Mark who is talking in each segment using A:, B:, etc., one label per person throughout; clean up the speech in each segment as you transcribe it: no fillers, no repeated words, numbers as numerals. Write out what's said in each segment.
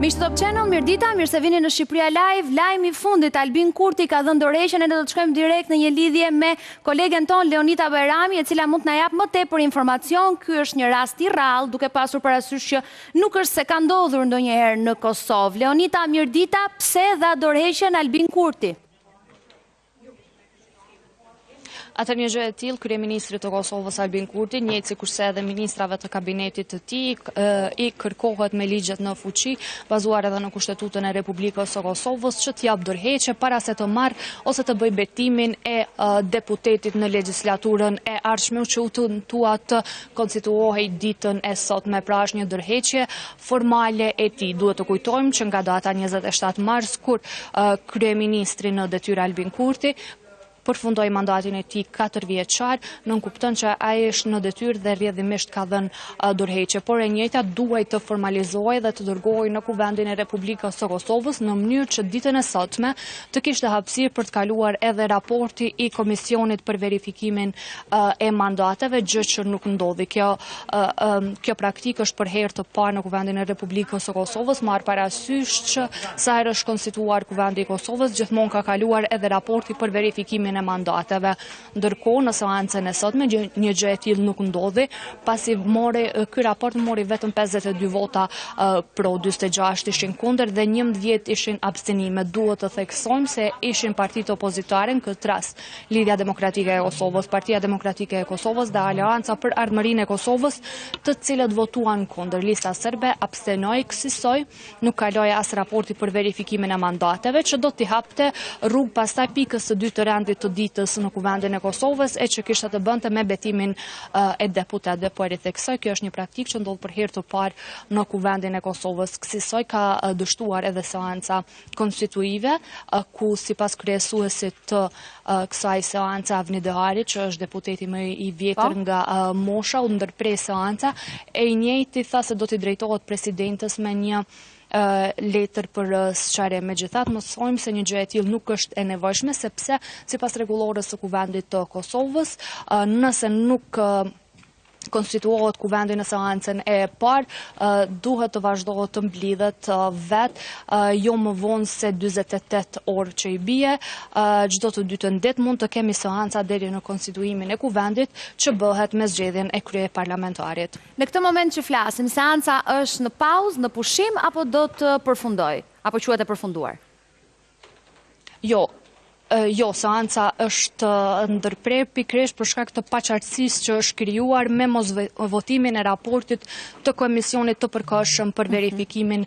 A: Miq Top Channel, mirëdita, mirë se vini në Shqipëria Live. Lajmi i fundit, Albin Kurti ka dhënë dorëheqjen e ne do të shkojmë direkt në një lidhje me kolegen ton Leonita Bajrami, e cila mund të na jap më tepër informacion. Ky është një rast i rrallë, duke pasur parasysh që nuk është se ka ndodhur ndonjëherë në Kosovë. Leonita, mirëdita, pse dha dorëheqjen Albin Kurti?
B: Atë një gjë e tillë, kryeministri të Kosovës Albin Kurti, njëjtë si kurse edhe ministrave të kabinetit të tij, i kërkohet me ligjet në fuqi, bazuar edhe në Kushtetutën e Republikës së Kosovës, që t'jap dorëheqje para se të marrë ose të bëj betimin e deputetit në legjislaturën e ardhshme, që u tentua të konstituohej ditën e sotme. Pra është një dorëheqje formale e tij. Duhet të kujtojmë që nga data 27 mars, kur kryeministri në detyrë Albin Kurti përfundoi mandatin e tij 4 vjeçar, nën kupton që ai është në detyrë dhe rrjedhimisht ka dhënë dorëheqje, por e njëjta duhet të formalizohej dhe të dërgohej në Kuvendin e Republikës së Kosovës në mënyrë që ditën e sotme të kishte hapësirë për të kaluar edhe raporti i Komisionit për verifikimin e mandateve, gjë që nuk ndodhi. Kjo praktikë është për herë të parë në Kuvendin e Republikës së Kosovës, marr parasysh që sa herë është konstituar Kuvendi i Kosovës, gjithmonë ka kaluar edhe raporti për verifikimin e mandateve. Ndërkohë në seancën e sotme një gjë e tillë nuk ndodhi, pasi ky raport mori vetëm 52 vota pro, 46 ishin kundër dhe 11 ishin abstenime. Duhet të theksojmë se ishin partitë opozitare, në këtë rast Lidhja Demokratike e Kosovës, Partia Demokratike e Kosovës dhe Aleanca për Ardhmërinë e Kosovës, të cilët votuan kundër. Lista serbe abstenoi, kësaj nuk kaloi as raporti për verifikimin e mandateve, që do t'i hapte rrugë pastaj pikës së dytë të rendit të ditës në Kuvendin e Kosovës, e që kishte të bënte me betimin e deputetëve. Po e theksoj, kjo është një praktikë që ndodh për herë të parë në Kuvendin e Kosovës. Kësaj ka dështuar edhe seanca konstituive, ku sipas kryesuesit të kësaj seance Avni Dehari, që është deputeti më i vjetër nga mosha, u ndërprej seanca, e i njëjti tha se do t'i drejtohet presidentës me një letër për sqarje. Megjithatë, mësojmë se një gjë e tillë nuk është e nevojshme, sepse sipas rregullores së Kuvendit të Kosovës, nëse nuk konstituohet Kuvendi në seancën e parë, duhet të vazhdohet të mblidhet jo më vonë se 48 orë që i bie. Çdo të dytën det mund të kemi seanca deri në konstituimin e Kuvendit, që bëhet me zgjedhjen e kryeparlamentarit.
A: Në këtë moment që flasim, seanca është në pauzë, në pushim, apo do të përfundoj? Apo quhet e përfunduar?
B: Jo, seanca është ndërprer pikërisht për shkak të paqartësisë që është krijuar me mosvotimin e raportit të Komisionit të Përkohshëm për verifikimin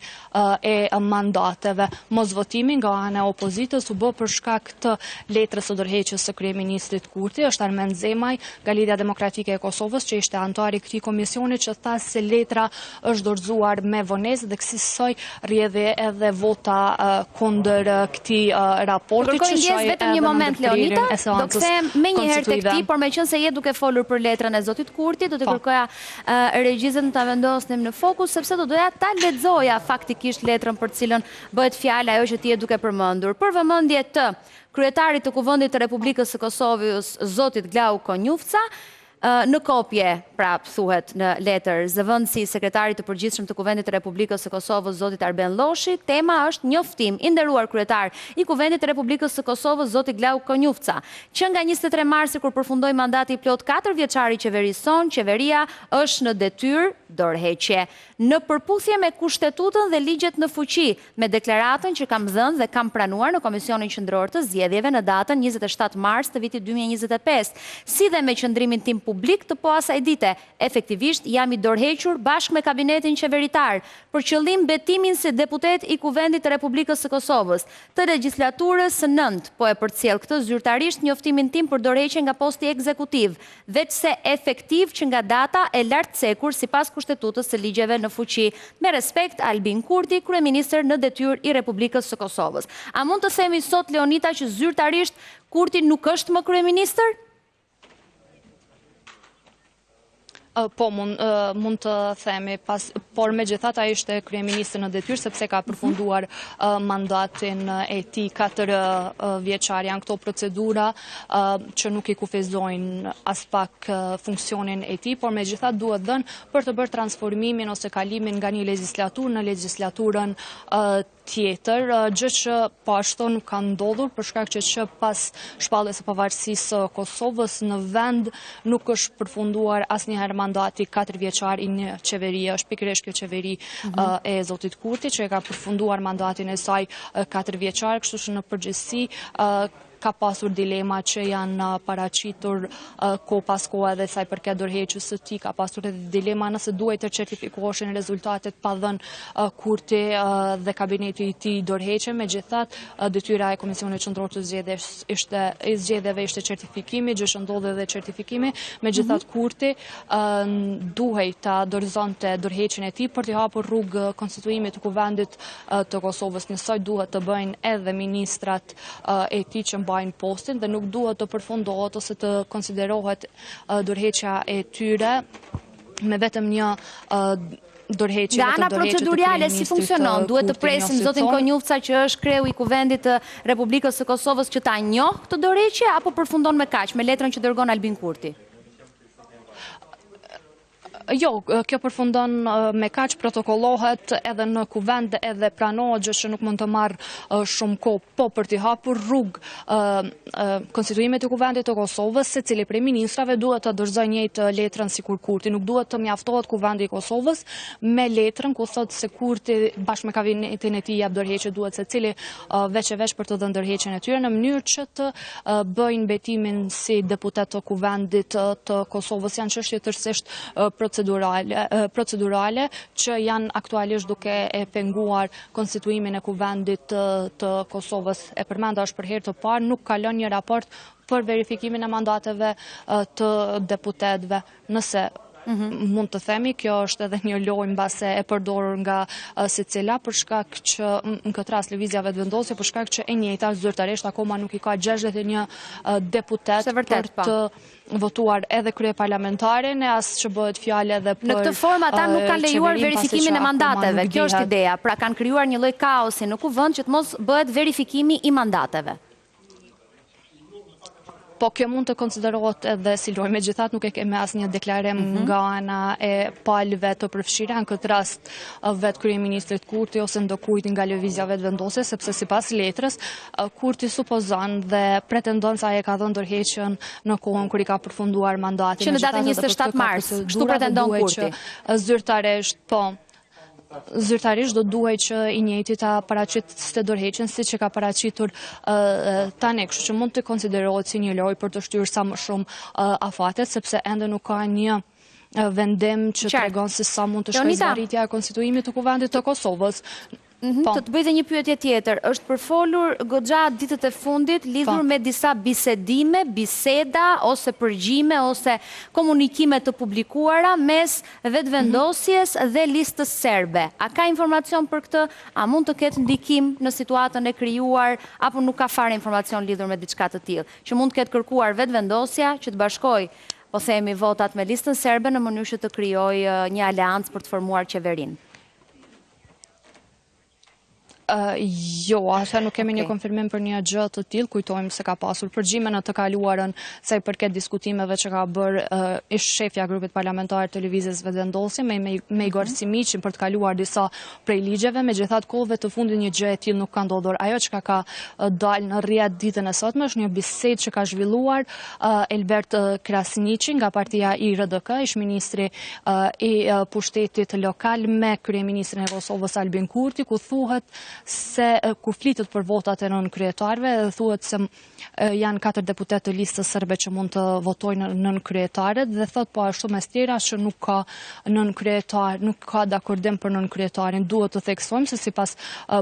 B: e mandateve. Mosvotimi nga ana e opozitës u bë për shkak të letrës së dorëheqjes së kryeministrit Kurti. Është Armen Zemaj nga Lidhja Demokratike e Kosovës, që ishte antar i këtij komisioni, që tha se letra është dorëzuar me vonesë dhe kësaj rrjedhi edhe vota kundër këtij raporti, që
A: vetëm një moment, Leonita, do kthehem me një herë tek ti, por meqense je duke folur për letrën e zotit Kurti, do të kërkoja regjizën ta vendosnim në fokus, sepse do doja ta lexoja faktikisht letrën për cilën bëhet fjalë, ajo që ti je duke përmendur. Për vëmendje të kryetarit të Kuvendit të Republikës së Kosovës, zotit Glauq Konjufca, në kopje, prap thuhet në letër, zëvendësi i sekretarit të përgjithshëm të Kuvendit të Republikës së Kosovës, zotit Arben Lloshi, tema është njoftim i nderuar kryetar i Kuvendit të Republikës së Kosovës, zoti Glauq Konjufca, që nga 23 marsi, kur përfundoi mandati i plot 4 vjeçar i qeverisë son, qeveria është në detyrë dorëheqje, në përputhje me Kushtetutën dhe ligjet në fuqi, me deklaratën që kam dhënë dhe kam pranuar në Komisionin Qendror të Zgjedhjeve në datën 27 mars të vitit 2025, si dhe me qëndrimin tim publik të po asaj dite. Efektivisht jam i dorëhequr bashkë me kabinetin qeveritar për qëllim betimin si deputet i Kuvendit të Republikës së Kosovës, të legjislaturës së 9, po e përcjell këtë zyrtarisht njoftimin tim për dorëheqje nga posti ekzekutiv, veçse efektiv që nga data e lartcekur sipas Kushtetutës së ligjeve në fuqi. Me respekt, Albin Kurti, kryeministër në detyrë i Republikës së Kosovës. A mund të themi sot, Leonita, që zyrtarisht Kurti nuk është më kryeministër?
B: Po, mund të themi, por megjithatë ai ishte kryeministri në detyrë sepse ka përfunduar mandatin e tij 4 vjeçar. Janë këto procedura që nuk i kufizojnë as pak funksionin e tij, por megjithatë duhet dhënë për të bërë transformimin ose kalimin nga një legjislaturë në legjislaturën tjetër, gjë që po ashtu nuk ka ndodhur për shkak që pas shpalljes së pavarësisë së Kosovës në vend nuk është përfunduar asnjëherë mandati 4 vjeçar i një qeverie. Është pikërisht kjo qeveri e zotit Kurti që e ka përfunduar mandatin e saj 4 vjeçar, kështu që në përgjithësi ka pasur dilema që janë paraqitur ko pas koha edhe sa i përket dorëheqjes së tij, ka pasur edhe dilema nëse duhet të certifikoheshin rezultatet pa dhënë Kurti dhe kabineti i tij dorëheqje. Megjithatë, detyra e Komisionit Qendror të zgjedhjeve ishte certifikimi, gjë që ndodhi edhe certifikimi. Megjithatë, Kurti duhej ta dorëzonte dorëheqjen e tij për të hapur rrugë konstituimit të kuvendit të Kosovës. Njësoj duhet të bëjnë edhe ministrat e tij që mbajnë postin dhe nuk duhet të përfundohet ose të konsiderohet dorëheqja e tyre me vetëm një dorëheqje.
A: Nga ana procedurale si funksionon? Duhet të presim zotin Konjufca që është kreu i kuvendit të Republikës së Kosovës që ta njohë këtë dorëheqje apo përfundon me kaq, me letrën që dërgon Albin Kurti?
B: Jo, kjo përfundon me kaq, protokollohet edhe në kuvend edhe pranohet, gjë që nuk mund të marrë shumë kohë, po për t'i hapur rrugë konstituimit të kuvendit të Kosovës, secili prej ministrave duhet të dorëzojë njëjtë letrën sikur Kurti. Nuk duhet të mjaftohet kuvendi i Kosovës me letrën ku thotë se Kurti bashkë me kabinetin e tij jap dorëheqje, duhet secili veç e veç për të dhënë dorëheqjen e tyre në mënyrë që të bëjnë betimin si deputet të kuvendit të Kosovës. Janë çështje tërësisht procedurale që janë aktualisht duke e penguar konstituimin e kuvendit të Kosovës. E përmenda është për herë të parë, nuk kalon një raport për verifikimin e mandateve të deputetëve. Nëse mund të themi, kjo është edhe një lojë mbase e përdorur nga secila për shkak që në këtë rast lëvizja vetëvendosje për shkak që e njëjta zyrtarisht akoma nuk i ka 61 deputet për të votuar edhe kryeparlamentarin, as që bëhet fjalë edhe për
A: në këtë formë ata nuk kanë lejuar verifikimin e mandateve. Kjo është ideja. Pra kanë krijuar një lloj kaosi në kuvend që të mos bëhet verifikimi i mandateve.
B: Po kjo mund të konsiderohet edhe si lojë, megjithatë nuk e kemi asnjë deklarim nga ana e palëve të përfshira, në këtë rast vetë kryeministrit Kurti ose ndokujt nga lëvizja vetëvendosje, sepse sipas letrës Kurti supozon dhe pretendon se ai e ka dhënë dorëheqjen në kohën kur i ka përfunduar mandatin.
A: Që në datën 27 mars, kështu pretendon Kurti.
B: Zyrtarisht, po. Zyrtarisht do duhej që i njëjti ta paraqiste dorëheqjen siç e ka paraqitur tani, kështu që mund të konsiderohet si një lojë për të shtyrë sa më shumë afatet, sepse ende nuk ka një vendim që tregon se sa mund të shkojë zgjaritja e konstituimit të kuvendit të Kosovës.
A: Të të bëjë një pyetje tjetër, është përfolur goxha ditët e fundit lidhur me disa bisedime, biseda ose përgjime ose komunikime të publikuara mes vetëvendosjes dhe listës serbe. A ka informacion për këtë? A mund të ketë ndikim në situatën e krijuar apo nuk ka fare informacion lidhur me diçka të tillë? Që mund të ketë kërkuar vetëvendosja që të bashkojë, po themi, votat me listën serbe në mënyrë që të krijojë një aleancë për të formuar qeverinë.
B: Jo, asa nuk kemi një konfirmim për një gjë të tillë, kujtojmë se ka pasur përgjime në të kaluarën sa i përket diskutimeve që ka bërë ish shefja e grupit parlamentar të lëvizjes vetëvendosje me Igor Simiqin për të kaluar disa prej ligjeve. Megjithatë, kohëve të fundit një gjë e tillë nuk ka ndodhur. Ajo që ka dalë në rrjet ditën e sotme është një bisedë që ka zhvilluar Elbert Krasniqi nga partia IRDK, ish ministri i pushtetit lokal me kryeministrin e Kosovës Albin Kurti, ku thuhet se kur flitet për votat e nënkryetarëve, thuhet se janë 4 deputet të listës serbe që mund të votojnë nënkryetaret dhe thot po ashtu mes tjera që nuk ka nënkryetar, nuk ka dakordim për nënkryetarin. Duhet të theksojmë se sipas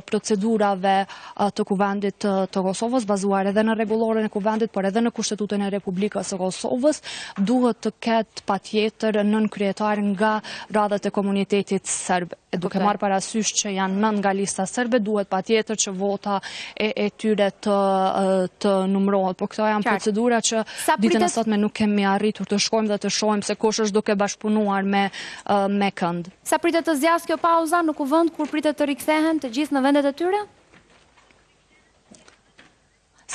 B: procedurave të kuvendit të Kosovës, bazuar edhe në rregulloren e kuvendit, por edhe në Kushtetutën e Republikës së Kosovës, duhet të ketë patjetër nënkryetar nga radhët e komunitetit serb. E duke marrë parasysh që janë 9 nga lista serbe, duhet patjetër që vota e tyre të numërohet. Po këto janë procedura që ditën e sotme nuk kemi arritur të shkojmë dhe të shohim se kush është duke bashkëpunuar me kënd.
A: Sa pritet të zgjasë kjo pauza në kuvend kur pritet të rikthehen të gjithë në vendet e tyre?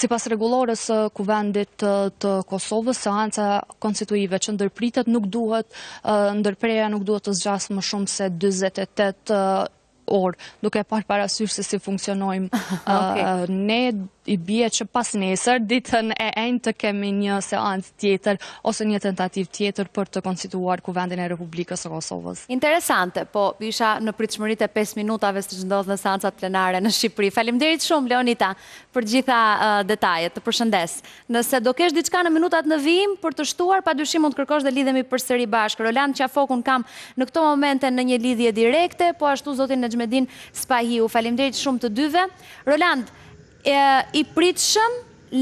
B: Sipas rregullores së Kuvendit të Kosovës, seanca konstituive që ndërpritet ndërpreja nuk duhet të zgjasë më shumë se 48 orë, duke parë parasysh se si funksionojmë ne. I bie që pas nesër, ditën e enjtë të kemi një seancë tjetër ose një tentativ tjetër për të konstituar Kuvendin e Republikës së Kosovës.
A: Interesante, po isha në pritshmëritë e 5 minutave siç ndodh në seancat plenare në Shqipëri. Faleminderit shumë Leonita për gjitha detajet. Të përshëndes. Nëse do kesh diçka në minutat në vijim për të shtuar, padyshim mund të kërkosh dhe lidhemi përsëri bashkë. Roland Qafokun kam në këto momente në një lidhje direkte, po ashtu zotin Nexhmedin Spahiu. Faleminderit shumë të dyve. Roland, i pritshëm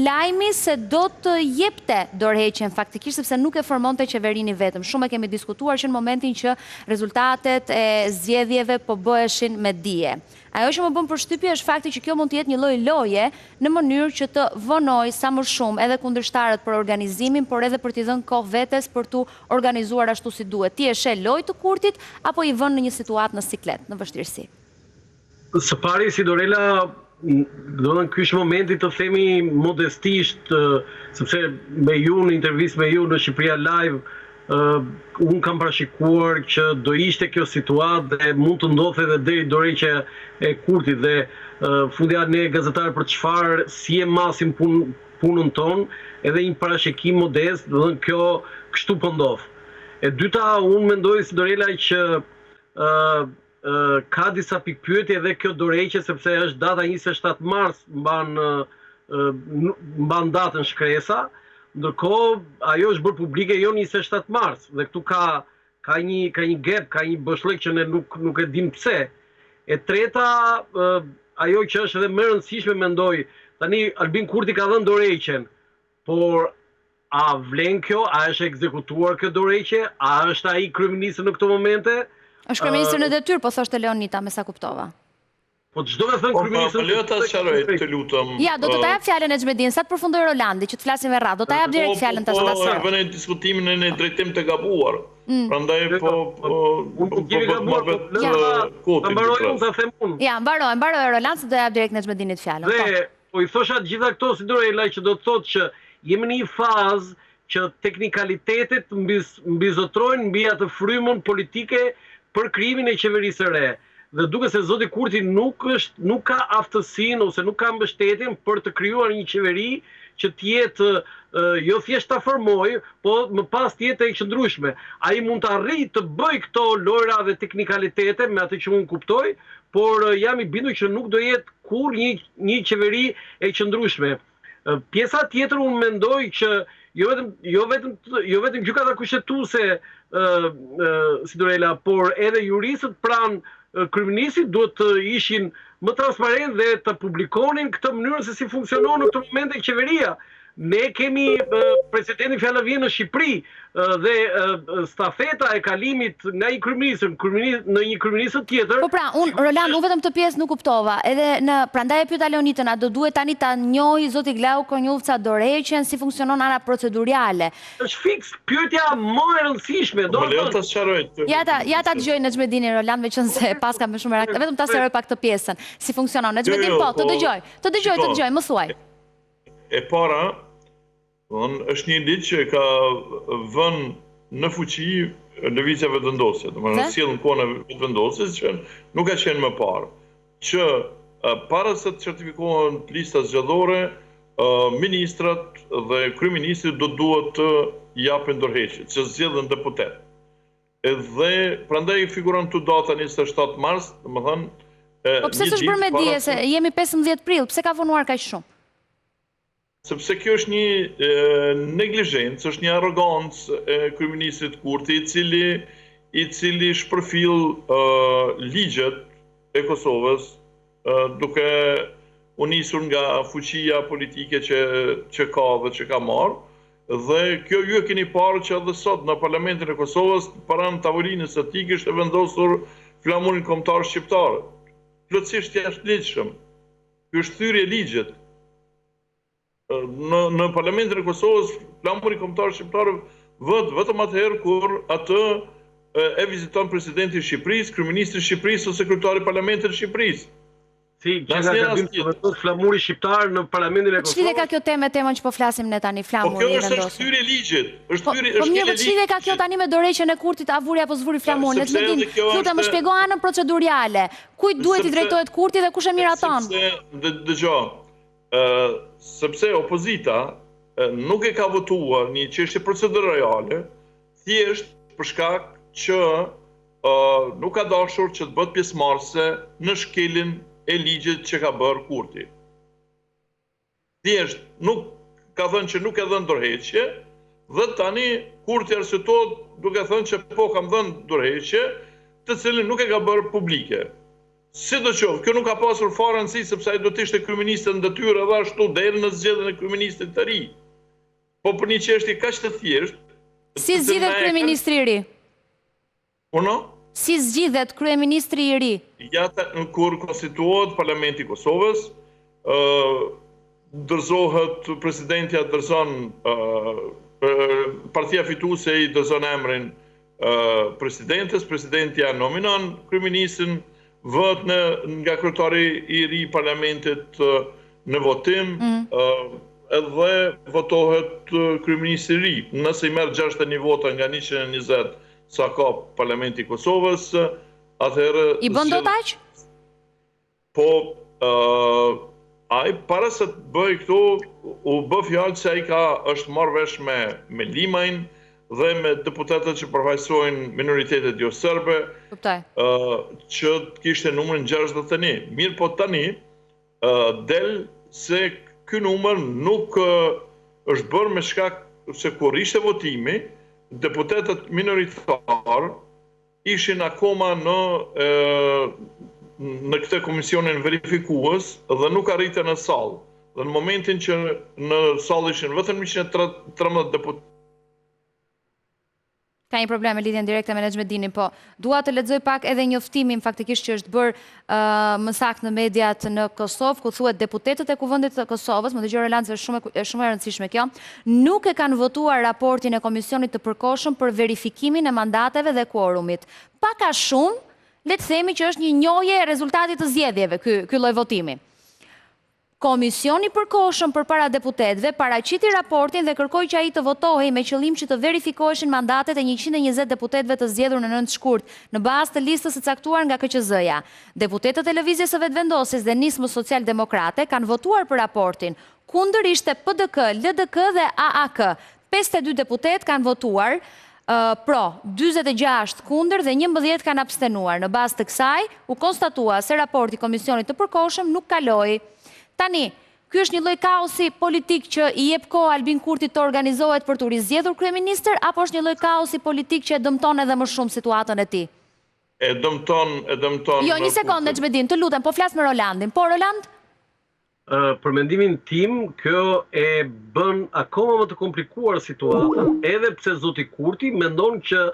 A: lajmi se do të jepte dorëheqjen faktikisht sepse nuk e formonte qeverini vetëm. Shumë e kemi diskutuar që në momentin që rezultatet e zgjedhjeve po bëheshin me dije. Ajo që më bën përshtypje është fakti që kjo mund të jetë një lloj loje në mënyrë që të vonojë sa më shumë edhe kundërshtarët për organizimin, por edhe për t'i dhënë kohë vetes për t'u organizuar ashtu si duhet. Ti e sheh lojë të kurtit apo i vën në një situatë në siklet, në vështirësi?
C: Së pari si Dorela, do në ky është momenti të themi modestisht, sepse me ju në intervistë me ju në Shqipëria Live, unë kam parashikuar që do ishte kjo situatë dhe mund të ndodhte edhe deri dorëheqja e kurtit dhe fundja ne gazetarë për çfarë si e masim punën tonë, edhe një parashikim modest, do në kjo kështu po ndodh. E dyta, unë mendoj si Dorela që ka disa pikpyetje edhe kjo dorëheqje sepse është data 27 mars mban datën shkresa, ndërkohë ajo është bërë publike jo 27 mars dhe këtu ka një gap, ka një boshllëk që ne nuk e dim pse. E treta, ajo që është edhe më e rëndësishme mendoj, tani Albin Kurti ka dhënë dorëheqjen, por a vlen kjo, a është ekzekutuar kjo dorëheqje, a është ai kryeminist në këto momente?
A: Është kryeministri në detyrë, po thoshte Leonita, me sa kuptova.
C: Po çdo me thënë kryeministri.
D: Po lejo ta sqaroj, të lutem.
A: Ja, do të ta jap fjalën Nexhmedin, sa të përfundoj Rolandi, që të flasim me radhë. Do ta jap direkt fjalën tash ta sqaroj.
D: Po, vënë diskutimin në drejtim të gabuar. Prandaj
A: Ja, mbaroj Roland, se do jap direkt Nexhmedinit fjalën.
C: Dhe po i thosha të gjitha këto si Dorela që do të thotë që jemi në një fazë që teknikalitetet mbizotrojnë mbi atë frymën politike për krijimin e qeverisë së re. Dhe duke se zoti Kurti nuk ka aftësinë ose nuk ka mbështetjen për të krijuar një qeveri që të jetë jo thjesht ta formojë, po më pas të jetë e qëndrueshme. Ai mund të arrijë të bëjë këto lojra dhe teknikalitete me atë që unë kuptoj, por jam i bindur që nuk do jetë kur një qeveri e qëndrueshme. Pjesa tjetër unë mendoj që jo vetëm gjykata kushtetuese si Dorela, por edhe juristët pranë kryeministit duhet të ishin më transparent dhe të publikonin këtë mënyrë se si funksionon në këtë momente qeveria. Ne kemi precedentin Fjallavie në Shqipëri dhe stafeta e kalimit nga një kryeminist në një kryeminist tjetër.
A: Po pra, Roland, unë vetëm të pjesë nuk kuptova. Edhe prandaj e pyeta Leonitën, a do duhet tani ta njohë zoti Glau Konjufca dorëheqjen si funksionon ana procedurale?
C: Është fiks pyetja më e rëndësishme.
D: Do të sqaroj.
A: Ja ta dëgjoj Nexhmedinin Roland, meqense paska më shumë merak. Vetëm ta sqaroj pak këtë pjesën. Si funksionon Nexhmedin? Po, të dëgjoj, më thuaj.
D: E para, është një ligj që ka vënë në fuqi lëvizja vetëvendosje, domethënë sjell në kohën e vetëvendosjes që nuk ka qenë më parë, që para se të certifikohen listat zgjedhore, ministrat dhe kryeministri do duhet të japin dorëheqje, që zgjedhin deputet. Edhe prandaj figuron këtu data 27 mars, domethënë.
A: Po pse s'është bërë me dije se jemi 15 prill, pse ka vonuar kaq shumë?
D: Sepse kjo është një neglizhencë, është një arrogancë e kryeministrit Kurti, i cili shpërfill ligjet e Kosovës, duke u nisur nga fuqia politike që ka dhe që ka marrë. Dhe kjo ju e keni parë që edhe sot në Parlamentin e Kosovës, para në tavolinës së tij është vendosur flamurin kombëtar shqiptar. Plotësisht jashtëligjshëm. Ky është thyrje e ligjit. Në Parlamentin e Kosovës, flamuri kombëtar shqiptar vët vetëm atëherë kur atë e viziton presidenti i Shqipërisë, kryeministri i Shqipërisë ose sekretari i Parlamentit të Shqipërisë.
C: Si, që nga gabim të vendos flamuri shqiptar në Parlamentin e Kosovës.
A: Çfarë ka kjo temë temën që po flasim ne tani, flamuri i vendosur?
D: Po kjo është thyrje e ligjit.
A: Po mirë, çfarë ka kjo tani me dorëheqjen e kurtit, a vuri apo s'vuri flamurin? Le të më dinë, lutem më shpjego anën procedurale. Kujt duhet i drejtohet kurti dhe kush e miraton?
D: Dëgjoj. Sepse opozita nuk e ka votuar një çështje procedurale, thjesht për shkak që nuk ka dashur që të bëhet pjesëmarrëse në shkeljen e ligjit që ka bërë kurti. Thjesht nuk ka thënë që nuk e dhënë dorëheqje dhe tani kurti arsyeton duke thënë që po kam dhënë dorëheqje, të cilën nuk e ka bërë publike. Sidoqoftë, kjo nuk ka pasur fare rëndësi sepse ai do të ishte kryeminist në detyrë edhe ashtu deri në zgjedhjen e kryeministit të ri. Po për një çështje kaq të thjeshtë.
A: Si zgjidhet kryeministri i ri?
D: Uno?
A: Si zgjidhet kryeministri i ri?
D: Ja kur konstituohet Parlamenti i Kosovës, dorëzohet presidentja, dorëzon partia fituese i dorëzon emrin presidentes, presidentja nominon kryeministrin, vot nga kryetari i ri i Parlamentit në votim, edhe votohet kryeministri i ri. Nëse i merr 61 vota nga 120 sa ka Parlamenti i Kosovës, atëherë...
A: I bën dot aq?
D: Po, ai para se të bëj këtu, u bë fjalë se ai është marrë vesh me Limajn dhe me deputetët që përfaqësojnë minoritetet jo serbe, që kishte numrin 61. Mirë po tani, del se ky numër nuk është bërë me shkak se kur ishte votimi, deputetët minoritar ishin akoma në këtë komisionin verifikues dhe nuk arritën në sallë. Dhe në momentin që në sallë ishin vetëm 113 deputetë.
A: Ka një problem me lidhjen direkte me Nexhmedinin, po dua të lexoj pak edhe njoftimin faktikisht që është bërë më saktë në mediat në Kosovë, ku thuhet deputetët e Kuvendit të Kosovës, më dëgjoj Relancë, shumë e rëndësishme kjo, nuk e kanë votuar raportin e komisionit të përkohshëm për verifikimin e mandateve dhe quorumit. Pak a shumë, le të themi që është një njohje e rezultatit të zgjedhjeve ky lloj votimi. Komisioni përkohshëm përpara deputetëve paraqiti raportin dhe kërkoi që ai të votohej me qëllim që të verifikoheshin mandatet e 120 deputetëve të zgjedhur në 9 shkurt, në bazë të listës së caktuar nga KQZ-ja. Deputetët e Lëvizjes së Vetëvendosjes dhe Nismës Social-Demokrate kanë votuar për raportin. Kundër ishte PDK, LDK dhe AAK. 52 deputet kanë votuar pro, 46 kundër dhe 11 kanë abstenuar. Në bazë të kësaj, u konstatua se raporti komisionit të përkohshëm nuk kaloi. Tani, ky është një lloj kaosi politik që i jep kohë Albin Kurtit të organizohet për të rizgjedhur kryeministër, apo është një lloj kaosi politik që e dëmton edhe më shumë situatën e tij?
D: E dëmton.
A: Jo, një sekondë Nexhmedin, të lutem, po flas me Rolandin. Po Roland?
C: Për mendimin tim, kjo e bën akoma më të komplikuar situatën, edhe pse zoti Kurti mendon që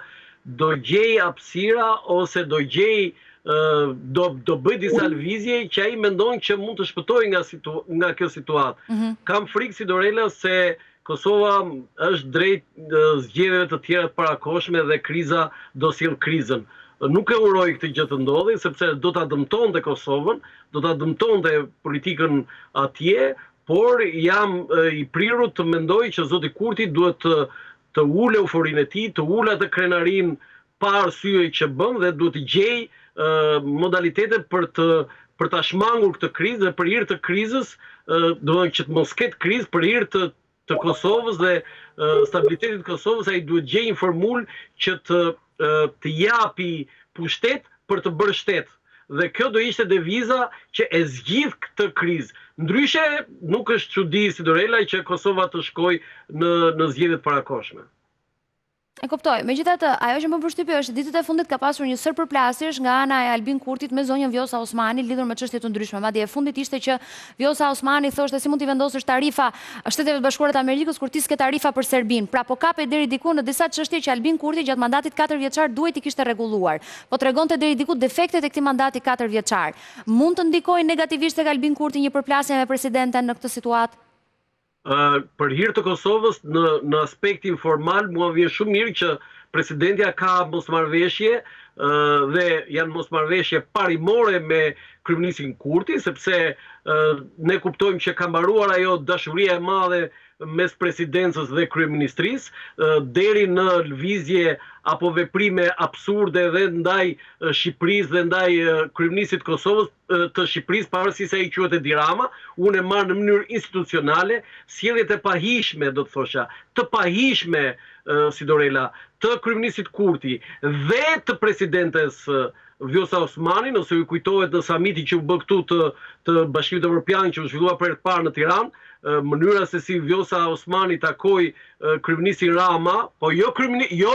C: do gjej hapësira ose do gjej do bëj disa lëvizje që ai mendon që mund të shpëtojë nga kjo situatë. Kam frikë si Dorela se Kosova është drejt zgjedhjeve të tjera të parakohshme dhe kriza do sjell krizën. Nuk e uroj këtë gjë të ndodhi sepse do ta dëmtonte Kosovën, do ta dëmtonte politikën atje, por jam i prirur të mendoj që zoti Kurti duhet të ulë euforinë e tij, të ulë atë krenarin pa arsye që bën dhe duhet të gjej modalitete për ta shmangur këtë krizë dhe për hir të krizës, do të thonë që të mos ketë krizë për hir të Kosovës dhe stabilitetit të Kosovës, ai duhet gjej një formulë që të japi pushtet për të bërë shtet. Dhe kjo do ishte deviza që e zgjidh këtë krizë. Ndryshe nuk është çudi si Dorela që Kosova të shkojë në zgjedhjet parakohshme.
A: E kuptoj. Megjithatë, ajo që më përshtypje është ditët e fundit ka pasur një përplasjesh nga ana e Albin Kurtit me zonjën Vjosa Osmani lidhur me çështje të ndryshme. Madje e fundit ishte që Vjosa Osmani thoshte si mund t'i vendosësh tarifa Shteteve të Bashkuara të Amerikës kur ti s'ke tarifa për Serbinë. Pra po kape deri diku në disa çështje që Albin Kurti gjatë mandatit 4 vjeçar duhet i kishte rregulluar. Po tregonte deri diku defektet e këtij mandati 4 vjeçar. Mund të ndikojë negativisht tek Albin Kurti një përplasje me presidenten në këtë situatë?
C: Për hir të Kosovës, në aspektin formal, mua vjen shumë mirë që presidentja ka mosmarrëveshje dhe janë mosmarrëveshje parimore me kryeministin Kurti, sepse ne kuptojmë që ka mbaruar ajo dashuria e madhe mes presidencës dhe kryeministrisë deri në lëvizje apo veprime absurde dhe ndaj Shqipërisë dhe ndaj kryeministit të Kosovës të Shqipërisë, pavarësisht se ai quhet Edi Rama, unë e marr në mënyrë institucionale, sjelljet e pahishme, do të thosha, të pahishme si Dorela, të kryeministit Kurti dhe të presidentes Vjosa Osmani, nëse ju kujtohet në samiti që u bë këtu të Bashkimit Evropian që u zhvillua për herë të parë në Tiranë, mënyra se si Vjosa Osmani takoi kryeministin Rama, po jo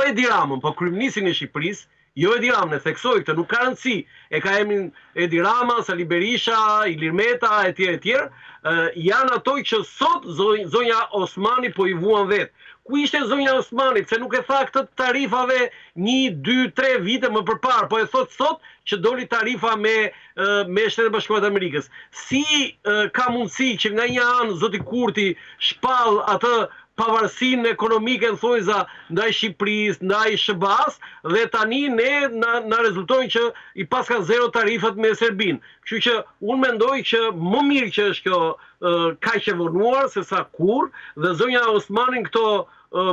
C: Edi Ramën, po kryeministin e Shqipërisë, jo Edi Ramën, e theksoj këtë, nuk ka rëndësi. E ka emrin Edi Rama, Sali Berisha, Ilir Meta, etj. Janë ato që sot zonja Osmani po i vuan vetë. Ku ishte zonja Osmani, pse nuk e tha këtë tarifave 1, 2, 3 vite më përpara, po e thot sot që doli tarifa me Shtetet e Bashkuara të Amerikës. Si ka mundësi që nga një anë zoti Kurti shpall atë pavarësinë ekonomike në thojza ndaj Shqipërisë, ndaj SBA-s, dhe tani ne na rezultojnë që i paska zero tarifat me Serbinë. Kështu që unë mendoj që më mirë që është kjo kaq e vonuar se sa kurrë, dhe zonja Osmani në këto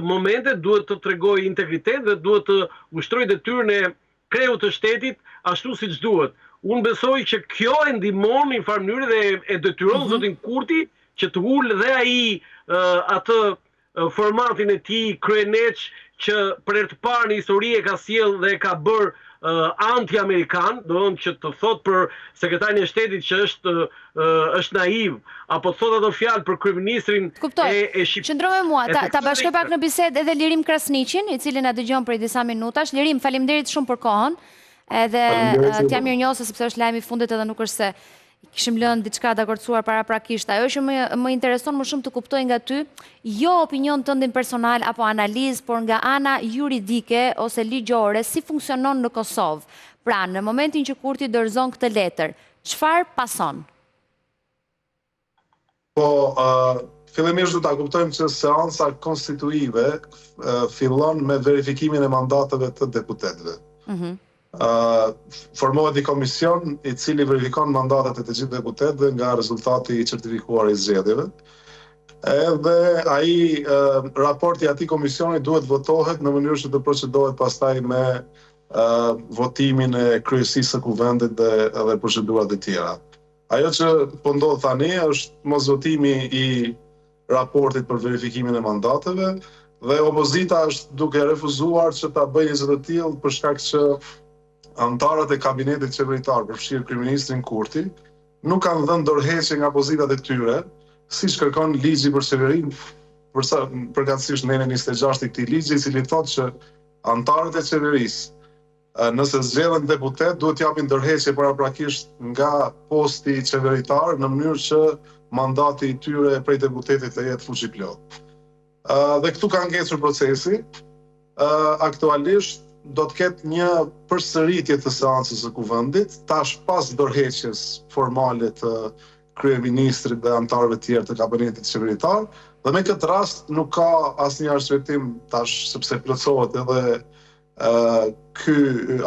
C: momente duhet të tregojë integritet dhe duhet të ushtrojë detyrën e kreut të shtetit ashtu siç duhet. Unë besoj që kjo e ndihmon në një farë mënyrë dhe e detyron zotin Kurti që të ulë dhe ai atë formatin e tij kryeneç që për herë të parë në histori e ka sjell dhe e ka bërë anti-amerikan, do të thonë që të thot për sekretarin e shtetit që është naiv, apo të thot ato fjalë për kryeministrin e Shqipërisë.
A: Qëndro me mua, ta bashkoj pak në bisedë edhe Lirim Krasniqin, i cili na dëgjon prej disa minutash. Lirim, faleminderit shumë për kohën. Edhe t'jam mirënjohëse sepse është lajmi i fundit edhe nuk është se kishim lënë diçka të akordsuar paraprakisht. Ajo që më intereson më shumë të kuptoj nga ty, jo opinion tëndin personal apo analizë, por nga ana juridike ose ligjore, si funksionon në Kosovë. Pra, në momentin që Kurti dorëzon këtë letër, çfarë pason?
E: Po, fillimisht do ta kuptojmë që seanca konstituive fillon me verifikimin e mandateve të deputetëve. Formohet një komision i cili verifikon mandatet e të gjithë deputetëve nga rezultati i certifikuar i zgjedhjeve. Edhe ai raporti i atij komisioni duhet votohet në mënyrë që të procedohet pastaj me votimin e kryesisë së kuvendit dhe procedurat e tjera. Ajo që po ndodh tani është mosvotimi i raportit për verifikimin e mandateve dhe opozita është duke refuzuar që ta bëjë një zë të tillë për shkak që antarët e kabinetit qeveritar, përfshirë kryeministrin Kurti, nuk kanë dhënë dorëheqje nga pozitat e tyre, siç kërkon ligji për qeverinë, përkatësisht në 26 i këtij ligji, i cili thotë që antarët e qeverisë, nëse zgjedhen deputet, duhet japin dorëheqje paraprakisht nga posti qeveritar në mënyrë që mandati i tyre prej deputetit të jetë fuqiplot. Dhe këtu ka ngecur procesi. Aktualisht do të ketë një përsëritje të seancës së kuvendit, tash pas dorëheqjes formale të kryeministrit dhe antarëve të tjerë të kabinetit qeveritar, dhe me këtë rast nuk ka asnjë arsyetim tash sepse plotësohet edhe ky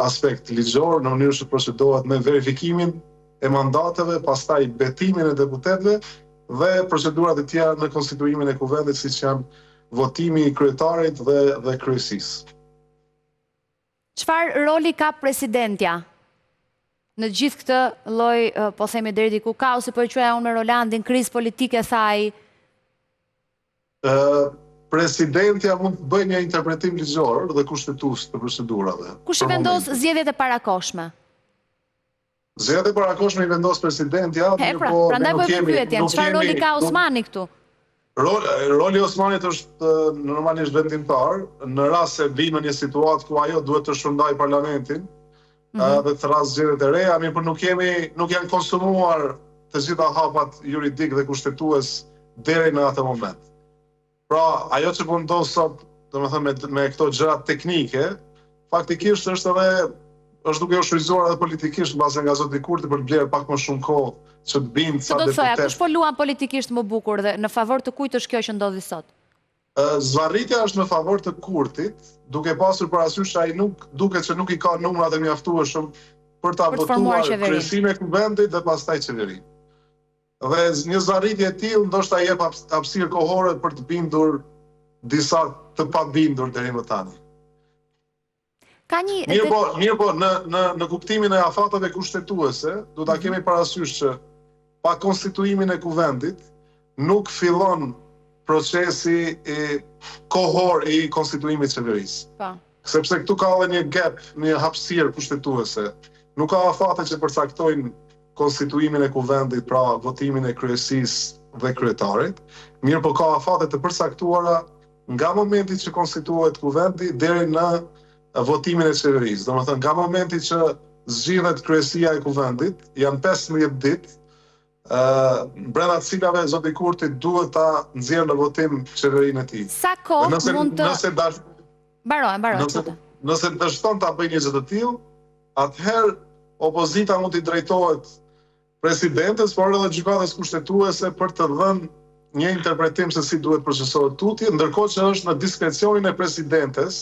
E: aspekt ligjor në mënyrë që procedohet me verifikimin e mandateve, pastaj betimin e deputetëve dhe procedurat e tjera në konstituimin e kuvendit, siç janë votimi i kryetarit dhe kryesisë.
A: Çfarë roli ka presidentja në gjithë këtë lloj, po themi deri diku kaosi, po e quaja unë me Rolandin, krizë politike thaj?
E: Presidentja mund të bëjë një interpretim ligjor dhe kushtetues të procedurave.
A: Kush i vendos zgjedhjet e parakoshme?
E: Zgjedhjet e parakoshme i vendos presidentja,
A: prandaj po e pyetjen, çfarë roli ka Osmani këtu?
E: Roli i Osmanit është normalisht vendimtar, në rast se vinë në një situatë ku ajo duhet të shpërndajë parlamentin dhe të rrasë zgjedhjet e reja, mirë por nuk janë konsumuar të gjitha hapat juridik dhe kushtetues deri në atë moment. Pra, ajo që po ndodh sot, domethënë me këto gjëra teknike, faktikisht është duke u shfrytzuar edhe politikisht mbase nga zoti Kurti për të blerë pak më shumë kohë që të bindë sa deputet.
A: Kush po luan politikisht më bukur dhe në favor të kujt është kjo që ndodhi sot?
E: Zvarritja është në favor të Kurtit, duke pasur parasysh ai duket që nuk i ka numrat e mjaftueshëm për ta votuar kryesinë e kuvendit dhe pastaj qeverinë. Dhe një zvarritje e tillë ndoshta jep hapësirë kohore për të bindur disa të pabindur deri më tani. Mirë po, në kuptimin e afateve kushtetuese, do ta kemi parasysh që pa konstituimin e kuvendit, nuk fillon procesi kohor i konstituimit qeverisë. Sepse këtu ka edhe një gap, një hapësirë kushtetuese. Nuk ka afate që përcaktojnë konstituimin e kuvendit, pra votimin e kryesisë dhe kryetarit, mirë po ka afate të përcaktuara nga momenti që konstituohet kuvendi deri në votimin e qeverisë. Domethënë nga momenti që zgjidhet kryesia e kuvendit, janë 15 ditë brenda të cilave zoti Kurti duhet ta nxjerrë në votim qeverinë e tij.
A: Sa kohë mund të
E: Nëse dështon ta bëjë një gjë të tillë, atëherë opozita mund t'i drejtohet presidentes, por edhe gjykatës kushtetuese për të dhënë një interpretim se si duhet procesohet tutje, ndërkohë që është në diskrecionin e presidentes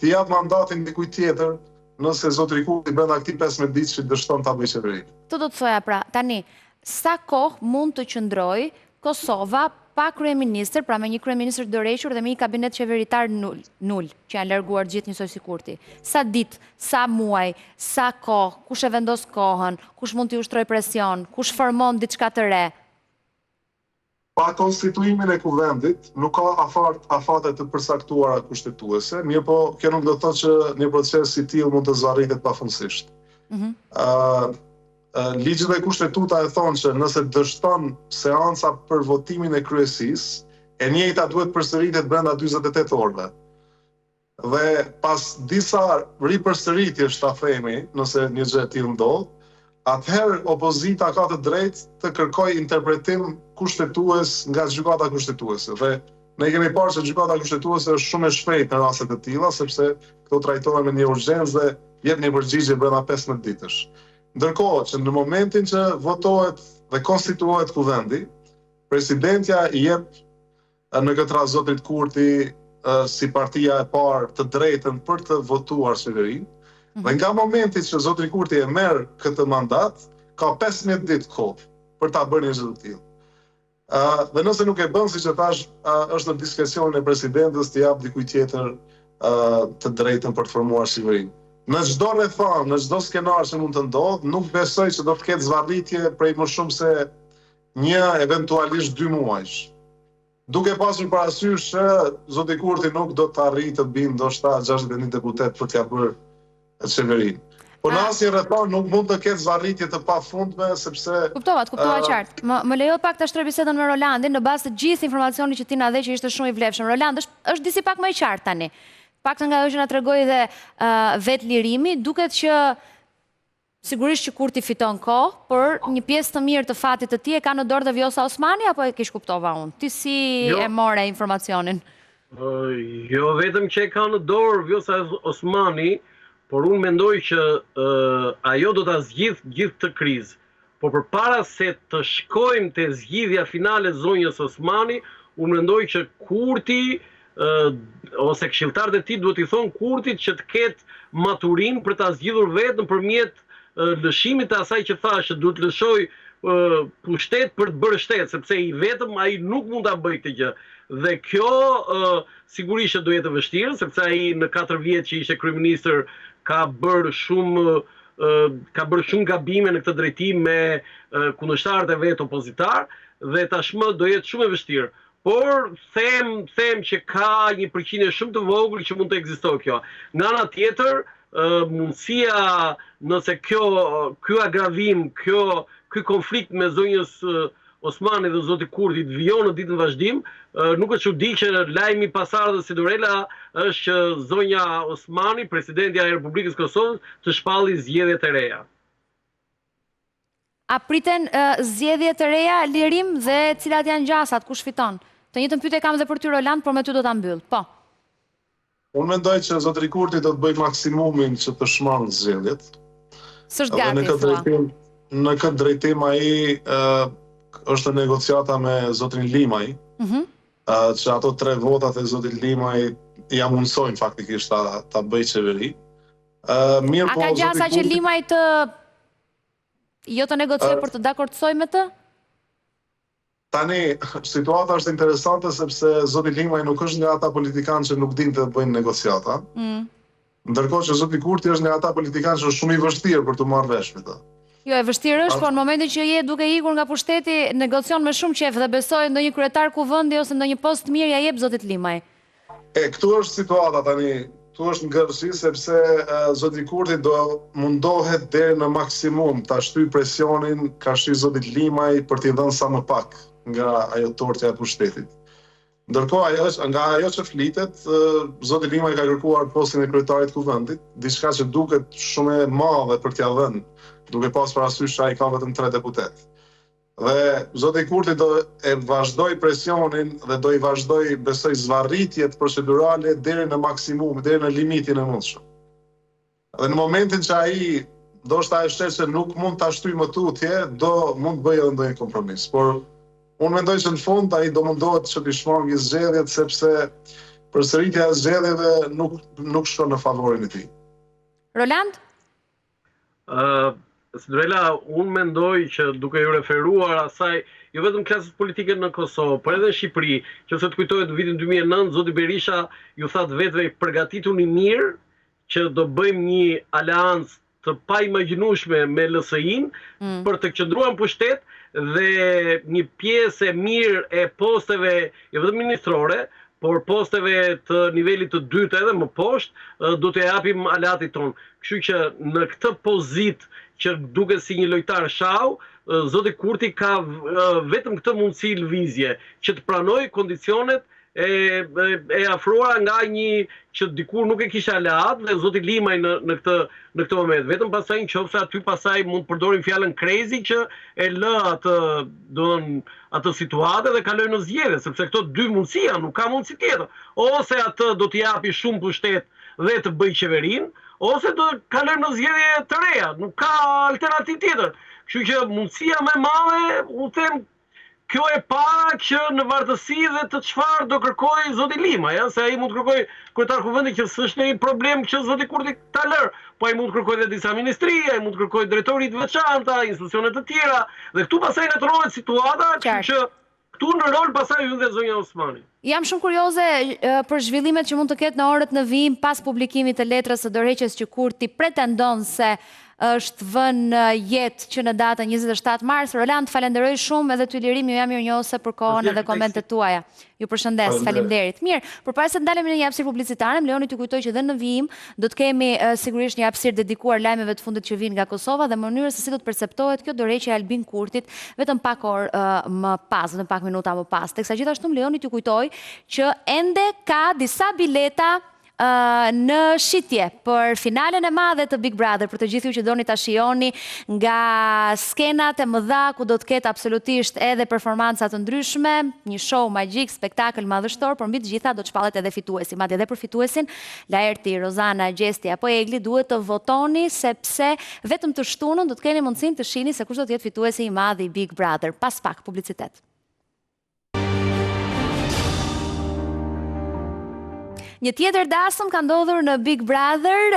E: të jap mandatin dikujt tjetër nëse zotri Kurti brenda këtij 15 ditë që dështon ta bëjë qeverinë.
A: Të do të thoja pra, tani, sa kohë mund të qëndrojë Kosova pa kryeministër, pra me një kryeministër dorëhequr dhe me një kabinet qeveritar nul, që janë larguar gjithë njësoj si Kurti. Sa ditë, sa muaj, sa kohë, kush e vendos kohën, kush mund t'i ushtroj presion, kush formon diçka të re?
E: Pa konstituimin e kuvendit, nuk ka afate të përsaktuara kushtetuese, mirë po kjo nuk do të thotë që një proces si tillë mund të zvarritet pafundësisht. Ligjet e kushtetuta e thonë që nëse dështon seanca për votimin e kryesisë, e njëjta duhet përsëritet brenda 48 orëve. Dhe pas disa ripërsëritjesh, ta themi, nëse një gjë e tillë ndodh, atëherë opozita ka të drejtë të kërkojë interpretim kushtetues nga gjykata kushtetuese. Dhe ne kemi parë që gjykata kushtetuese është shumë e shpejtë në raste të tilla, sepse këto trajtohen me një urgjencë dhe jep një përgjigje brenda 15 ditësh. Ndërkohë që në momentin që votohet dhe konstituohet kuvendi, presidentja i jep në këtë rast zotit Kurti si partia e parë të drejtën për të votuar qeverinë, dhe nga momenti që zotri Kurti e merr këtë mandat, ka 15 ditë kohë për ta bërë një gjë të tillë. Dhe nëse nuk e bën, siç e thash, është në diskrecionin e presidentës të jap dikujt tjetër të drejtën për të formuar qeverinë. Në çdo rrethon, në çdo skenar që mund të ndodhë, nuk besoj që do të ketë zvarritje prej më shumë se një, eventualisht 2 muajsh. Duke pasur parasysh që zoti Kurti nuk do të arrijë të bindë ndoshta 61 deputet për t'ia bërë qeverinë. Po në asnjë rrethon nuk mund të ketë zvarritje të pafundme sepse
A: kuptova qartë. Më lejo pak ta shtroj bisedën me Rolandin në bazë të gjithë informacionit që ti na dhe që ishte shumë i vlefshëm. Roland, është disi pak më i qartë tani. Paktën nga ajo që na tregoi dhe vet lirimi, duket që sigurisht që Kurti fiton kohë, por një pjesë të mirë të fatit të tij e ka në dorë dhe Vjosa Osmani apo e kish kuptova unë? Ti si e more informacionin?
C: Jo vetëm që e ka në dorë Vjosa Osmani, por unë mendoj që ajo do ta zgjidh gjithë të krizë. Por përpara se të shkojmë te zgjidhja finale e zonjës Osmani, unë mendoj që Kurti ose këshilltarët e tij duhet i thonë Kurtit që të ketë maturinë për ta zgjidhur vetë nëpërmjet lëshimit të asaj që thashë, duhet lëshoj pushtet për të bërë shtet, sepse i vetëm ai nuk mund ta bëjë këtë gjë. Dhe kjo sigurisht do jetë e vështirë, sepse ai në 4 vjet që ishte kryeministër ka bërë shumë gabime në këtë drejtim me kundërshtarët e vet opozitar dhe tashmë do jetë shumë e vështirë. Por them që ka një përqindje shumë të vogël që mund të ekzistojë kjo. Nga ana tjetër, mundësia nëse ky agravim, ky konflikt me zonjës Osmani dhe zoti Kurti të vijojnë në ditën vazhdim, nuk është çudi që lajmi pasardhës si Dorela është që zonja Osmani, presidentja e Republikës Kosovës, të shpalli zgjedhje të reja.
A: A priten zgjedhje të reja, lirim dhe cilat janë gjasat, kush fiton? Të njëjtën pyetje kam dhe për ty Roland, por me ty do ta mbyll. Po.
E: Unë mendoj që zotri Kurti do të bëj maksimumin që të shmang zgjedhjet.
A: S'është gati.
E: Në këtë drejtim ai është negociata me zotrin Limaj, që ato 3 votat e zotit Limaj ja mundsojnë faktikisht ta bëj qeveri.
A: A ka gjasa që Limaj të jo të negociojë për të dakordësoj me të?
E: Tani, situata është interesante sepse zoti Limaj nuk është nga ata politikanë që nuk din të bëjnë negociata. Ndërkohë që zoti Kurti është nga ata politikanë që është shumë i vështirë për të marrë vesh me të.
A: Jo, e vështirë është, por në momentin që je duke ikur nga pushteti, negocion me shumë qef dhe besoj ndonjë kryetar kuvendi ose ndonjë post mirë ja jep zotit Limaj.
E: Këtu është situata tani, këtu është ngërësi sepse zoti Kurti do mundohet deri në maksimum ta shtyjë presionin karshi zotit Limaj për t'i dhënë sa më pak nga ajo tortja e pushtetit. Ndërkohë, nga ajo që flitet, zoti Limaj ka kërkuar postin e kryetarit kuvendit, diçka që duket shumë e madhe për t'ia dhënë, duke pas parasysh ai ka vetëm 3 deputet. Dhe zoti Kurti do e vazhdoj presionin dhe do i vazhdoj, besoj, zvarritjet procedurale deri në maksimum, deri në limitin e mundshëm. Dhe në momentin që ai ndoshta e sheh se nuk mund ta shtyjë më tutje, do mund të bëjë edhe ndonjë kompromis. Por unë mendoj që në fund ai do mundohet që të shmangi zgjedhjet sepse përsëritja e zgjedhjeve nuk shkon në favorin e tij.
A: Roland?
C: Dorela, unë mendoj që duke ju referuar asaj, jo vetëm klasës politike në Kosovë, por edhe në Shqipëri, që se të kujtohet në vitin 2009, zoti Berisha ju thatë vetëve përgatituni mirë që do bëjmë një aleancë të pa imagjinueshme me LSI-n për të qëndruar në pushtet dhe një pjesë e mirë e posteve, jo vetëm ministrore, por posteve të nivelit të dytë edhe më poshtë, do të japim aleatit tonë. Kështu që në këtë pozitë që duket si një lojtar shau, zoti Kurti ka vetëm këtë mundësi lëvizje, që të pranoj kondicionet e afruara nga një që dikur nuk e kisha aleat dhe zoti Limaj në këtë moment. Vetëm pasaj në qofse aty pasaj mund të përdorim fjalën crazy që e lë atë situatë dhe kaloj në zgjedhje, sepse këto 2 mundësia, nuk ka mundësi tjetër. Ose atë do t'i japi shumë pushtet dhe të bëj qeverinë, ose do kalojmë në zgjedhje të reja, nuk ka alternativë tjetër. Kështu që mundësia më e madhe, u them, kjo e para që në vartësi dhe të çfarë do kërkoj zoti Limaj, se ai mund të kërkoj kryetar kuvendit që s'është një problem që zoti Kurti ta lër, po ai mund të kërkoj edhe disa ministri, ai mund të kërkoj drejtori të veçanta, institucione të tjera, dhe këtu pastaj ndërrohet situata, që këtu në rol pasaj hyn dhe zonja Osmani.
A: Jam shumë kurioze për zhvillimet që mund të ketë në orët në vijim pas publikimit të letrës së dorëheqjes që Kurti pretendon se është vënë jetë që në datën 27 mars. Roland, falenderoj shumë edhe ty Lirim, ju jam mirënjohëse për kohën edhe komentet tuaja. Ju përshëndes, faleminderit. Mirë, përpara se të ndalemi në një hapësirë publicitare, më lejoni t'ju kujtoj që dhe në vijim do të kemi sigurisht një hapësirë dedikuar lajmeve të fundit që vijnë nga Kosova dhe mënyrës se si do të perceptohet kjo dorëheqje e Albin Kurtit vetëm pak orë më pas, vetëm pak minuta më pas. Teksa gjithashtu më lejoni t'ju kujtoj që ende ka disa bileta në shitje për finalen e madhe të Big Brother, për të gjithë ju që doni ta shijoni nga skenat e mëdha ku do të ketë absolutisht edhe performanca të ndryshme, një show magjik, spektakël madhështor, por mbi të gjitha do të shpallet edhe fituesi. Madje edhe për fituesin, Laerti, Rozana, Gjesti apo Egli duhet të votoni sepse vetëm të shtunën do të keni mundësinë të shihni se kush do të jetë fituesi i madh i Big Brother. Pas pak publicitet. Një tjetër dasëm ka ndodhur në Big Brother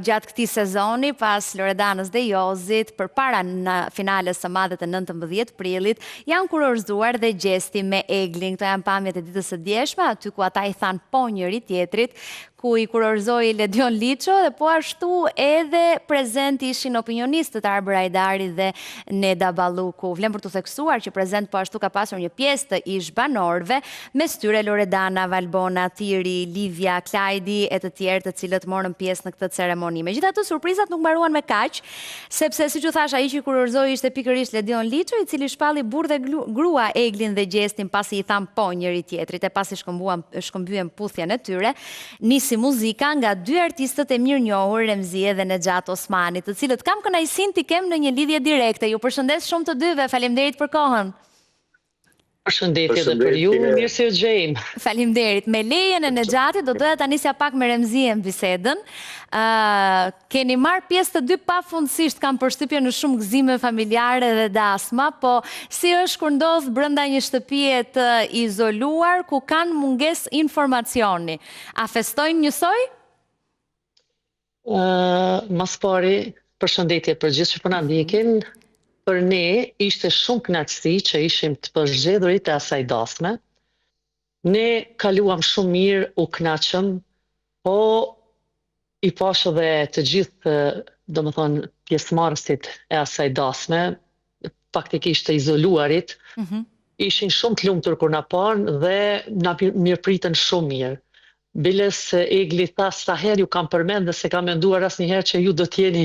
A: gjatë këtij sezoni pas Loredanës dhe Jozit përpara në finales së madhe të 19 prillit janë kurorzuar dhe Gjesti me Eglin. Këto janë pamjet e ditës së djeshme, aty ku ata i thanë po njëri tjetrit, ku i kurorëzoi Ledion Liço dhe po ashtu edhe prezent ishin opinionistët Arber Ajdari dhe Neda Balluku. Vlen për të theksuar që prezent po ashtu ka pasur një pjesë të ish banorëve, mes tyre Loredana, Valbona, Tiri, Livia, Klajdi e të tjerë të cilët morën pjesë në këtë ceremoni. Megjithatë, surprizat nuk mbaruan me kaq, sepse siç u thash, ai që i kurorëzoi ishte pikërisht Ledion Liço, i cili shpalli burr dhe grua Eglin dhe Gjestin pasi i than po njëri tjetrit e pasi shkëmbyen puthjen e tyre. Si muzika nga dy artistët e mirënjohur Remzie dhe Nexhat Osmani, të cilët kam kënaqësinë t'i kem në një lidhje direkte. Ju përshëndes shumë të dyve, faleminderit për kohën.
F: Përshëndetje dhe për ju, mirë se u gjejmë.
A: Faleminderit. Me lejen e Nexhatit do doja ta nisja pak me Remzien bisedën. Keni marrë pjesë të dy pafundësisht, kam përshtypjen në shumë gëzime familjare dhe dasma, po si është kur ndodh brenda një shtëpie të izoluar ku kanë mungesë informacioni? A festojnë njësoj?
F: Mas pari, përshëndetje për gjithë që po na ndjekin. Për ne ishte shumë kënaqësi që ishim të përzgjedhurit e asaj dasme. Ne kaluam shumë mirë, u kënaqëm, po i pash edhe të gjithë, domethënë, pjesëmarrësit e asaj dasme, faktikisht të izoluarit, ishin shumë të lumtur kur na panë dhe na mirëpritën shumë mirë. Biles Egli tha sa herë ju kam përmend dhe se kam menduar asnjëherë që ju do t'jeni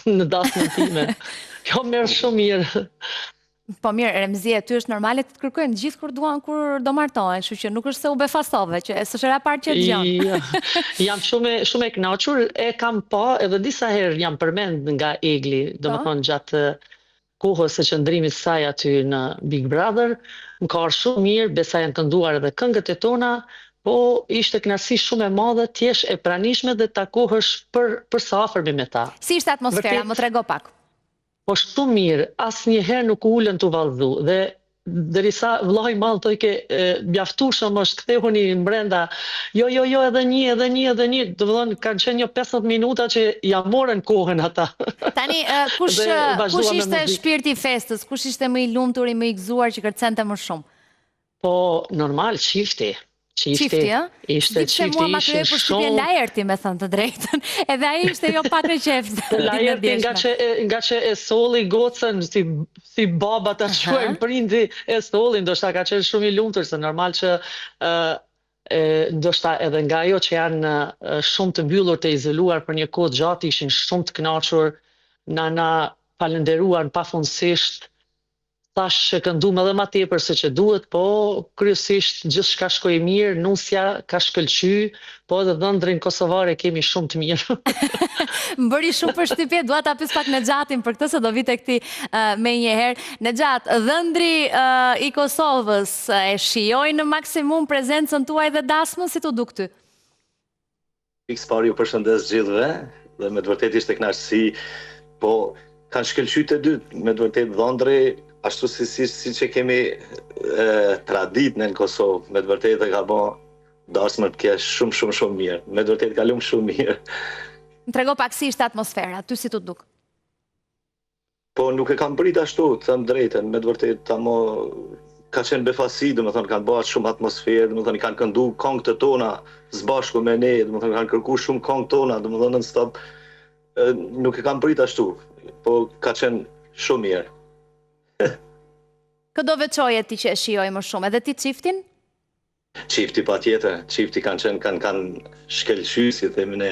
F: në dasmën time. Kjo merr shumë mirë.
A: Po mirë, Remzie, ty është normale të kërkojnë gjithë kur do martohen, kështu që nuk është se u befasove, që s'është era parë që dëgjon.
F: Jam shumë e kënaqur, e kam pa edhe disa herë jam përmend nga Egli, domethënë gjatë kohës së qëndrimit saj aty në Big Brother, më ka ardhur shumë mirë, besa janë kënduar edhe këngët e tona. Po ishte kënaqësi shumë e madhe të jesh e pranishme dhe të takohesh për së afërmi me ta.
A: Si ishte atmosfera, më trego pak.
F: Po shumë mirë, asnjëherë nuk ulën të vallëzu dhe derisa vllai i madh thoi që mjaftueshëm është kthehuni brenda. Jo, edhe një, domethënë kanë qenë 15 minuta që ja morën kohën ata.
A: Tani kush ishte shpirti i festës, kush ishte më i lumtur, më i gëzuar që kërcente më shumë?
F: Po normal Çifti.
A: Çifti, ë?
F: Ishte Çifti,
A: mua ma krijoi përshtypje Laerti, me thënë të drejtën. Edhe ai ishte jo pak në qef.
F: Laerti nga që e solli gocën si baba ta quajmë prindi e solli, ndoshta ka qenë shumë i lumtur, se normal që ndoshta edhe nga ajo që janë shumë të mbyllur të izoluar për një kohë gjatë, ishin shumë të kënaqur, na falenderuan pafundësisht. Tash që këndum edhe ma tepër se që duhet, po kryesisht gjithçka shkoi mirë, nusja ka shkëlqy, po edhe dhëndrin kosovare kemi shumë të mirë.
A: Më bëri shumë përshtypje, dua ta pyes pak Nexhatin për këtë, se do vi tek ti me njëherë. Nexhat, dhëndri i Kosovës e shijoi në maksimum prezencën tuaj dhe dasmën, si të duk ty?
G: Pikës pari ju përshëndes gjithëve, dhe me të vërtet ishte kënaqësi, po kanë shkëlqyer të dytë, me të vërtet dhëndri. Ashtu si që kemi tradit në Kosovë, me të vërtet e ka bo dasmën të kje shumë mirë. Me të vërtet kalum shumë mirë.
A: Më trego pak si ishte atmosfera, ty si të duk?
G: Po nuk e kam prit ashtu, të thëmë drejten, me të vërtet ka qenë befasi, dhe më thënë kanë bëhat shumë atmosferë, dhe më thënë kanë këndu kongë të tona zbashku me ne, dhe më thënë kanë kërku shumë kongë tona, dhe më thënë në stop, nuk e kam prit ashtu, po ka qenë shumë mirë.
A: Këdo veçoje ti që e shijoj më shumë, edhe ti Çiftin?
G: Çifti pa tjetër, Çifti kanë shkelqy, si themi ne,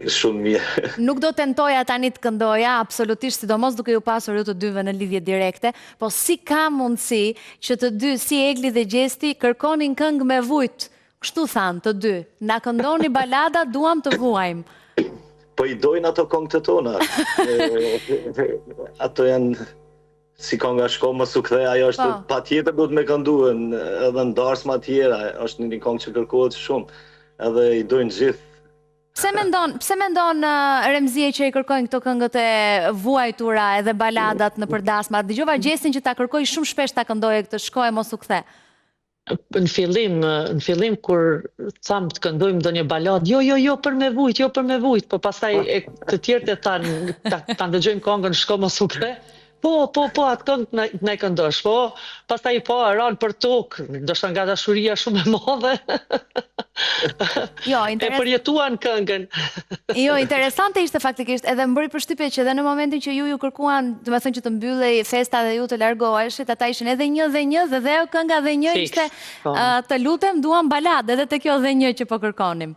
G: shumë mirë.
A: Nuk do tentoja tani të këndoja, absolutisht, sidomos duke ju pasur ju të dyve në lidhje direkte, po si ka mundësi që të dy, si Egli dhe Gjesti, kërkonin këngë me vujt, kështu thanë të dy, na këndoni balada, duam të vuajmë.
G: Po i dojnë ato këngë të tona. Ato janë si kënga shko më su kthej, ajo është pa tjetër duhet me kënduen, edhe në darsma tjera, është një këngë që kërkohet shumë, edhe i dojnë gjithë.
A: Pse mendon Remzie që i kërkojnë këto këngët e vuajtura edhe baladat në përdasma? Dëgjova Gjestin që ta kërkoj shumë shpesh ta këndoje këtë shkoj mos u kthe.
F: Në fillim kur tham të këndojmë ndonjë balad, jo për me vujt, po pastaj të tjerët e ta ndëgjojmë këngën shko mos u kthe. atë këngë në këndosh, po, pastaj po, ranë për tokë, ndoshta nga dashuria shumë e madhe, e përjetuan këngën.
A: Jo, interesante ishte faktikisht, edhe më bëri përshtypje që edhe në momentin që ju kërkuan, do të thënë që të mbyllej festa dhe ju të largoheshit, ata ishin edhe një dhe ajo kënga dhe një ishte të lutem duam balad, edhe te kjo dhe një që po kërkonim.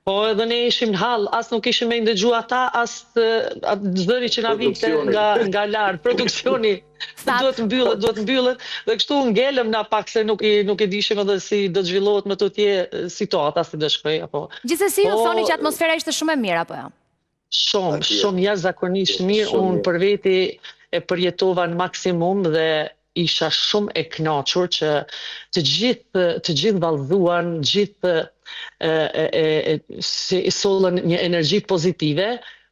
F: Po edhe ne ishim në hall, as nuk ishim me ndëgju ata, as zëri që na vinte nga lartë, produksioni duhet mbyllet, dhe kështu ngelëm na pak se nuk e dishim edhe si do të zhvillohet me të tje situata, si do shkoj, apo.
A: Gjithsesi ju thoni që atmosfera ishte shumë e mirë, apo jo?
F: Shumë jashtëzakonisht mirë, unë për veti e përjetova në maksimum dhe isha shumë e kënaqur që të gjithë vallëzuan, gjithë sollën një energji pozitive,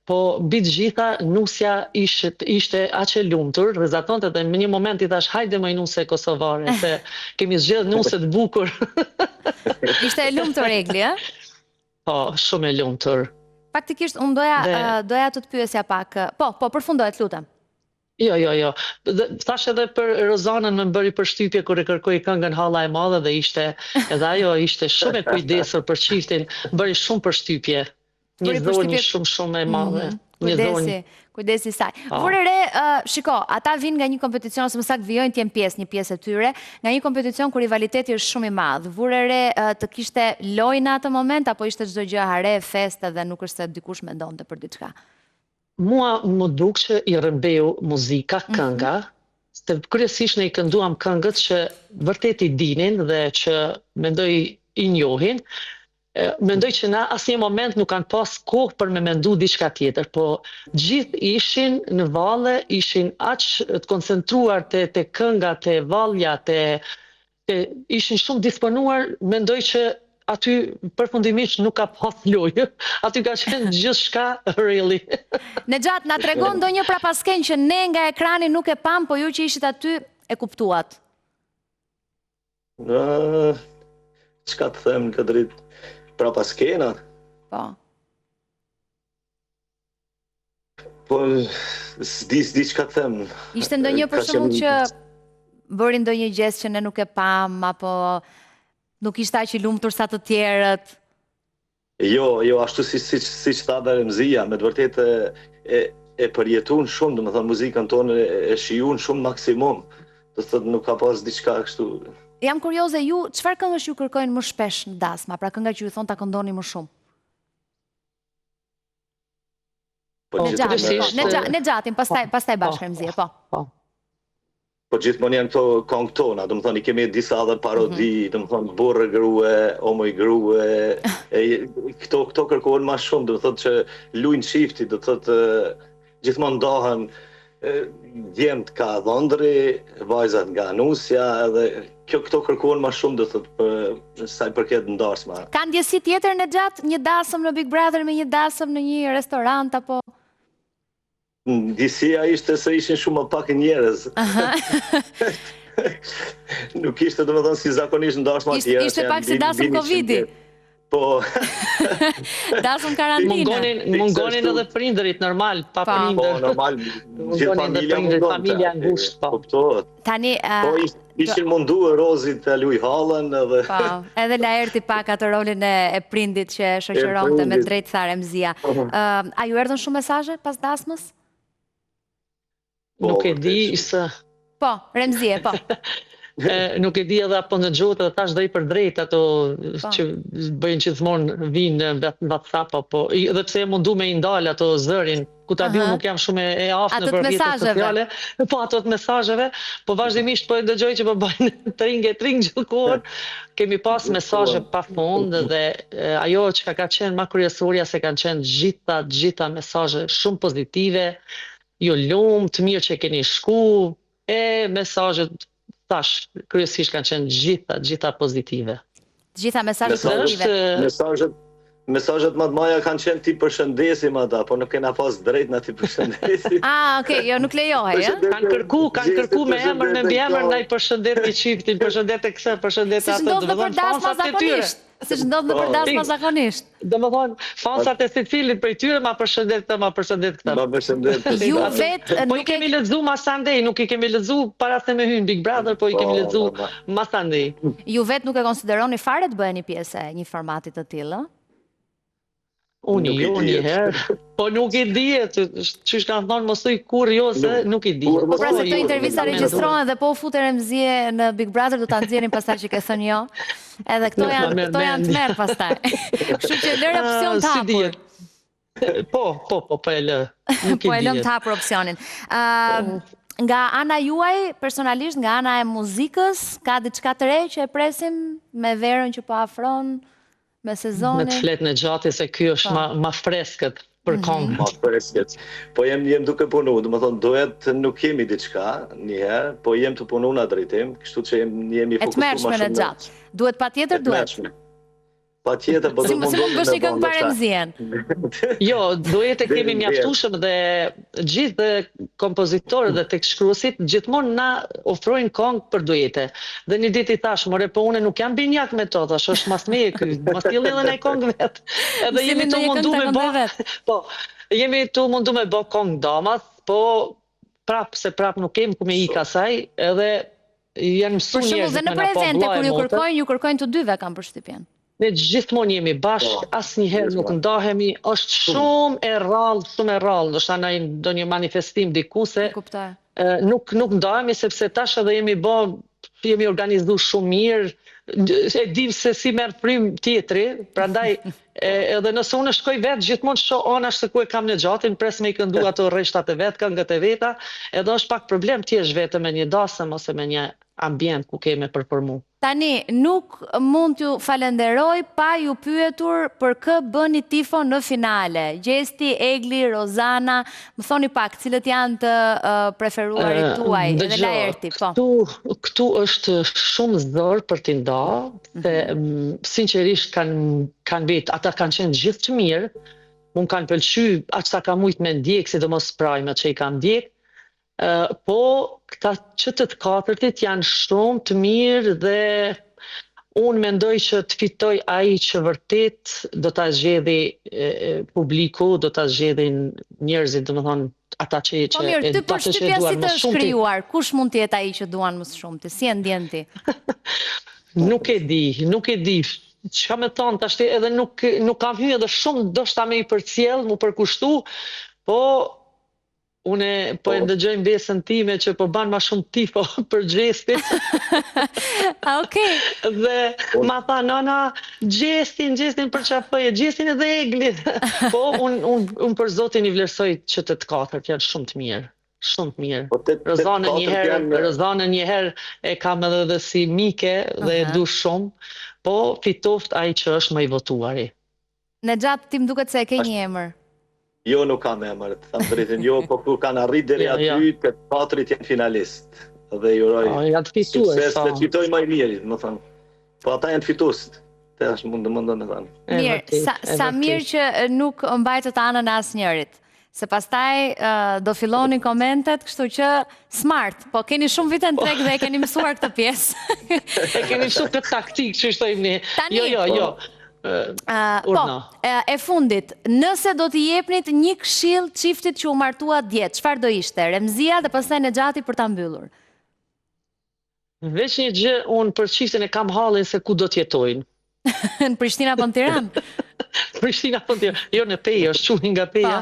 F: po mbi të gjitha nusja ishte aq e lumtur, rrezatonte dhe në një moment i thash hajde më nuse kosovare, se kemi zgjedhur nuse të bukur.
A: Ishte e lumtur Egli, ë?
F: Po, shumë e lumtur.
A: Faktikisht unë doja të pyesja pak. Po, përfundohet, lutem.
F: Jo. Thash edhe për Rozanën më bëri përshtypje kur e kërkoi këngën Halla e Madhe dhe edhe ajo ishte shumë e kujdesur për çiftin, bëri shumë përshtypje. Një dhunje shumë e madhe.
A: Kujdesi saj. Vure re, shiko, ata vinë nga një kompeticion, ose më saktë vijojnë t'jenë një pjesë e tyre, nga një kompeticion kur rivaliteti është shumë i madh. Vure re të kishte lojë në atë moment, apo ishte çdo gjë hare, festë dhe nuk është se dikush mendonte për diçka?
F: Mua më duk që i rëmbeu muzika, kënga, se kryesisht ne i kënduam këngët që vërtet i dinin dhe që mendoj i njohin. Mendoj që na asnjë moment nuk kanë pas kohë për me mendu diçka tjetër, po gjithë ishin në valle, ishin aq të koncentruar te kënga, te vallja, ishin shumë disponuar, mendoj që aty përfundimisht nuk ka pas lojë, aty ka qenë gjithçka really.
A: Nexhat, na tregon ndonjë prapasken që ne nga ekrani nuk e pam, po ju që ishit aty e kuptuat?
G: Çka të them në këtë dritë? Prapaskena?
A: Po.
G: Po, s'di çka të them.
A: Ishte ndonjë për shembull që bëri ndonjë gjest që ne nuk e pam, apo nuk ishte aq i lumtur sa të tjerët?
G: Jo, ashtu siç tha Remzia, me të vërtetë e përjetun shumë, domethënë muzikën tonë e shijun shumë maksimum. Do të thotë nuk ka pas diçka kështu.
A: Jam kurioze, ju çfarë këngësh ju kërkojnë më shpesh në dasma, pra kënga që ju thon ta këndoni më shumë? Nexhatin, pastaj bashkë Remzia, po.
G: Po gjithmonë janë këto këngë tona, domethënë i kemi disa edhe parodi, domethënë burrë grue, omoj grue, këto kërkohen më shumë, do të thotë që luajnë çifti, do të thotë gjithmonë ndahen djemt ka dhëndri, vajzat nga nusja, edhe këto kërkohen më shumë, do të thotë për sa i përket ndarësma.
A: Ka ndjesi tjetër Nexhat, një dasëm në Big Brother me një dasëm në një restorant apo?
G: Ndjesia ishte se ishin shumë më pak njerëz. Nuk ishte domethënë si zakonisht ndarësma të tjera.
A: Ishte pak si dasëm Covidi.
G: Po.
A: Dasëm karantinë.
F: Mungonin edhe prindërit normal, pa prindër.
G: Po, normal. Gjithë
F: familja ngushtë, po.
G: Kuptohet.
A: Tani
G: ishin munduar Rozit të luaj hallën edhe.
A: Po, edhe Laerti pak atë rolin e prindit që shoqëronte me drejt tha Remzia. A ju erdhën shumë mesazhe pas dasmës?
F: Nuk e di se...
A: Po, Remzie, po.
F: Nuk e di edhe apo në gjotë dhe tash dhe i për drejt ato që bëjnë gjithmonë vinë në WhatsApp, edhe pse e mundu me i ndalë ato zërin, ku ta diu nuk jam shumë e aftë në përvjetët sociale, po ato të mesazheve, po vazhdimisht po e ndëgjoj që po bëjnë tring gjithë kohën, kemi pas mesazhe pa fund dhe ajo që ka qenë ma kryesorja se kanë qenë gjitha mesazhe shumë pozitive, ju lumë, të mirë që keni shku, mesazhet tash, kryesisht kanë qenë gjitha pozitive.
A: Gjitha mesazhet pozitive.
G: Mesazhet më të mëdha kanë qenë ti përshëndesim ata, po nuk kena pas drejt na ti përshëndesim.
A: Okej, jo nuk lejohej, ë?
F: Kanë kërku me emër, me mbiemër ndaj përshëndet i çiftin, përshëndet e kësaj, përshëndet atë,
A: domethënë dasma zakonisht. Si që ndodhë në përdas ma zakonisht.
F: Dhe më thonë, fansat e Sicilit për i tyre ma përshëndet këta.
G: Ma përshëndet.
A: Ju vetë
F: Po i kemi lexu Masandej, nuk i kemi lexu para se me hyn Big Brother, po i kemi lexu Masandej.
A: Ju vetë nuk e konsideroni fare të bëheni pjesë e një formatit të tillë?
F: Unë njëherë, po nuk i dihet, që kanë thonë mos thuj kur jo se nuk i di.
A: Po pra se këto intervista regjistrohen dhe po futet Remzie në Big Brother do ta nxjerrin pastaj që ke thënë jo. Edhe këto janë të merr pastaj. Kështu që lëre opsion të hapur. Po e lë. Po e lëm të hapur opsionin. Nga ana juaj, personalisht, nga ana e muzikës, ka diçka të re që e presim me verën që po afron? Me sezonin?
F: Me të fletë në gjati se kjo është ma freskët për kongë.
G: Ma freskët. Po jem duke punu, dhe më thonë, dohet nuk kemi diçka njëherë, po jem të punu në drejtim, kështu që jemi fokusu ma shumë.
A: E të mershme në gjatë. Duhet pa tjetër, duhet?
G: Pa tjetër, po do
A: mundohemi me bëndë. Këngë për Remzien.
F: Jo, duhet e kemi mjaftushëm dhe gjithë kompozitorët dhe tekstshkruesit gjithmonë na ofrojnë këngë për duete. Dhe një ditë i thash, more po une nuk jam binjak me to, thash është mas me e ky, mas t'jellë edhe ne këngë vetë. Edhe jemi të mundu me bë, po, jemi të mundu me bë këngë damat, po prap nuk kemi ku me i kasaj, edhe janë mësu njerëzit me na po
A: evente, kur ju kërkojnë të dyve kam përshtypjen.
F: Ne gjithmonë jemi bashkë, asnjëherë nuk ndahemi, është shumë e rrallë, ndoshta në ndonjë manifestim diku se nuk ndahemi sepse tash edhe jemi organizuar shumë mirë, e dim se si merr frym tjetri, prandaj edhe nëse unë shkoj vetë gjithmonë shoh anash se ku e kam në gjatin, pres me i këndu ato rreshtat e vet, këngët e veta, edhe është pak problem ti jesh vetëm me një dasëm ose me një ambient ku keme përformu.
A: Tani, nuk mund t'ju falenderoj pa ju pyetur për kë bëni tifo në finale. Gjesti, Egli, Rozana, më thoni pak, cilët janë të preferuarit tuaj edhe Laerti.
F: Këtu është shumë zërë për t'i nda, se sinqerisht kanë vetë, ata kanë qenë gjithë të mirë, mund kanë pëlqy aq sa ka mujt me ndjek, sidomos prajme që i kanë ndjek, po këta që të katërtit janë shumë të mirë dhe unë mendoj që të fitoj ai që vërtet do ta zgjedhi publiku, do ta zgjedhin njerëzit, domethënë ata që
A: po mirë, ty për shtypja si të shkryuar, kush mund t'jetë ai që duan më shumë ti, si e ndjen ti?
F: Nuk e di. Çka me thonë tash edhe nuk kam hyrë edhe shumë ndoshta me i përcjell, mu përkushtu, po une po e ndëgjoj besën time që po ban ma shumë tifo për Gjestin.
A: Okej.
F: Dhe ma tha, nana, Gjestin për qafëje, Gjestin edhe Egli. Po, unë për zotin i vlerësoj që të katërt janë shumë të mirë. Shumë të mirë. Rëzane njëherë e kam edhe dhe si mike dhe e du shumë, po fitoft ai që është më i votuari.
A: Në gjatë tim duket se e ke një emër.
G: Jo, nuk kam emër, të thamë drejtën, jo, po ku kanë arrit deri aty, këtë katërit janë finalist. Dhe juroj sukses dhe të fitoj më i mirë, më thënë. Po ata janë fitusit, të është mundë me thënë.
A: Mirë, sa mirë që nuk mbajtët anën e asnjërit. Se pastaj do fillonin komentet, kështu që smart, po keni shumë vite në treg dhe e keni mësuar këtë pjesë.
F: E keni mësuar këtë taktik, që shtojmë ne. Jo.
A: Po, e fundit, nëse do t'i jepnit një këshill çiftit që u martua djetë, çfarë do ishte? Remzia dhe pastaj Nexhati për ta mbyllur.
F: Veç një gjë, unë për çiftin e kam hallin se ku do t'jetojnë.
A: Në Prishtinë apo në Tiranë?
F: Prishtinë apo në Tiranë. Jo në Peja, është shumë nga Peja.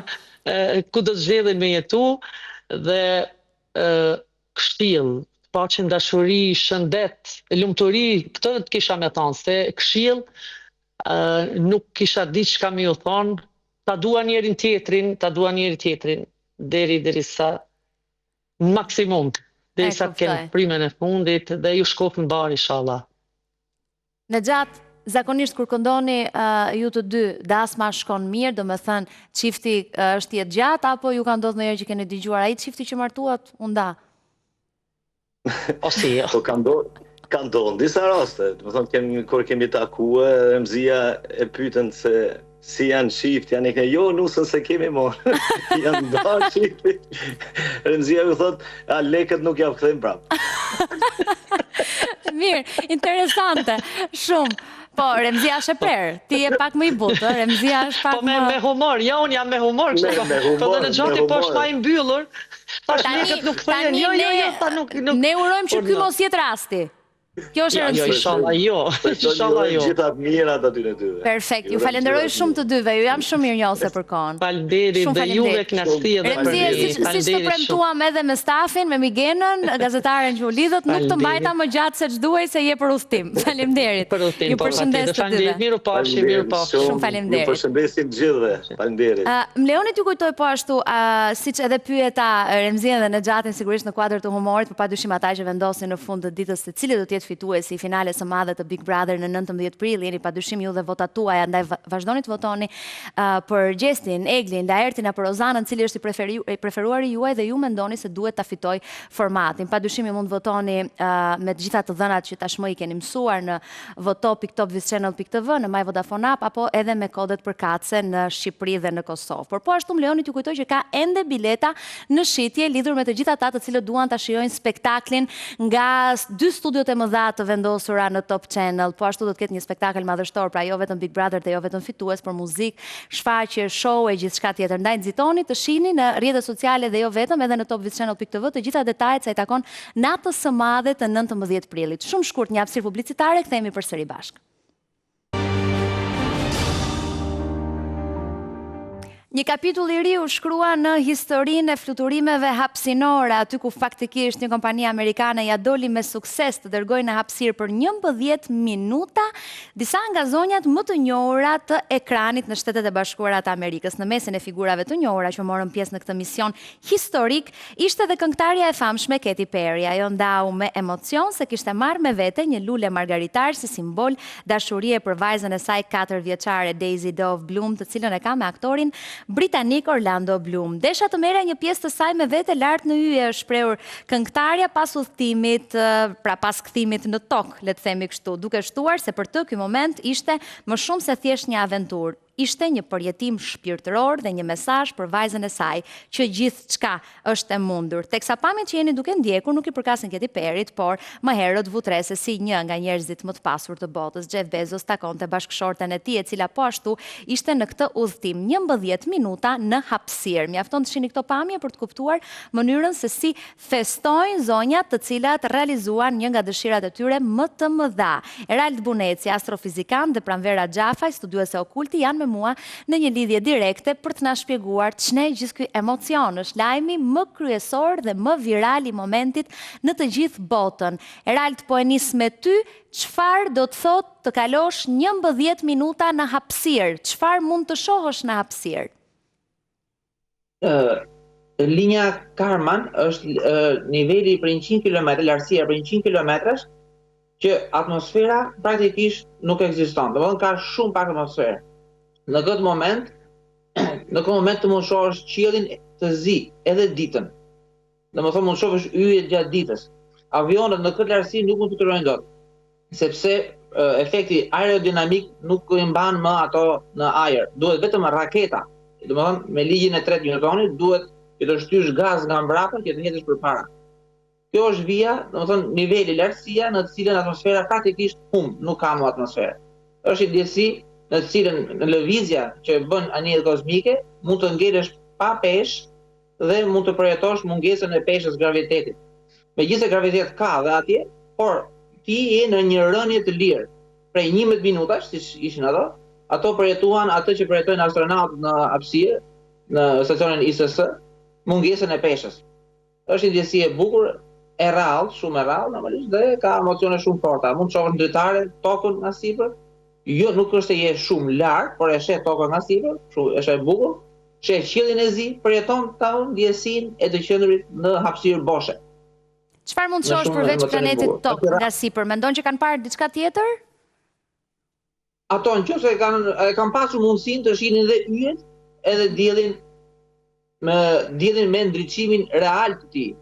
F: Ku do të zgjedhin me jetu dhe këshill, paqen, dashuri, shëndet, lumturi, këtë të kisha me thonë, se këshill nuk kisha di çka më ju thonë, ta dua njërin tjetrin, deri sa në maksimum, deri sa të kemë primën e fundit dhe ju shkofën bar inshallah.
A: Nexhat, zakonisht kur këndoni ju të dy, dasma shkon mirë, do me thënë çifti është jetë gjatë, apo ju ka ndodhur ndonjëherë që keni dëgjuar ai çifti që martuat u nda?
F: Ose jo.
G: Po ka ndonë disa raste, më thonë, kur kemi takuar, Remzia e pyetën se si janë qift, janë e jo, nusën se kemi morë, janë ndarë qifti. Remzia ju thotë, lekët nuk ja këthejmë prapë.
A: Mirë, interesante, shumë. Po, Remzia është e prerë, ti je pak më i butë, Remzia është pak më...
F: Po me humor, ja unë jam me humor, po dhe në gjati po është ma i mbyllur, tash lekët nuk thëjën, jo,
A: ne urojmë që ky mos jetë rasti. Kjo është
F: rëndësishme. Inshallah jo.
G: Gjithat mirat aty në dyve.
A: Perfekt, ju falenderoj shumë të dyve, ju jam shumë mirënjohëse për kohën.
F: Faleminderit dhe juve knasti edhe për
A: Remzia, siç të premtuam edhe me stafin, me Migenën, gazetaren që u lidhët, nuk të mbajta më gjatë se ç'duaj se je për udhtim. Faleminderit. Ju përshëndes të dyve.
F: Miru pafshi.
A: Shumë faleminderit.
G: Ju përshëndesim gjithëve. Faleminderit.
A: Më lejoni t'ju kujtoj po ashtu, siç edhe pyeta Remzian dhe Nexhatin sigurisht në kuadër të humorit, por padyshim ata që vendosin në fund të ditës se cili do të jetë fituesi i finales së madhe të Big Brother në 19 prill, jeni padyshim ju dhe votat tuaja, ndaj vazhdoni të votoni për Gjestin, Eglin, Laertin apo Rozanën, cili është i preferuari juaj dhe ju mendoni se duhet ta fitoj formatin. Padyshim ju mund të votoni me të gjitha të dhënat që tashmë i keni mësuar në voto.topvischannel.tv, në My Vodafone App apo edhe me kodet për kace në Shqipëri dhe në Kosovë. Por po ashtu më lejoni t'ju kujtoj që ka ende bileta në shitje lidhur me të gjitha ata të cilët duan ta shijojnë spektaklin nga dy studiot e mëdha të vendosura në Top Channel. Po ashtu do të ketë një spektakël madhështor, pra jo vetëm Big Brother dhe jo vetëm fitues, por muzikë, shfaqje, show e gjithçka tjetër. Ndaj nxitoni të shihni në rrjetet sociale dhe jo vetëm edhe në topvischannel.tv të gjitha detajet sa i takon natës së madhe të 19 prillit. Shumë shkurt një hapësirë publicitare, kthehemi përsëri bashkë. Një kapitull i ri u shkrua në historinë e fluturimeve hapësinore, aty ku faktikisht një kompani amerikane ja doli me sukses të dërgojë në hapësirë për 11 minuta disa nga zonjat më të njohura të ekranit në Shtetet e Bashkuara të Amerikës. Në mesin e figurave të njohura që morën pjesë në këtë mision historik, ishte dhe këngëtarja e famshme Katy Perry. Ajo ndau me emocion se kishte marrë me vete një lule margaritar si simbol dashurie për vajzën e saj 4 vjeçare Daisy Dove Bloom, të cilën e ka me aktorin britanik Orlando Bloom. Desha të merrja një pjesë të saj me vete lart në hyje, shprehur këngëtarja pas udhëtimit, pra pas kthimit në tokë, le të themi kështu, duke shtuar se për të ky moment ishte më shumë se thjesht një aventurë. Ishte një përjetim shpirtëror dhe një mesazh për vajzën e saj që gjithçka është e mundur. Teksa pamjet që jeni duke ndjekur nuk i përkasin Katy Perryt, por më herët vutrese si një nga njerëzit më të pasur të botës. Jeff Bezos takonte bashkëshorten e tij, e cila po ashtu ishte në këtë udhëtim 11 minuta në hapësirë. Mjafton të shihni këto pamje për të kuptuar mënyrën se si festojnë zonjat të cilat realizuan një nga dëshirat e tyre më të mëdha. Erald Buneci, astrofizikan, dhe Pranvera Xhafaj, studiuese okulti, janë me mua në një lidhje direkte për të na shpjeguar ç'ne gjithë ky emocion. Është lajmi më kryesor dhe më viral i momentit në të gjithë botën. Erald, po e nis me ty, çfarë do të thotë të kalosh 11 minuta në hapësirë? Çfarë mund të shohësh në hapësirë?
H: Linja Karman është niveli për 100 km, lartësia për 100 km, që atmosfera praktikisht nuk ekziston. Domethënë ka shumë pak atmosferë. Në këtë moment të mund shohësh qiellin të zi edhe ditën. Domethënë mund shohësh yjet gjatë ditës. Avionet në këtë lartësi nuk mund të flutujnë dot, sepse efekti aerodinamik nuk i mban më ato në ajër. Duhet vetëm raketa. Domethënë me ligjin e 3 Newtonit duhet që të shtysh gaz nga mbrapa që të hedhësh përpara. Kjo është vija, domethënë niveli, lartësia në të cilën atmosfera praktikisht nuk ka më atmosferë. Është ndjesi në të cilën në lëvizja që bën anijet kozmike mund të ngelesh pa peshë dhe mund të përjetosh mungesën e peshës gravitetit. Megjithëse gravitet ka dhe atje, por ti je në një rënje të lirë. Prej 11 minutash, siç ishin ato përjetuan atë që përjetojnë astronautët në hapësirë, në stacionin ISS, mungesën e peshës. Është një ndjesi e bukur, e rrallë, shumë e rrallë normalisht dhe ka emocione shumë forta. Mund të shohësh ndrytare tokën nga sipër. Jo, nuk është se je shumë larg, por e sheh tokën nga sipër, është e bukur. Sheh qiellin e zi, përjeton ta ndjesinë e të qendrit në hapësirë boshe.
A: Çfarë mund të shohësh përveç planetit Tokë nga sipër? Mendon që kanë parë diçka tjetër?
H: Ato nëse kanë pasur mundësinë të shihnin dhe yjet, edhe diellin me ndriçimin real të tij.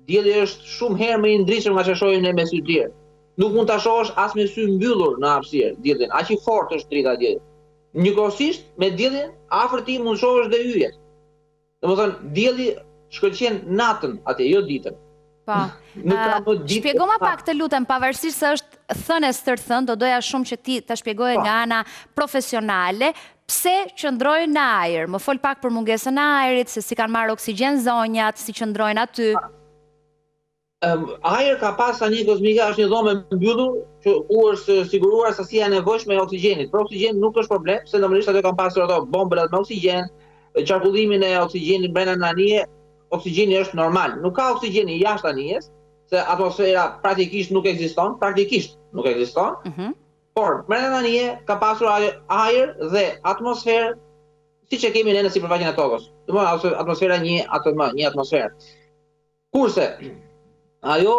H: Dielli është shumë herë më i ndriçur nga çfarë shohim ne me sy të tjerë. Nuk mund ta shohësh as me sy mbyllur në hapësirë diellin, aq i fortë është drita e diellit. Njëkohësisht me diellin afër ti mund shohësh dhe yjet. Domethënë dielli shkëlqen natën atje, jo ditën.
A: Po. Shpjegoma pak të lutem, pavarësisht se është thënes tërë thënë, do doja shumë që ti të shpjegoje nga ana profesionale, pse qëndrojnë në ajër? Më fol pak për mungesën e ajrit, se si kanë marrë oksigjen zonjat, si qëndrojnë aty.
H: Ajër ka pas tani kozmika, është një dhomë e mbyllur, që ku është siguruar sasia e nevojshme e oksigjenit. Për oksigjen nuk është problem, se normalisht ato kanë pasur ato bombrat me oksigjen, qarkullimin e oksigjenit brenda në anije, oksigjeni është normal. Nuk ka oksigjeni jashtë anijes, se atmosfera praktikisht nuk ekziston, por brenda në anije ka pasur ajër dhe atmosferë, siç e kemi ne në sipërfaqen e tokës. Domethënë atmosfera një atmosferë. Kurse ajo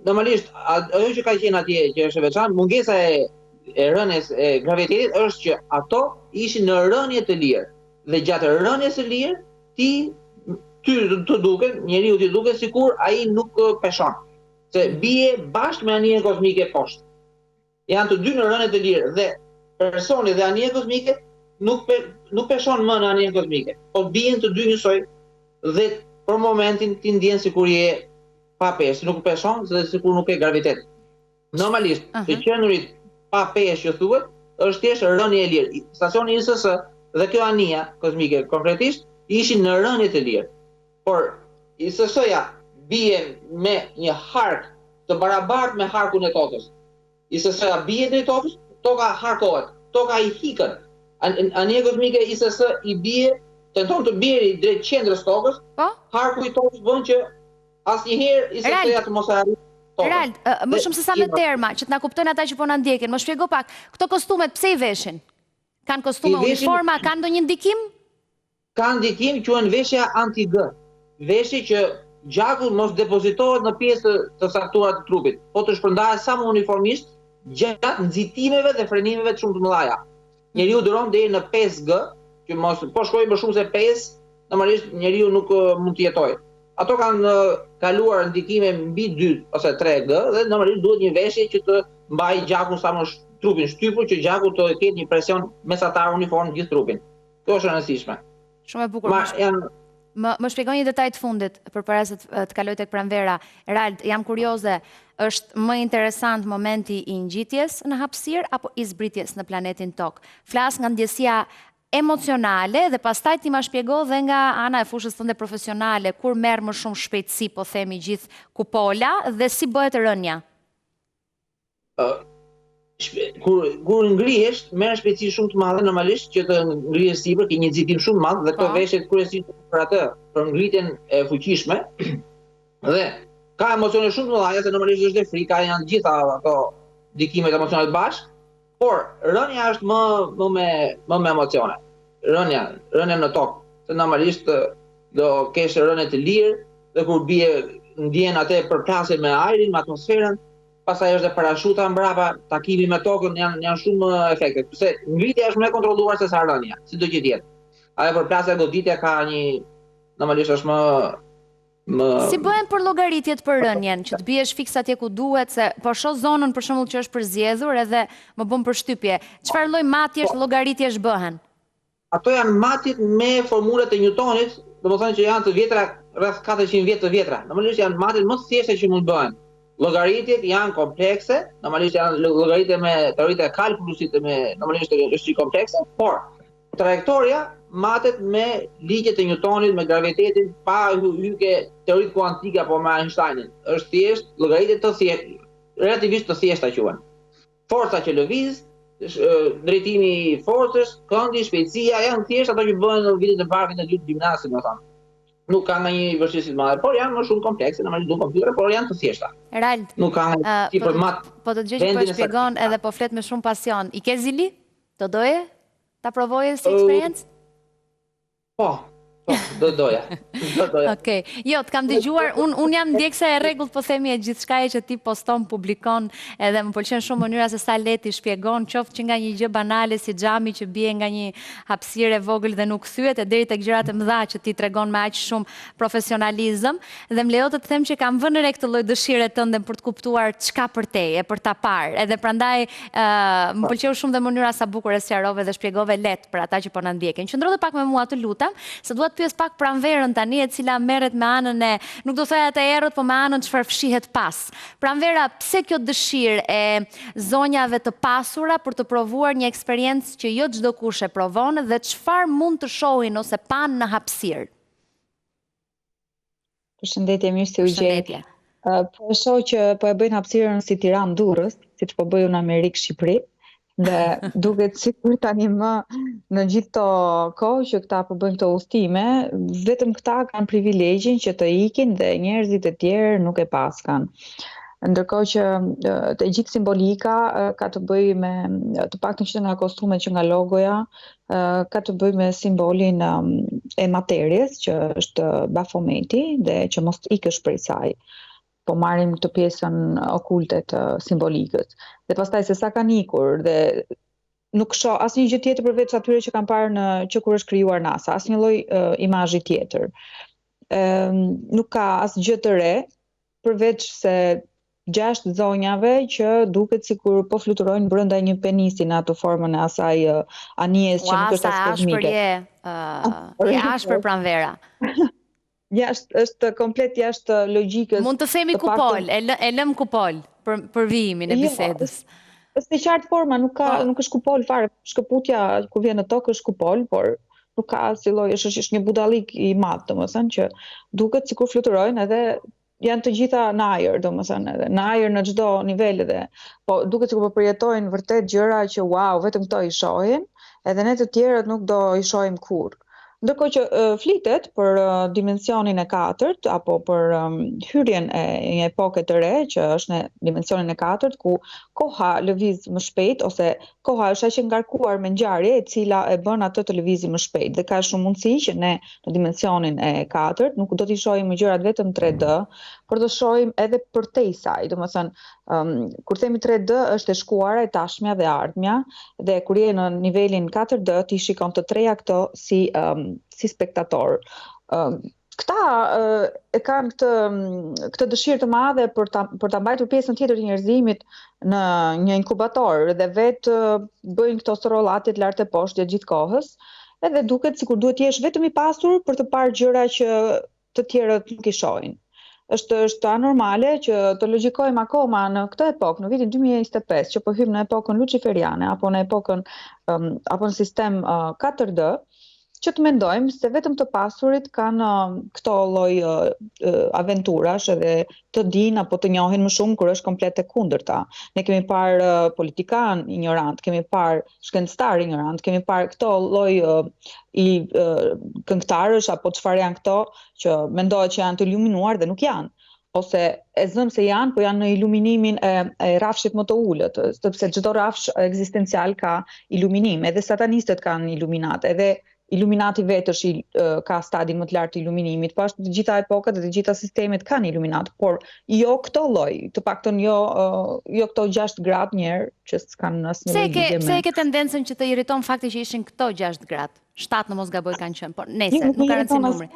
H: normalisht ajo që ka qenë atje që është e veçantë, mungesa e rënies e gravitetit është që ato ishin në rënje të lirë. Dhe gjatë rënjes së lirë, ty të duket, njeriu t'i duket sikur ai nuk peshon. Se bie bashkë me anijen kozmike poshtë. Janë të dy në rënje të lirë dhe personi dhe anija kozmike nuk peshon më në anijen kozmike, po bien të dy njësoj dhe për momentin ti ndjen sikur je pa peshë, nuk peshon dhe sikur nuk ke gravitet. Normalisht, të qenurit pa peshë që thuhet, është thjesht rënje e lirë. Stacioni ISS dhe kjo anija kozmike konkretisht ishin në rënje të lirë. Por ISS-ja bie me një hark të barabartë me harkun e tokës. ISS-ja bie drejt tokës, toka harkohet, toka i hikën. Anija kozmike ISS i bie, tenton të bjeri drejt qendrës tokës, harku i tokës bën që asnjëherë ISS-ja të mos arrijë tokën.
A: Rald, më shumë se sa me terma, që të na kuptojnë ata që po na ndjekin, më shpjego pak, këto kostumet pse i veshin? Kanë kostume uniforma, kanë ndonjë ndikim?
H: Kanë ndikim, quhen veshja anti-G. Veshje që gjaku mos depozitohet në pjesë të saktuara të trupit, po të shpërndahet sa më uniformisht gjatë nxitimeve dhe frenimeve të shumë të mëdha. Njeriu duron deri në 5G, që mos po shkojë më shumë se 5, normalisht njeriu nuk mund të jetojë. Ato kanë kaluar ndikime mbi 2 ose 3G dhe normalisht duhet një veshje që të mbajë gjakun sa më trupin shtypur, që gjaku të ketë një presion mesatar uniform gjithë trupin. Kjo është e rëndësishme.
A: Shumë e bukur. Më shpjegoj një detaj të fundit, përpara se të kaloj tek pranvera. Rald, jam kurioze, është më interesant momenti i ngjitjes në hapësirë apo i zbritjes në planetin Tokë? Flas nga ndjesia emocionale dhe pastaj ti ma shpjego dhe nga ana e fushës tënde profesionale, kur merr më shumë shpejtësi, po themi gjithë kupola dhe si bëhet rënja?
H: Kur ngrihesh, merr shpejtësi shumë të madhe normalisht që të ngrihesh sipër, ke një nxitim shumë të madh dhe këto veshje kryesisht për atë, për ngritjen e fuqishme. Dhe ka emocione shumë të mëdha, se normalisht është dhe frika, janë gjitha ato ndikimet emocionale bashkë, por rënja është më me emocione. Rënja në tokë, se normalisht do kesh rënje të lirë dhe kur bie ndjen atë përplasjen me ajrin, me atmosferën. Pastaj është dhe parashuta mbrapa, takimi me tokën, janë shumë efekte. Pse ngritja është më e kontrolluar se sa rënja, sido që jetë. Ajo përplasja goditja ka një, normalisht është më
A: Si bëhen për llogaritjet për rënjen, që të biesh fiks atje ku duhet, se po shoh zonën për shembull që është përzgjedhur edhe më bën përshtypje. Çfarë lloj matjesh, llogaritjesh bëhen?
H: Ato janë matjet me formulat e Newtonit, domethënë që janë të vjetra, rreth 400 vjet të vjetra. Normalisht janë matjet më të thjeshta që mund bëhen. Llogaritjet janë komplekse, normalisht janë llogaritje me teoritë e kalkulusit, normalisht është komplekse, por trajektoria matet me ligjet e Newtonit, me gravitetin, pa hyke teoritë kuantike apo me Einsteinin. Është thjesht llogaritje të thjeshta, relativisht të thjeshta quhen. Forca që lëviz, drejtimi i forcës, këndi, shpejtësia, janë thjesht ato që bëhen në vitin e parë të dytë gjimnastit, domethënë. Nuk kanë nga një vështirësi të madhe, por janë më shumë komplekse, normalisht duhet kompjuter, por janë të thjeshta.
A: Rald,
H: nuk kanë tipër mat.
A: Po të gjej që po shpjegon edhe po flet me shumë pasion. I ke zili? Do doje? Ta provoje si eksperiencë?
H: Po, do doja.
A: Okej. Jo, të kam dëgjuar, unë jam ndjekse e rregullt, po themi e gjithçkaje që ti poston, publikon, edhe më pëlqen shumë mënyra se sa lehti shpjegon, qoftë që nga një gjë banale si xhami që bie nga një hapësirë e vogël dhe nuk thyet, e deri tek gjërat e mëdha që ti tregon me aq shumë profesionalizëm, dhe më lejo të them që kam vënë re këtë lloj dëshire tënde për të kuptuar çka për te, e për ta parë. Edhe prandaj më pëlqeu shumë dhe mënyra sa bukur e sqarove dhe shpjegove lehtë për ata që po na ndjekin. Qëndro dhe pak me mua, të lutem, se dua të pyes pak pranverën tani, e cila merret me anën e, nuk do thoya të errët, po me anën çfarë fshihet pas. Pranvera, pse kjo dëshirë e zonjave të pasura për të provuar një eksperiencë që jo çdo kush e provon dhe çfarë mund të shohin ose pan në hapësirë?
I: Përshëndetje, mirë se u gjej. Po e shoh që po e bëjnë hapësirën si Tiranë Durrës, siç po bëjnë në Amerikë Shqipëri, dhe duket sikur tani më në gjithë këto kohë që këta po bëjnë këto udhëtime, vetëm këta kanë privilegjin që të ikin dhe njerëzit e tjerë nuk e pas kanë. Ndërkohë që të gjithë simbolika ka të bëjë me, të paktën që nga kostumet që nga logoja, ka të bëjë me simbolin e materjes, që është Bafometi, dhe që mos ikësh prej saj. Po marrim këtë pjesën okulte të simbolikës. Dhe pastaj se sa kanë ikur dhe nuk shoh asnjë gjë tjetër përveç atyre që kanë parë që kur është krijuar NASA, asnjë lloj imazhi tjetër. Nuk ka asgjë të re përveç se 6 zonjave që duket sikur po fluturojnë brenda një penisi në atë formën e asaj anijes që nuk është as kozmike.
A: Je ashpër pranvera.
I: Është komplet jashtë logjikës.
A: Mund të themi kupol, e lëm kupol për vijimin e bisedës.
I: Është në qartë forma, nuk është kupol fare. Shkëputja kur vjen në tokë është kupol, por nuk ka si lloj, është një budallik i madh, domethënë që duket sikur fluturojnë edhe janë të gjitha në ajër, domethënë edhe në ajër në çdo nivel edhe. Po duket sikur po përjetojnë vërtet gjëra që wow, vetëm këto i shohin, edhe ne të tjerët nuk do i shohim kurrë. Ndërkohë që flitet për dimensionin e 4 apo për hyrjen e një epoke të re që është në dimensionin e 4 ku koha lëviz më shpejt ose koha është aq e ngarkuar me ngjarje e cila e bën atë të lëvizë më shpejt dhe ka shumë mundësi që ne në dimensionin e 4 nuk do t'i shohim gjërat vetëm 3D, por do shohim edhe përtej saj, domethënë kur themi 3D është e shkuara, e tashtmja dhe ardhmja dhe kur je në nivelin 4D ti shikon të treja këto si spektator. Këta e kanë këtë dëshirë të madhe për ta mbajtur pjesën tjetër të njerëzimit në një inkubator dhe vetë bëjnë këto strollatit lart e poshtë gjatë gjithë kohës, edhe duket sikur duhet jesh vetëm i pasur për të parë gjëra që të tjerët nuk i shohin. Është anormale që të logjikojmë akoma në këtë epokë, në vitin 2025, që po hym në epokën luciferiane apo në epokën apo në sistem 4D, që të mendojmë se vetëm të pasurit kanë këto lloj aventurash edhe të dinë apo të njohin më shumë kur është komplet e kundërta. Ne kemi parë politikan ignorant, kemi parë shkencëtar ignorant, kemi parë këto lloj i këngëtarësh apo çfarë janë këto që mendohet që janë të iluminuar dhe nuk janë. Ose e zëm se janë, po janë në iluminimin e rafshit më të ulët, sepse çdo rafsh ekzistencial ka iluminim, edhe satanistët kanë iluminat, edhe Illuminati vetësh ka stadin më të lartë të iluminimit, po ashtu të gjitha epokat dhe të gjitha sistemet kanë iluminat, por jo këto lloj, të paktën jo këto 6 gradë njerë që s'kanë asnjë lidhje me.
A: Pse e ke tendencën që të irriton fakti që ishin këto 6 gradë? 7 në mos gaboj kanë qenë, por nese, nuk ka rëndësi numri.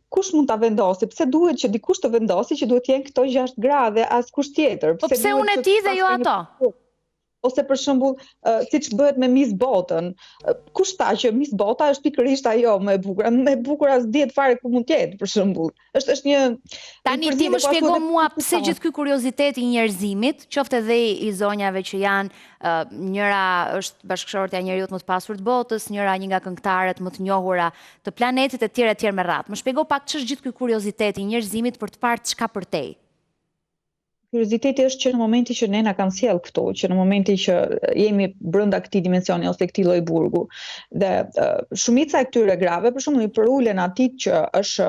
I: Kush mund ta vendosi? Pse duhet që dikush të vendosi që duhet jenë këto 6 gradë as kush tjetër?
A: Po pse unë e ti dhe jo ato?
I: Ose për shembull, siç bëhet me Miss Botën. Kush tha që Miss Bota është pikërisht ajo më e bukur? Më e bukur as dihet fare ku mund të jetë, për shembull. Është një
A: Tani ti më shpjego mua pse gjithë ky kuriozitet i njerëzimit, qoftë edhe i zonjave që janë njëra është bashkëshortja e njeriut më të pasur të botës, njëra një nga këngëtarët më të njohura të planetit e tjerë me radhë. Më shpjego pak ç'është gjithë ky kuriozitet i njerëzimit për të parë çka përtej.
I: Kurioziteti është që në momenti që ne na kanë sjell këtu, që në momenti që jemi brenda këtij dimensioni ose këtij lloji burgu, dhe shumica e këtyre grave, për shembull, i përulen atit që është,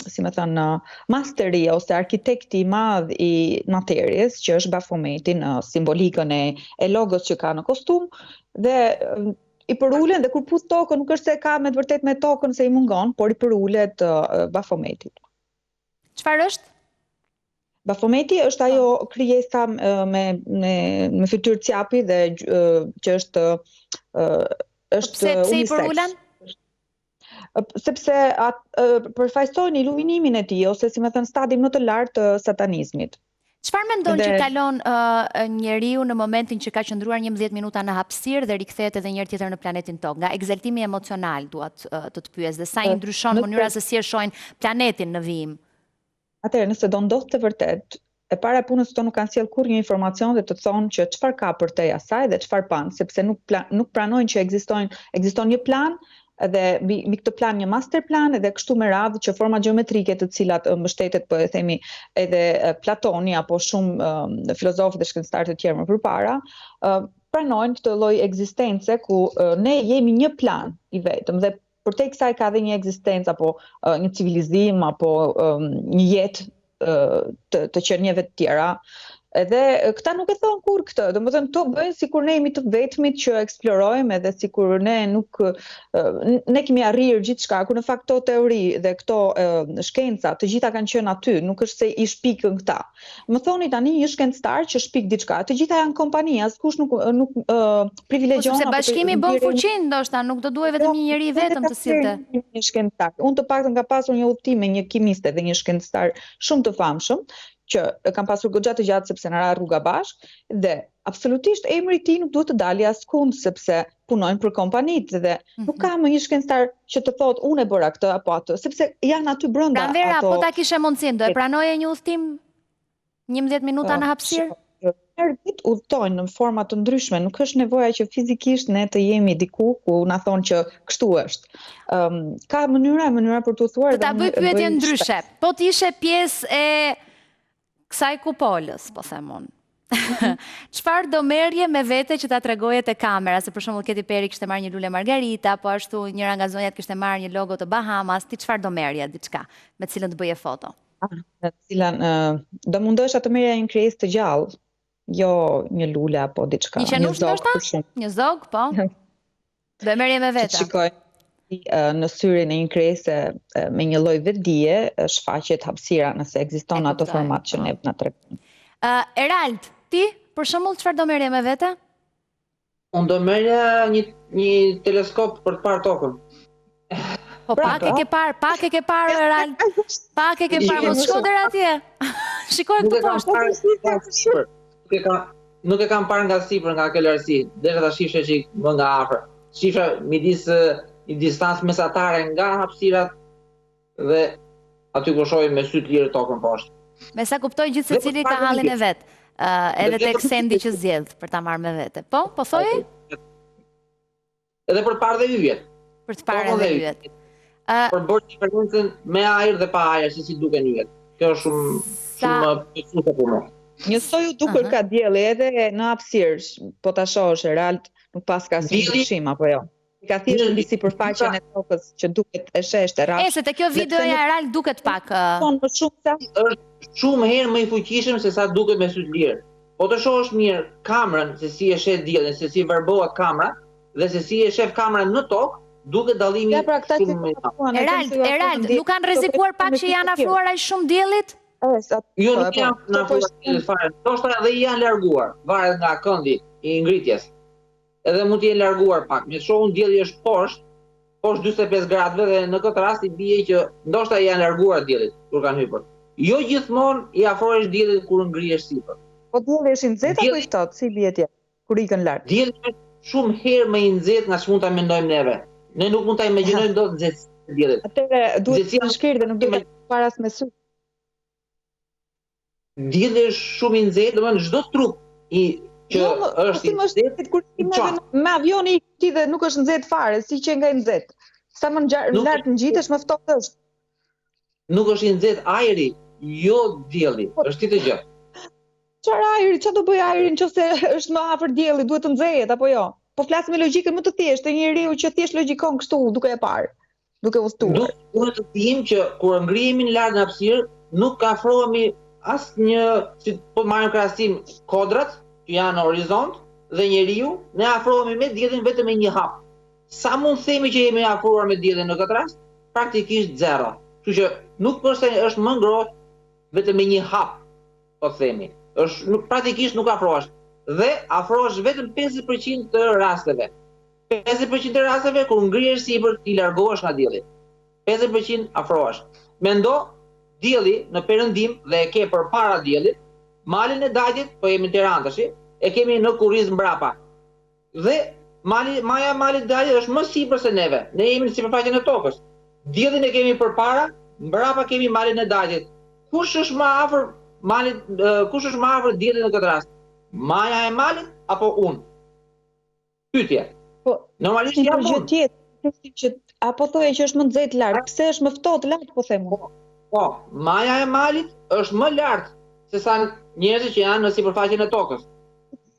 I: si më thënë, masteri ose arkitekti i madh i materjes, që është Bafometi në simbolikën e logos që ka në kostum, dhe i përulen dhe kur put tokën, nuk është se ka me të vërtet me tokën se i mungon, por i përulet Bafometit.
A: Çfarë është?
I: Bafometi është ajo krijesa me fytyrë cjapi dhe që është
A: Pse i përulen?
I: Sepse përfaqësojnë iluminimin e tij ose si më thënë stadin më të lartë të satanizmit.
A: Çfarë mendon që kalon njeriu në momentin që ka qëndruar 11 minuta në hapësirë dhe rikthehet edhe një herë tjetër në planetin Tokë? Nga egzaltimi emocional duat të pyes dhe sa i ndryshon mënyra se si e shohin planetin në vijim.
I: Atëherë, nëse do ndodhte të vërtet, e para punës to nuk kanë sjell kurrë informacion dhe të thonë që çfarë ka përtej asaj dhe çfarë pan, sepse nuk pranojnë që ekziston një plan edhe mbi këtë plan një master plan edhe kështu me radhë që forma gjeometrike të cilat mbështetet po e themi edhe Platoni apo shumë filozofë dhe shkencëtarë të tjerë më përpara, pranojnë këtë lloj ekzistence ku ne jemi një plan i vetëm dhe përtej kësaj ka dhe një ekzistencë apo një civilizim apo një jetë të qenieve të tjera. Edhe këta nuk e thonë kur këtë, domethënë to bëjnë sikur ne jemi të vetmit që eksplorojmë edhe sikur ne ne kemi arrirë gjithçka, kur në fakt këto teori dhe këto shkenca të gjitha kanë qenë aty, nuk është se i shpikën këta. Më thoni tani një shkencëtar që shpik diçka, të gjitha janë kompani, askush nuk privilegjon.
A: Sepse bashkimi bën fuqinë, ndoshta nuk do duhej vetëm një njeri vetëm të sillte.
I: Një shkencëtar. Unë të paktën ka pasur një udhtim me një kimiste dhe një shkencëtar shumë të famshëm, që kam pasur goxha të gjatë sepse na ra rruga bashkë dhe absolutisht emri i tij nuk duhet të dalë askund sepse punojnë për kompanitë dhe nuk ka më një shkencëtar që të thotë unë e bëra këtë apo atë, sepse janë aty brenda
A: ato. Vera, po ta kishe mundësinë, do e pranoje një udhtim 11 minuta në hapësirë?
I: Herë ditë udhtojnë në forma të ndryshme, nuk është nevoja që fizikisht ne të jemi diku ku na thonë që kështu është. Ka mënyra për t'u thuar.
A: Të ta bëj pyetje ndryshe. Po të ishe pjesë e kësaj kupolës, po them unë. Çfarë do merrje me vete që ta tregoje te kamera, se për shembull Katy Perry kishte marrë një lule margarita, po ashtu njëra nga zonjat kishte marrë një logo të Bahamas, ti çfarë do merrje diçka me cilën të bëje foto?
I: Në cilën do mundosha të merrja një krijesë të gjallë, jo një lule apo diçka.
A: Një qenush ndoshta? Një zog, po. Do e merrje me vete.
I: Shikoj në syrin e një krijesë me një lloj vetdije, shfaqet hapësira nëse ekziston ato format që ne na tregojnë.
A: Erald, ti për shembull çfarë do merrje me vete?
H: Unë do merrja një teleskop për të parë tokën.
A: Po pak e ke parë Erald. Pak e ke parë, mos shko deri atje. Shikoj këtu poshtë.
H: Nuk e kam parë nga sipër, nga kjo lartësi, derisa ta shifsha që më nga afër. Shifsha midis një distancë mesatare nga hapësirat dhe aty ku shohim me sy të lirë tokën poshtë.
A: Me sa kuptoj gjithë secili ka hallin e vet, edhe tek sendi që zgjedh për ta marrë me vete. Po thoje?
H: Edhe për të parë dhe yjet.
A: Për të parë dhe yjet.
H: Për bërë diferencën me ajër dhe pa ajër, se si duken yjet. Kjo është shumë pjesë për mua.
I: Njësoj u dukur ka dielli edhe në hapësirë, po ta shohësh Erald, nuk pas ka asnjë ndryshim apo jo. Ka thjesht mbi sipërfaqen e tokës që duket e sheshtë rreth.
A: Se te kjo videoja Erald duket pak
H: shumë herë më i fuqishëm se sa duket me sy të lirë. Po të shohësh mirë kamerën se si e sheh diellin, se si verbohet kamera dhe se si e sheh kamerën në tokë, duket dallimi shumë.
A: Erald, nuk kanë rrezikuar pak që janë afruar aq shumë diellit?
H: Jo, nuk janë afruar fare. Ndoshta edhe janë larguar, varet nga këndi i ngritjes. Edhe mund të jenë larguar pak. Me shohun dielli është poshtë 45 gradëve dhe në këtë rast i bie që ndoshta janë larguar diellit kur kanë hyrë. Jo gjithmonë i afrohesh diellit kur ngrihesh sipër.
I: Po dielli është i nxehtë apo i ftohtë, si bie atje? Kur ikën lart.
H: Dielli është shumë herë më i nxehtë nga ç'mund ta mendojmë neve. Ne nuk mund ta imagjinojmë dot nxehtësinë e diellit.
I: Atëherë duhet të shkrirë dhe nuk duhet para me sy.
H: Dielli është shumë i nxehtë, domethënë çdo trup i që është i nxehtë
I: kur me avioni ti dhe nuk është nxehtë fare, si që nga i nxehtë. Sa më lart ngjitesh më ftohtë është.
H: Nuk është i nxehtë ajri, jo dielli, është ti të gjë.
I: Çfarë ajri, çfarë do bëj ajri nëse është më afër diellit, duhet të nxehet apo jo? Po flas me logjikën më të thjeshtë, njeriu që thjesht logjikon kështu duke e parë, duke udhëtuar.
H: Duhet të dimë që kur ngrihemi në lart në hapësirë, nuk afrohemi asnjë, si po marrim krahasim kodrat që janë në horizont dhe njeriu, ne afrohemi me diellin vetëm me një hap. Sa mund themi që jemi afruar me diellin në këtë rast? Praktikisht zero. Kështu që nuk është më ngrohtë vetëm me një hap, po themi. Praktikisht nuk afrohesh. Dhe afrohesh vetëm 50% të rasteve. 50% të rasteve kur ngrihesh sipër ti largohesh nga dielli. 50% afrohesh. Mendo dielli në perëndim dhe e ke përpara diellit, malin e dagjet, po jemi në Tiranë tash, e kemi në Kurriz mbrapa. Dhe maja e malit dagjet është më sipër se neve. Ne jemi në sipërfaqen e tokës. Diellin e kemi përpara, mbrapa kemi malin e dagjet. Kush është më afër malit, kush është më afër diellit në këtë rast? Maja e malit apo unë? Pyetje.
I: Po,
H: normalisht jam unë.
I: Apo thoje që është më nxehtë lart, pse është më ftohtë lart, po them unë.
H: Po, maja e malit është më lart se sa njerëzit që janë në sipërfaqen e tokës.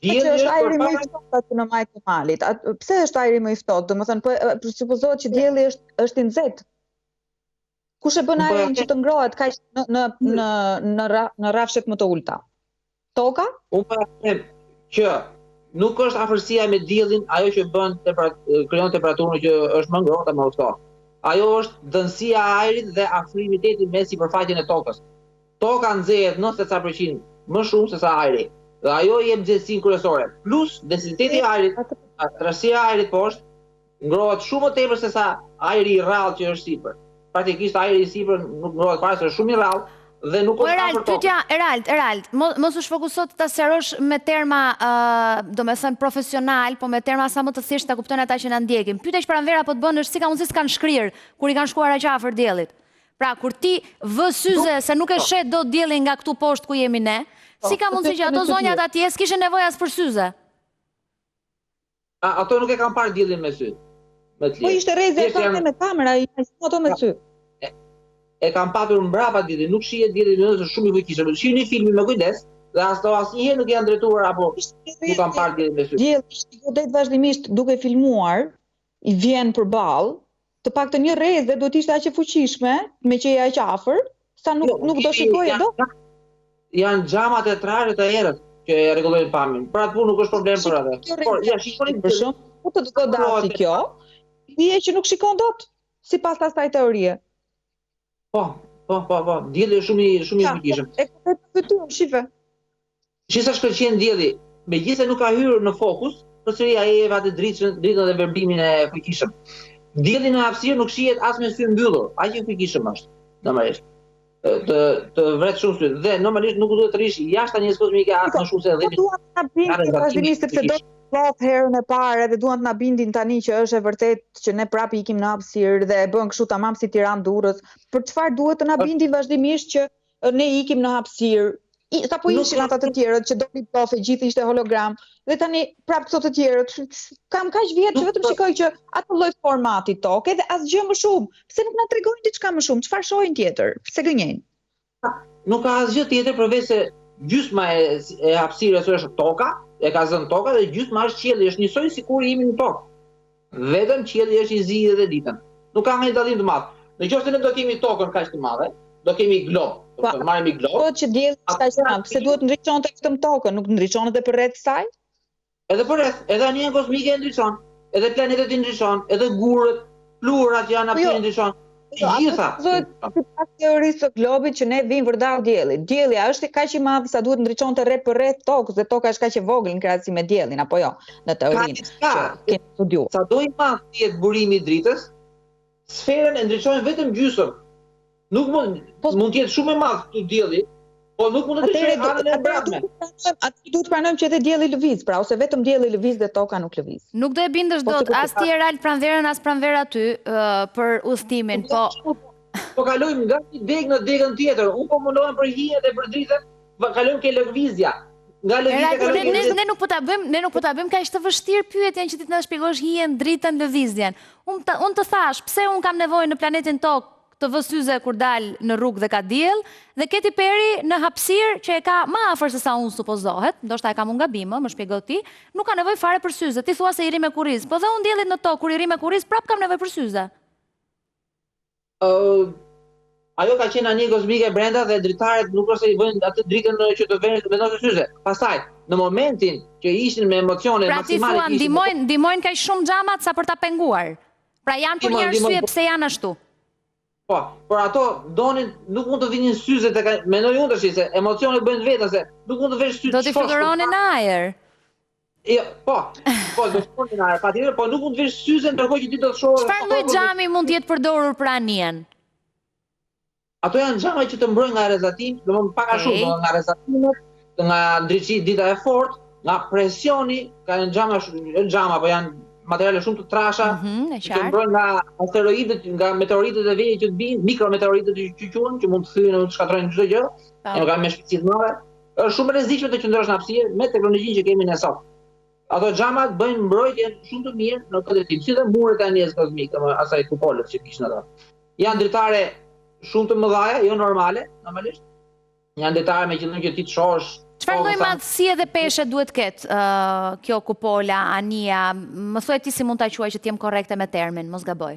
I: Dielli është ajri më i ftohtë aty në majtë e malit. Pse është ajri më i ftohtë? Domethënë, po presupozohet që dielli është i nxehtë. Kush e bën ajrin që të ngrohet kaq në rrafshet më të ulta? Toka?
H: Unë po them që nuk është afërsia me diellin ajo që bën krijon temperaturën që është më ngrohtë më ftohtë. Ajo është dënsia e ajrit dhe afrimiteti me sipërfaqen e tokës. Toka nxehet 90% më shumë se sa ajri. Dhe ajo jep nxehtësinë kryesore. Plus densiteti i ajrit, rastësia e ajrit poshtë ngrohet shumë më tepër se sa ajri i rrallë që është sipër. Praktikisht ajri i sipër nuk ngrohet fare, është shumë i rrallë dhe nuk është afër tokës.
A: Erald, mos u shfokusohet ta sqarosh me terma, domethënë profesional, po me terma sa më të thjeshtë ta kuptojnë ata që na ndjekin. Pyetej pranvera po të bën është si ka mundësi s'kan shkrir kur i kanë shkuar aq afër diellit. Pra kur ti vë syze se nuk e shet dot diellin nga këtu poshtë ku jemi ne, si ka mundësi që ato zonjat atje s'kishin nevojë as për syze?
H: Ato nuk e kanë parë diellin me sy.
I: Po ishte rrezë e thonë me kamera, i ato me sy.
H: E kanë patur mbrapa diellin, nuk shihet dielli nëse shumë i fuqishëm. Shihni filmin me kujdes, dhe asnjëherë nuk janë drejtuar apo nuk kanë parë diellin me sy.
I: Dielli i godet vazhdimisht duke filmuar, i vjen përballë, të paktën një rrezë do të ishte aq e fuqishme, me që je aq afër, sa nuk do shikoje dot.
H: Janë xhama teatrare të errët që e rregullojnë pamjen. Për atë punë nuk është problem për atë. Por ja shikoni
I: për shumë, po të godasi kjo, dije që nuk shikon dot, sipas asaj teorie.
H: Po. Dielli është shumë i fuqishëm.
I: E ka vetë shife.
H: Sa shkëlqen dielli, megjithëse nuk ka hyrë në fokus, përsëri ai e vatë dritën dhe verbimin e fuqishëm. Dielli në hapësirë nuk shihet as me sy mbyllur, aq i fuqishëm është. Normalisht. Të vret shumë syt dhe normalisht nuk duhet të rish jashtë një kozmike as më shumë se 10.
I: Duan ta bindin vazhdimisht sepse do të plot herën e parë dhe duan të na bindin tani që është e vërtetë që ne prapë ikim në hapësirë dhe e bën kështu tamam si Tiranë Durrës. Për çfarë duhet të na bindin vazhdimisht që ne ikim në hapësirë? Sa po ishin ata të tjerët që doli plofe, gjithë ishte hologram. Dhe tani prapë këto të tjerët, kam kaq vjet që vetëm shikoj që atë lloj formati tokë dhe asgjë më shumë. Pse nuk na tregojnë diçka më shumë? Çfarë shohin tjetër? Pse gënjejnë?
H: Nuk ka asgjë tjetër përveç se gjysma e hapësirës është toka, e ka zënë toka dhe gjysma është qielli, është njësoj sikur jemi në tokë. Vetëm qielli është i zi dhe ditën. Nuk ka ndonjë dallim të madh. Nëse ne do kemi tokën kaq të madhe, do kemi glob. Do marrim glob.
I: Po që dielli ka qenë, pse duhet ndriçonte vetëm tokën, nuk ndriçon edhe përreth saj?
H: Edhe përreth, edhe anija kozmike e ndriçon, edhe planetet i ndriçon, edhe gurët, pluhurat që janë aty ndriçon. Gjitha.
I: Sipas teorisë së globit që ne vim vërdall diellit. Dielli është kaq i madh sa duhet ndriçonte përreth tokës dhe toka është kaq e vogël në krahasim me diellin apo jo, në teorinë që kemi studiuar.
H: Sa do i madh të jetë burimi i dritës, sferën e ndriçojnë vetëm gjysmë. Nuk mund të jetë shumë e madh këtu dielli, po nuk mund të shojë anën e brendshme.
I: Atë duhet pranojmë që edhe dielli lëviz, pra ose vetëm dielli lëviz dhe toka nuk lëviz.
A: Nuk do e bindesh dot as ti Erald pranverën as pranvera ty për udhëtimin, po.
H: Po kalojmë nga një degë në degën tjetër. Unë po mundohem për hijen dhe për dritën, kalojmë ke lëvizja. Nga lëvizja
A: ne nuk po ta bëjmë kaq të vështirë pyetjen që ti na shpjegosh hijen, dritën, lëvizjen. Unë të thash, pse un kam nevojë në planetin Tokë të vë syze kur dal në rrugë dhe ka diell, dhe Keti Peri në hapësirë që e ka më afër se sa unë supozohet, ndoshta e kam unë gabim, më shpjego ti, nuk ka nevojë fare për syze. Ti thua se i ri me kurriz, po dhe unë diellit në tokë kur i ri me kurriz prap kam nevojë për syze.
H: Ajo ka qenë anije kozmike brenda dhe dritaret nuk është se i bëjnë atë dritën që të vënë vendosë syze. Pastaj, në momentin që ishin me emocione maksimale,
A: pra ti thua ndihmojnë kaq shumë xhamat sa për ta penguar. Pra janë për një arsye pse janë ashtu.
H: Po, por ato donin nuk mund të vinin syze tek mendoj unë tash se emocionet bëjnë vetë se nuk mund të vesh syze.
A: Do t'i figuronin në ajër.
H: Jo, po do të shkonin në ajër, patjetër, po nuk mund të vesh syze ndërkohë që ti do të shohësh.
A: Çfarë lloj xhami mund të jetë përdorur për anijen?
H: Ato janë xhama që të mbrojnë nga rrezatim, domethënë pak a shumë nga rrezatimet, nga ndriçi dita e fortë, nga presioni, ka xhama, po janë materiale shumë të trasha, që mbrojnë nga asteroidët, nga meteoritët e vejë që të bijnë, mikrometeoritët që quhen, që mund të thyejnë dhe të shkatrojnë çdo gjë, ka me shpejtësi të mëdha. Është shumë e rrezikshme të qëndrosh në hapësirë me teknologjinë që kemi ne sot. Ato xhamat bëjnë mbrojtje shumë të mirë në këtë tip, si dhe muret e anijes kozmike, asaj kupolës që kishin ato. Janë dritare shumë të mëdha, jo normale, normalisht. Janë dritare me qëllim që ti të shohësh.
A: Çfarë lloj madhësie dhe peshe duhet ketë kjo kupola, anija? Më thuaj ti si mund ta quaj që të jem korrekte me termin, mos gaboj.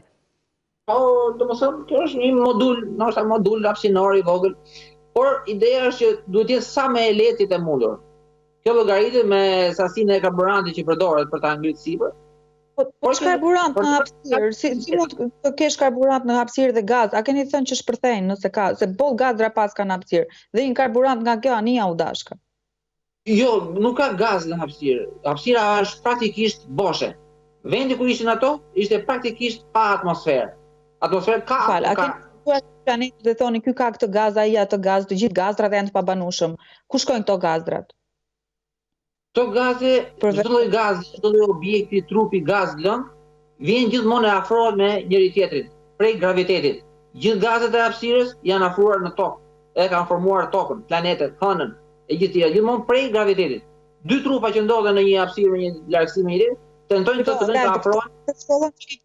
H: Po, domethënë kjo është një modul, ndoshta modul hapësinor i vogël, por ideja është që duhet jetë sa më e lehtë të mundur. Kjo llogaritet me sasinë e karburantit që përdoret për ta ngritur sipër.
I: Po karburant në hapësirë, si mund të kesh karburant në hapësirë dhe gaz? A keni thënë që shpërthejnë nëse ka, se boll gazra pas ka në hapësirë, dhe një karburant nga kjo anija u dashka.
H: Jo, nuk ka gaz në hapësirë. Hapësira është praktikisht boshe. Vendi ku ishin ato ishte praktikisht pa atmosferë. Atmosferë ka.
I: A keni planetin dhe thoni ky ka këtë gaz, ai atë gaz, të gjithë gazrat janë të pabanueshëm. Ku shkojnë këto gazrat?
H: Këto gaze, çdo lloj gazi, çdo lloj objekti, trupi, gaz lëng, vjen gjithmonë e afrohet me njëri tjetrin, prej gravitetit. Gjithë gazet e hapësirës janë afruar në tokë, e kanë formuar tokën, planetet, hënën, e gjithë tjera, gjithmonë prej gravitetit. Dy trupa që ndodhen në një hapësirë, një largësi me njëri, tentojnë të afrohen.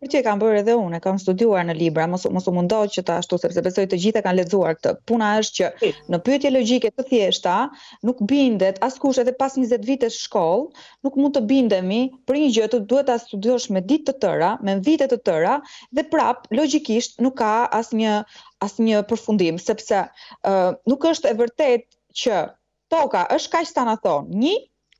I: Për që kam bërë edhe unë, kam studiuar në libra, mos u mundohet që ta ashtu, sepse besoj të gjithë kanë lexuar këtë. Puna është që në pyetje logjike të thjeshta nuk bindet askush, edhe pas 20 vitesh shkollë, nuk mund të bindemi për një gjë, duhet ta studiosh me ditë të tëra, me vite të tëra, dhe prap logjikisht nuk ka asnjë përfundim, sepse nuk është e vërtet që toka është kaq sa na thon.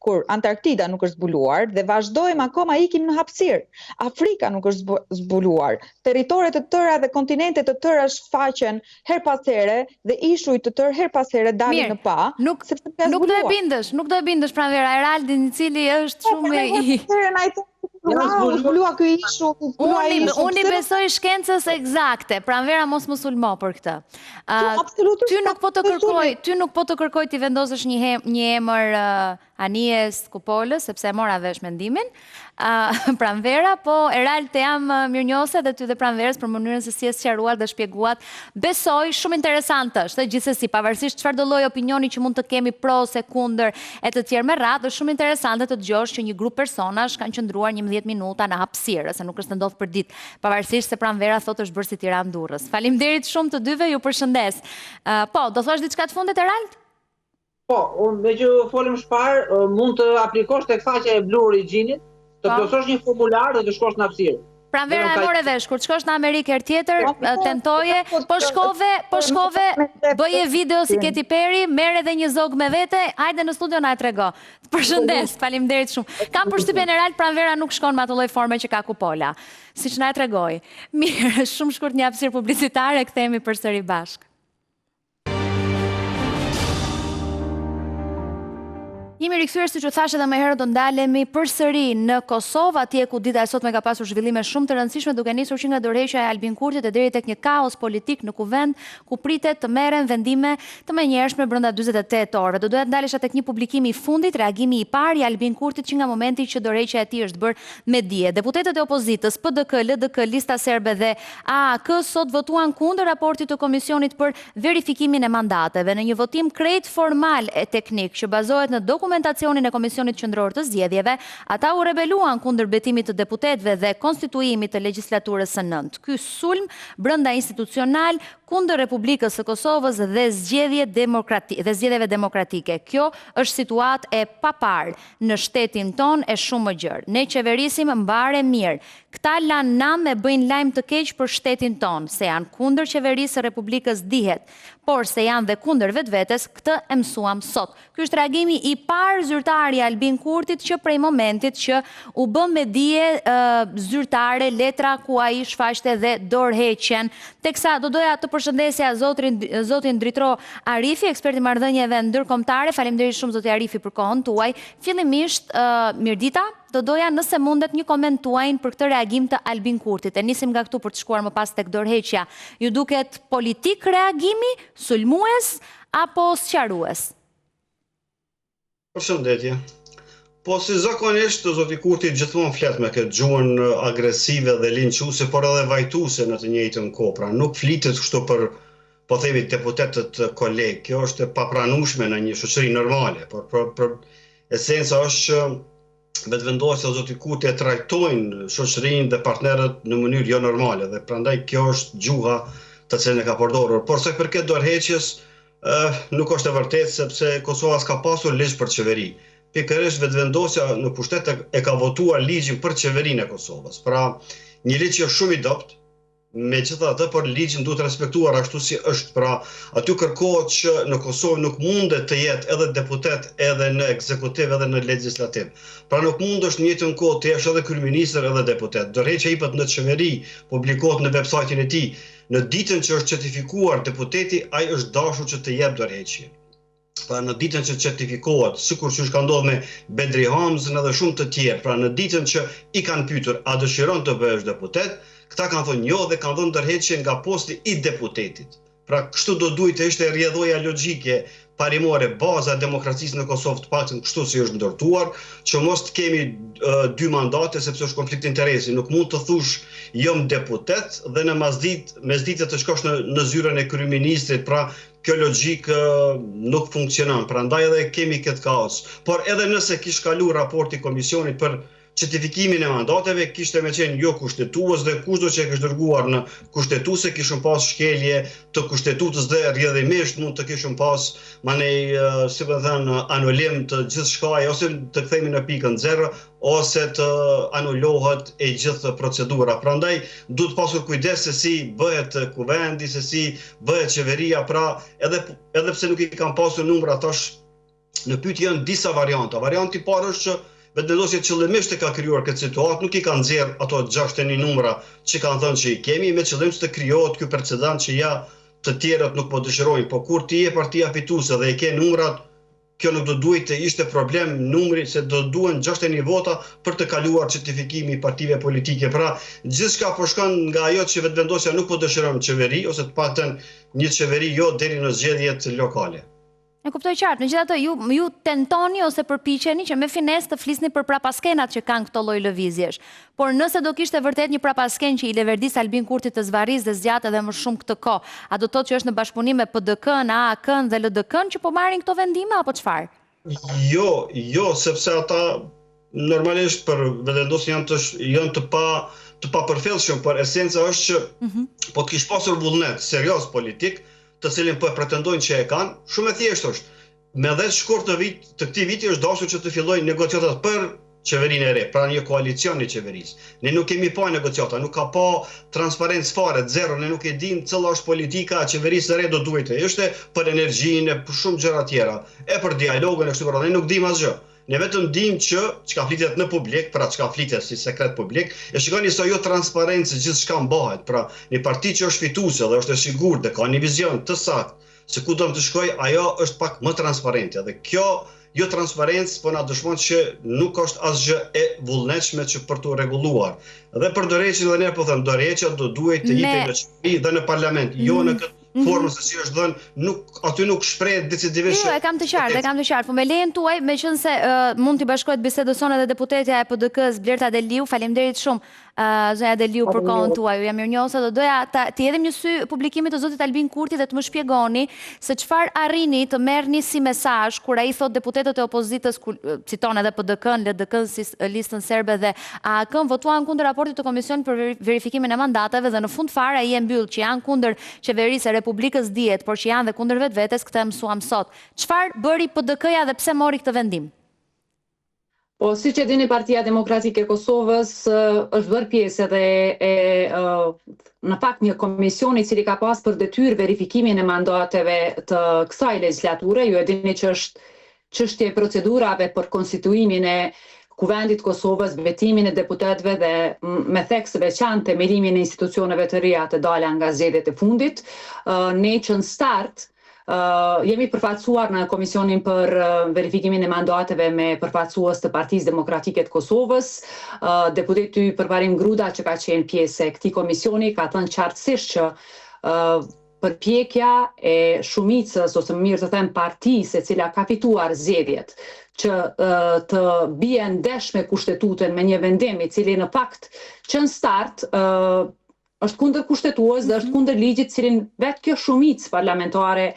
I: Kur Antarktida nuk është zbuluar dhe vazhdojmë akoma ikim në hapësirë. Afrika nuk është zbuluar. Territore të tëra dhe kontinente të tëra shfaqen her pas here dhe ishuj të tërë her pas here dalin në pa.
A: Nuk do e bindesh pranvera Eraldin, i cili është shumë i Unë i besoj shkencës eksakte, pranvera mos më sulmo për këtë. Ty nuk po të kërkoj t'i vendosësh një emër anijes kupolës, sepse e mora vesh mendimin. Pranvera, po Erald të jam mirënjohëse dhe ty dhe pranverës për mënyrën se si e sqaruar dhe shpjeguat. Besoj shumë interesant është, gjithsesi, pavarësisht çfarëdo lloj opinioni që mund të kemi pro ose kundër e të tjerë me radhë, është shumë interesante të dëgjosh që një grup personash kanë qëndruar 11 minuta në hapësirë, se nuk është të ndodhur për ditë, pavarësisht se pranvera thotë është bërë si Tiranë-Durrës. Faleminderit shumë të dyve, ju përshëndes. Po, do thosh diçka të fundit, Erald?
H: Po, unë me që folëm shpar, mund të aplikosh tek faqja e Blue Origin-it, të plotësosh një formular dhe të shkosh në hapësirë.
A: Pranvera e more vesh, kur të shkosh në Amerikë herë tjetër, tentoje, po shkove, bëje video si Katy Perry, merr edhe një zog me vete, hajde në studio na e trego. Përshëndes, faleminderit shumë. Kam përshtypjen Erald, pranvera nuk shkon me atë lloj forme që ka kupola, siç na e tregoi. Mirë, shumë shkurt një hapësirë publicitare, kthehemi përsëri bashkë. Jemi rikthyer, siç u thash edhe më herët, do ndalemi përsëri në Kosovë, atje ku dita e sotme ka pasur zhvillime shumë të rëndësishme, duke nisur që nga dorëheqja e Albin Kurtit e deri tek një kaos politik në kuvend ku pritet të merren vendime të menjëhershme brenda 48 orë. Do doja të ndalesha tek një publikim i fundit, reagimi i parë i Albin Kurtit që nga momenti që dorëheqja e tij është bërë me dije. Deputetët e opozitës PDK, LDK, Lista Serbe dhe AAK sot votuan kundër raportit të komisionit për verifikimin e mandateve në një votim krejt formal e teknik që bazohet në dokumentacionin e Komisionit Qendror të Zgjedhjeve, ata u rebeluan kundër betimit të deputetëve dhe konstituimit të legjislaturës së nëntë. Ky sulm brenda institucional kundër Republikës së Kosovës dhe zgjedhjeve demokratike. Kjo është situatë e paparë në shtetin ton e shumë më gjerë. Ne qeverisim mbare mirë. Këta lanë nam e bëjnë lajm të keq për shtetin ton, se janë kundër qeverisë së Republikës dihet, por se janë dhe kundër vetvetes, këtë e mësuam sot. Ky është reagimi i parë zyrtari Albin Kurtit që prej momentit që u bë me dije zyrtare letra ku ai shfaqte dhe dorëheqjen. Teksa do doja të përshëndesja zotin Dritro Arifi, ekspert i marrëdhënieve ndërkombëtare. Faleminderit shumë zoti Arifi për kohën tuaj. Fillimisht, mirëdita. Do doja nëse mundet një koment tuajin për këtë reagim të Albin Kurtit. E nisim nga këtu për të shkuar më pas tek dorëheqja. Ju duket politik reagimi, sulmues apo sqarues?
J: Përshëndetje. Po si zakonisht, zoti Kurti gjithmonë flet me këtë gjuhën agresive dhe linçuese, por edhe vajtuese në të njëjtën kohë. Pra nuk flitet kështu për, po themi, deputetët kolegë. Kjo është e papranueshme në një shoqëri normale, por esenca është që vetëvendosja e zotit Kurti e trajtojnë shoqërinë dhe partnerët në mënyrë jo normale dhe prandaj kjo është gjuha të cilën e ka përdorur. Por sa i përket dorëheqjes, nuk është e vërtetë sepse Kosova s'ka pasur ligj për qeveri. Pikërisht vetëvendosja në pushtet e ka votuar ligjin për qeverinë e Kosovës. Pra, një ligj që është shumë i dobët, megjithatë, por ligjin duhet respektuar ashtu si është. Pra, aty kërkohet që në Kosovë nuk mundet të jetë edhe deputet edhe në ekzekutiv edhe në legjislativ. Pra nuk mund është në njëjtën kohë të jesh edhe kryeministër edhe deputet. Dorëheqja jepet në qeveri, publikohet në websajtin e tij. Në ditën që është certifikuar deputeti, ai është dashur që të jep dorëheqje. Pra në ditën që certifikohet, sikur që ka ndodhur me Bedri Hamzën edhe shumë të tjerë, pra në ditën që i kanë pyetur a dëshiron të bëhesh deputet, këta kanë thënë jo dhe kanë dhënë dorëheqje nga posti i deputetit. Pra kështu do duhet të ishte rrjedhoja logjike parimore, baza e demokracisë në Kosovë, të paktën kështu si është ndërtuar, që mos të kemi 2 mandate sepse është konflikt interesi. Nuk mund të thush jam deputet dhe në mesditë të shkosh në zyrën e kryeministrit, pra kjo logjik nuk funksionon. Prandaj edhe kemi këtë kaos. Por edhe nëse kish kalu raporti komisionit për certifikimin e mandateve, kishte me qenë jo kushtetues dhe kushdo që e kishte dërguar në kushtetuese kishën pas shkelje të kushtetutës dhe rrjedhimisht mund të kishën pas manej, si po thënë, anulim të gjithçka ose të kthehemi në pikën 0 ose të anulohet e gjithë procedura. Prandaj duhet pasur kujdes se si bëhet kuvendi, se si bëhet qeveria, pra edhe pse nuk i kanë pasur numra tash në pyetje janë disa varianta. Varianti i parë është që vetëvendosja qëllimisht e ka krijuar këtë situatë, nuk i kanë nxjerr ato 61 numra që kanë thënë që i kemi, me qëllim të krijohet ky precedent që ja të tjerët nuk po dëshirojnë. Po kur ti je partia fituese dhe e ke numrat, kjo nuk do duhet të ishte problem numri, se do duhen 61 vota për të kaluar certifikimi i partive politike. Pra, gjithçka po shkon nga ajo që vetëvendosja nuk po dëshiron qeveri, ose të paktën një qeveri jo deri në zgjedhjet lokale.
A: E kuptoj qartë, megjithatë ju tentoni ose përpiqeni që me finesë të flisni për prapaskenat që kanë këto lloj lëvizjesh. Por nëse do kishte vërtet një prapasken që i leverdis Albin Kurti të zvarris dhe zgjat edhe më shumë këtë kohë, a do të thotë që është në bashkëpunim me PDK-n, AK-n dhe LDK-n që po marrin këto vendime apo çfarë?
J: Jo, sepse ata normalisht për vetëvendosjen janë të papërfillshëm, por esenca është që po të kish pasur vullnet serioz politik, të cilin po pretendojnë që e kanë, shumë e thjeshtë është. Me 10 shkurt të këtij viti është dashur që të fillojnë negociatat për qeverinë e re, pra një koalicion i qeverisë. Ne nuk kemi pa negociata, nuk ka pa transparencë fare, zero, ne nuk e dim cila është politika e qeverisë së re do duhet të ishte për energjinë, për shumë gjëra tjera, e për dialogun e kështu me radhë, ne nuk dim asgjë. Ne vetëm dim që çka flitet në publik, pra çka flitet si sekret publik, e shikoni sa jo transparencë gjithçka mbahet. Pra, një parti që është fituese dhe është e sigurt dhe ka një vizion të saktë se ku do të shkojë, ajo është pak më transparente. Dhe kjo jo transparencë po na dëshmon që nuk është asgjë e vullnetshme që për të rregulluar. Dhe për dorëheqjen dhe ne po them, dorëheqja do duhet të jepet në qeveri dhe në parlament, jo në këtë formën se si është dhënë, aty nuk shprehet decisivisht.
A: Jo, e kam të qartë, po me lejen tuaj, meqense mund t'i bashkohet bisedës sonë edhe deputetja e PDK-s Blerta Deliu, faleminderit shumë zonja Deliu për kohën tuaj. Ju jam mirënjohëse, do doja t'i hedhim një sy publikimit të zotit Albin Kurti dhe të më shpjegoni se çfarë arrini të merrni si mesazh kur ai thot deputetët e opozitës, citon edhe PDK-n, LDK-n, si listën serbe dhe AK-n, votuan kundër raportit të komisionit për verifikimin e mandateve dhe në fund fare ai e mbyll që janë kundër qeverisë e Republikës dihet, por që janë dhe kundër vetvetes, këtë mësuam sot. Çfarë bëri PDK-ja dhe pse mori këtë vendim?
K: Po, si që dini, Partia Demokratike e Kosovës është bërë pjesë edhe në fakt një komisioni cili ka pas për detyrë verifikimin e mandateve të kësaj legislature. Ju e dini që është çështje e procedurave për konstituimin e Kuvendit Kosovës, vetimin e deputetëve dhe me theks veçantë themelimin e institucioneve të reja të dala nga zgjedhjet e fundit. Ne që në start jemi përfaqësuar në Komisionin për verifikimin e mandateve me përfaqësues të Partisë Demokratike të Kosovës. Deputeti Përparim Gruda, që ka qenë pjesë e këtij komisioni, ka thënë qartësisht që përpjekja e shumicës, ose më mirë të them partisë, e cila ka fituar zgjedhjet, që të bie ndesh me kushtetutën me një vendim i cili në fakt që në start është kundër kushtetues dhe është kundër ligjit, cilin vetë kjo shumicë parlamentare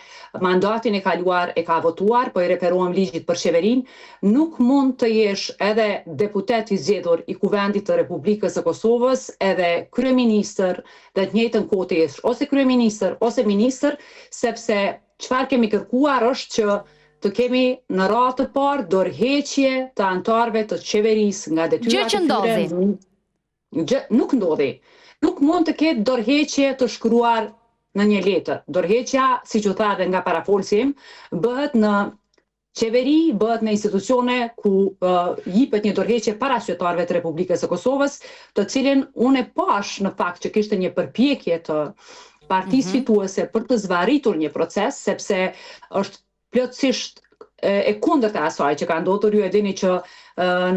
K: mandatin e kaluar e ka votuar, po i referohem ligjit për qeverin, nuk mund të jesh edhe deputet i zgjedhur i Kuvendit të Republikës së Kosovës, edhe kryeministër, dhe të njëjtën kohë të jesh ose kryeministër ose ministër, sepse çfarë kemi kërkuar është që të kemi në radhë të parë dorëheqje të anëtarëve të qeverisë nga detyrat e tyre. Gjë nuk ndodhi. Nuk mund të ketë dorëheqje të shkruar në një letër. Dorëheqja, siç u tha edhe nga parafolsim, bëhet në qeveri, bëhet në institucione ku jipet një dorëheqje para qytetarëve të Republikës së Kosovës, të cilin unë e pash në fakt që kishte një përpjekje të partisë fituese për të zvarritur një proces, sepse është plotësisht e kundërt e asaj që ka ndodhur. Ju e dini që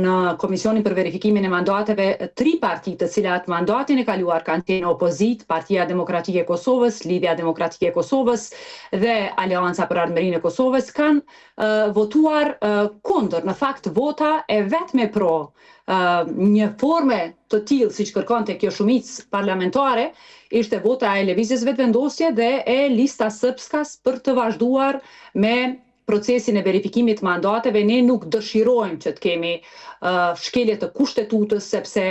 K: në Komisionin për verifikimin e mandateve 3 parti të cilat mandatin e kaluar kanë qenë opozit, Partia Demokratike e Kosovës, Lidhja Demokratike e Kosovës dhe Aleanca për Ardhmërinë e Kosovës kanë votuar kundër. Në fakt vota e vetme pro një forme të tillë siç kërkonte kjo shumicë parlamentare ishte vota e Lëvizjes Vetëvendosje dhe e Lista Srpskas për të vazhduar me procesin e verifikimit të mandateve. Ne nuk dëshirojmë që të kemi shkelje të kushtetutës, sepse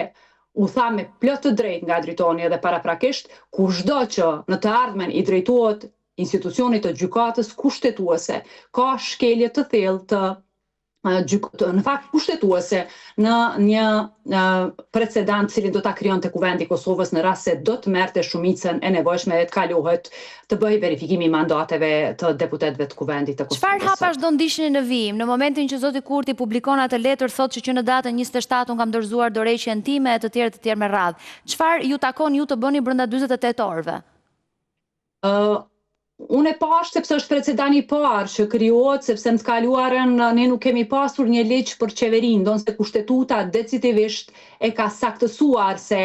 K: u tha me plot të drejtë nga Dritoni edhe paraprakisht, kushdo që në të ardhmen i drejtohet institucionit të gjykatës kushtetuese, ka shkelje të thellë të në fakt kushtetuese në një precedent cilin do ta krijonte Kuvendi i Kosovës në rast se do të merrte shumicën e nevojshme dhe të kalohet të bëj verifikimi i mandateve të deputetëve të Kuvendit të Kosovës.
A: Çfarë hapash do ndiqni në vijim në momentin që zoti Kurti publikon atë letër, thotë që në datën 27 unë kam dorëzuar dorëheqjen time e të tjerë me radhë. Çfarë ju takon ju të bëni brenda 48 orëve?
K: Unë e pash sepse është precedani i parë që krijohet, sepse në të kaluarën ne nuk kemi pasur një ligj për qeverinë, ndonse kushtetuta decisivisht e ka saktësuar se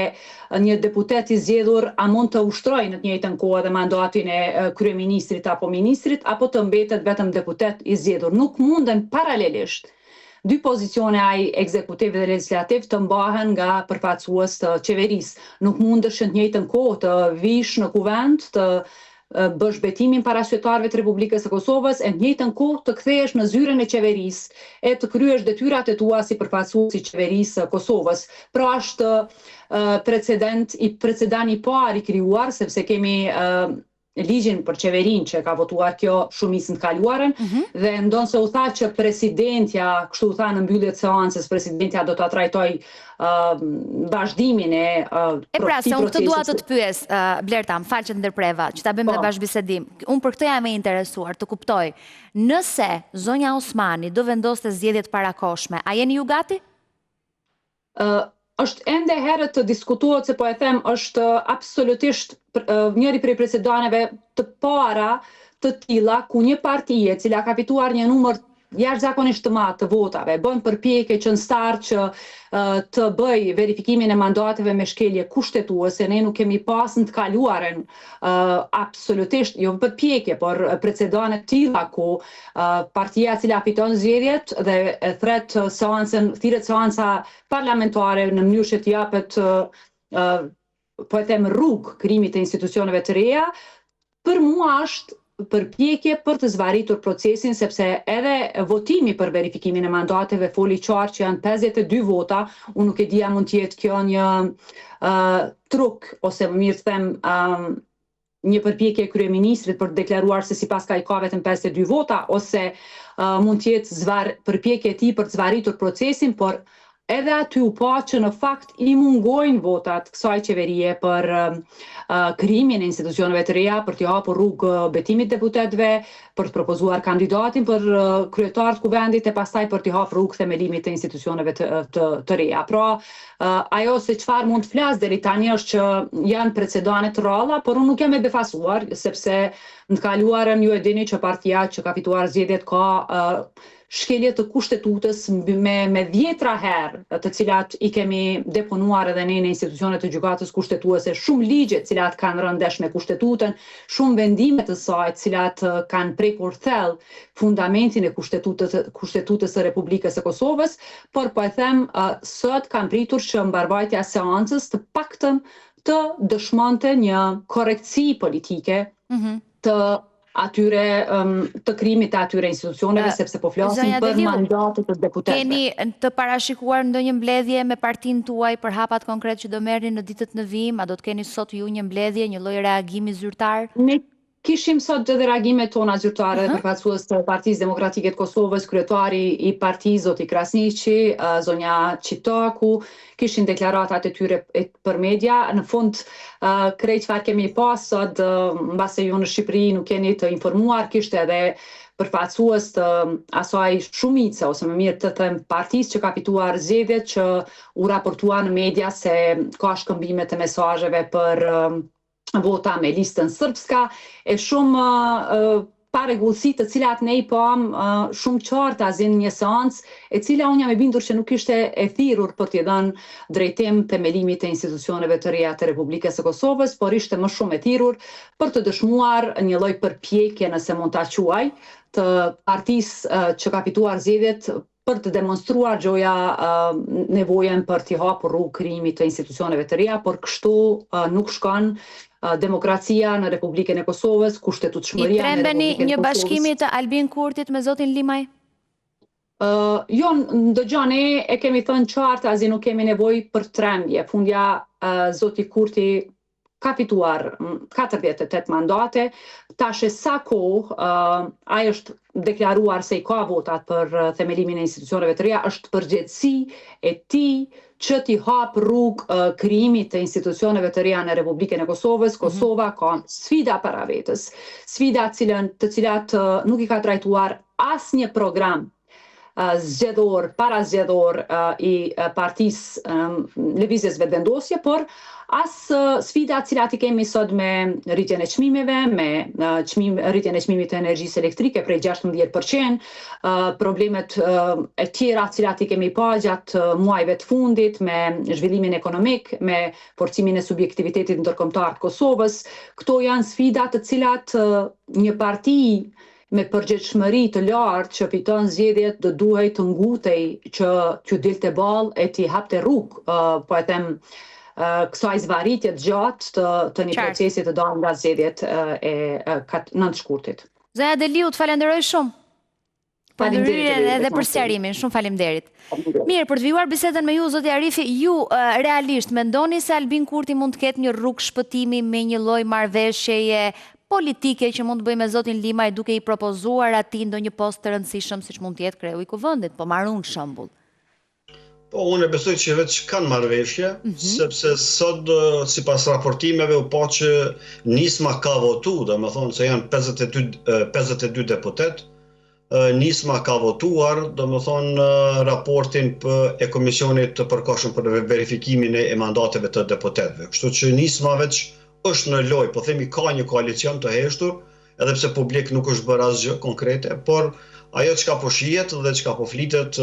K: një deputet i zgjedhur a mund të ushtrojë në të njëjtën kohë edhe mandatin e kryeministrit apo ministrit, apo të mbetet vetëm deputet i zgjedhur. Nuk munden paralelisht dy pozicione, ai ekzekutiv dhe legislativ, të mbahen nga përfaqësues të qeverisë. Nuk mundesh në të njëjtën kohë të vish në kuvend, të bësh betimin para qytetarëve të Republikës së Kosovës, e në njëjtën kohë të kthehesh në zyrën e qeverisë e të kryesh detyrat e tua si përfaqësues i qeverisë së Kosovës. Pra është precedani i parë i krijuar, sepse kemi ligjin për qeverinë që ka votuar kjo shumicën të kaluarën, dhe ndonse u tha që presidentja, kështu u tha në mbyllje të seancës, presidentja do ta trajtoj vazhdimin e
A: pra, se unë këtë dua të pyes, Blerta, më fal që të ndërpreva, që ta bëjmë dhe bashkëbisedim. Unë për këtë jam e interesuar të kuptoj, nëse zonja Osmani do vendoste zgjedhjet parakoshme, a jeni ju gati?
K: Është ende herët të diskutohet, se po e them, është absolutisht njëri prej precedaneve të para të tilla ku një partije cila ka fituar një numër jashtëzakonisht të madh të votave bën përpjekje që në start që të bëj verifikimin e mandateve me shkelje kushtetuese. Ne nuk kemi pas në të kaluaren absolutisht, jo përpjekje, por precedane të tilla ku partia e cila fiton zgjedhjet dhe thret seanca parlamentare në mënyrë që të japet po e them rrugë krijimit të institucioneve të reja, për mua është përpjekje për të zvarritur procesin, sepse edhe votimi për verifikimin e mandateve foli qartë që janë 52 vota. Unë nuk e di a mund të jetë kjo një truk, ose më mirë të them një përpjekje e kryeministrit për të deklaruar se sipas ka i ka vetëm 52 vota, ose mund të jetë përpjekje e tij për të zvarritur procesin, por edhe aty u pa që në fakt i mungojnë votat kësaj qeverie për krijimin e institucioneve të reja, për t'i hapur rrugë betimit deputetëve, për të propozuar kandidatin për kryetar të Kuvendit e pastaj për t'i hapur rrugë themelimit të institucioneve të reja. Pra, ajo se çfarë mund të flas deri tani është që janë precedane të rralla, por unë nuk jam e befasuar, sepse Në të kaluarën ju e dini që partia që ka fituar zgjedhjet ka shkelje të kushtetutës me 10 herë, të cilat i kemi deponuar edhe ne në institucionet të gjykatës kushtetuese, shumë ligje të cilat kanë rënë ndesh me kushtetutën, shumë vendime të saj të cilat kanë prekur thellë fundamentin e kushtetutës së Republikës së Kosovës, por po e them sot kanë pritur që mbarvajtja e seancës të paktën të dëshmonte një korektësi politike të atyre të krimit të atyre institucioneve, sepse po flasim për mandatet të deputetëve.
A: Keni të parashikuar ndonjë mbledhje me partinë tuaj për hapat konkret që do merrni në ditët në vijim, a do të keni sot ju një mbledhje, një lloj reagimi zyrtar?
K: Ne kishim sot edhe reagimet tona zyrtare dhe përfaqësues të Partisë Demokratike të Kosovës, kryetari i partisë zoti Krasniqi, zonja Çitaku, kishin deklaratat e tyre për media. Në fund, krejt çfarë kemi pas sot, mbase ju në Shqipëri nuk keni të informuar, kishte edhe përfaqësues të asaj shumice, ose më mirë të them partisë që ka fituar zgjedhjet, që u raportua në media se ka shkëmbime të mesazheve për vota me listën srpska, e shumë parregullsi të cilat ne i pam shumë qartë azi në një seancë, e cila unë jam e bindur që nuk ishte e thirrur për t'i dhënë drejtim themelimit të institucioneve të reja të Republikës së Kosovës, por ishte më shumë e thirrur për të dëshmuar një lloj përpjekje, nëse mund ta quaj, të partisë që ka fituar zgjedhjet për të demonstruar gjoja nevojën për t'i hapur rrugë krijimit të institucioneve të reja, por kështu nuk shkon demokracia në Republikën e Kosovës, kushtetutshmëria në Republikën e Kosovës.
A: I trembeni një bashkimi të Albin Kurtit me zotin Limaj?
K: Jo, ndëgjon, ne e kemi thënë qartë, azi nuk kemi nevojë për trembje. Fundja zoti Kurti ka fituar 48 mandate, tash e sa kohë ai është deklaruar se i ka votat për themelimin e institucioneve të reja, është përgjegjësi e tij që t'i hap rrugë krijimit të institucioneve të reja në Republikën e Kosovës. Kosova ka sfida para vetës, sfida të cilat nuk i ka trajtuar asnjë program zgjedhor, para zgjedhor i partisë Lëvizjes Vetëvendosje, por as sfida të cilat i kemi sot me rritjen e çmimeve, me rritjen e çmimit të energjisë elektrike prej 16%, problemet e tjera të cilat i kemi pa gjatë muajve të fundit, me zhvillimin ekonomik, me forcimin e subjektivitetit ndërkombëtar të Kosovës. Këto janë sfida të cilat një parti me përgjegjësi të lartë që fiton zgjedhjet do duhej të ngutej që t'ju dilte ballë e t'i hapte rrugë, po e them kësaj zvarritje të gjatë të një procesi të dalë nga zgjedhjet e 9 shkurtit.
A: Zonja Deliu, të falenderoj shumë. Faleminderit edhe për sqarimin, shumë faleminderit. Mirë, për të vijuar bisedën me ju, zoti Arifi, ju realisht mendoni se Albin Kurti mund të ketë një rrugë shpëtimi me një lloj marrëveshjeje politike që mund të bëjë me zotin Limaj duke i propozuar atij ndonjë post të rëndësishëm siç mund të jetë kreu i kuvendit, po marr unë shembull.
J: Po, unë besoj që vetë kanë marrëveshje, sepse sot sipas raportimeve u pa që Nisma ka votu, domethënë se janë 52 deputet. Nisma ka votuar, domethënë raportin e komisionit të përkohshëm për verifikimin e mandateve të deputetëve. Kështu që Nisma veç është në lojë, po themi ka një koalicion të heshtur, edhe pse publik nuk është bërë asgjë konkrete, por ajo çka po shihet dhe çka po flitet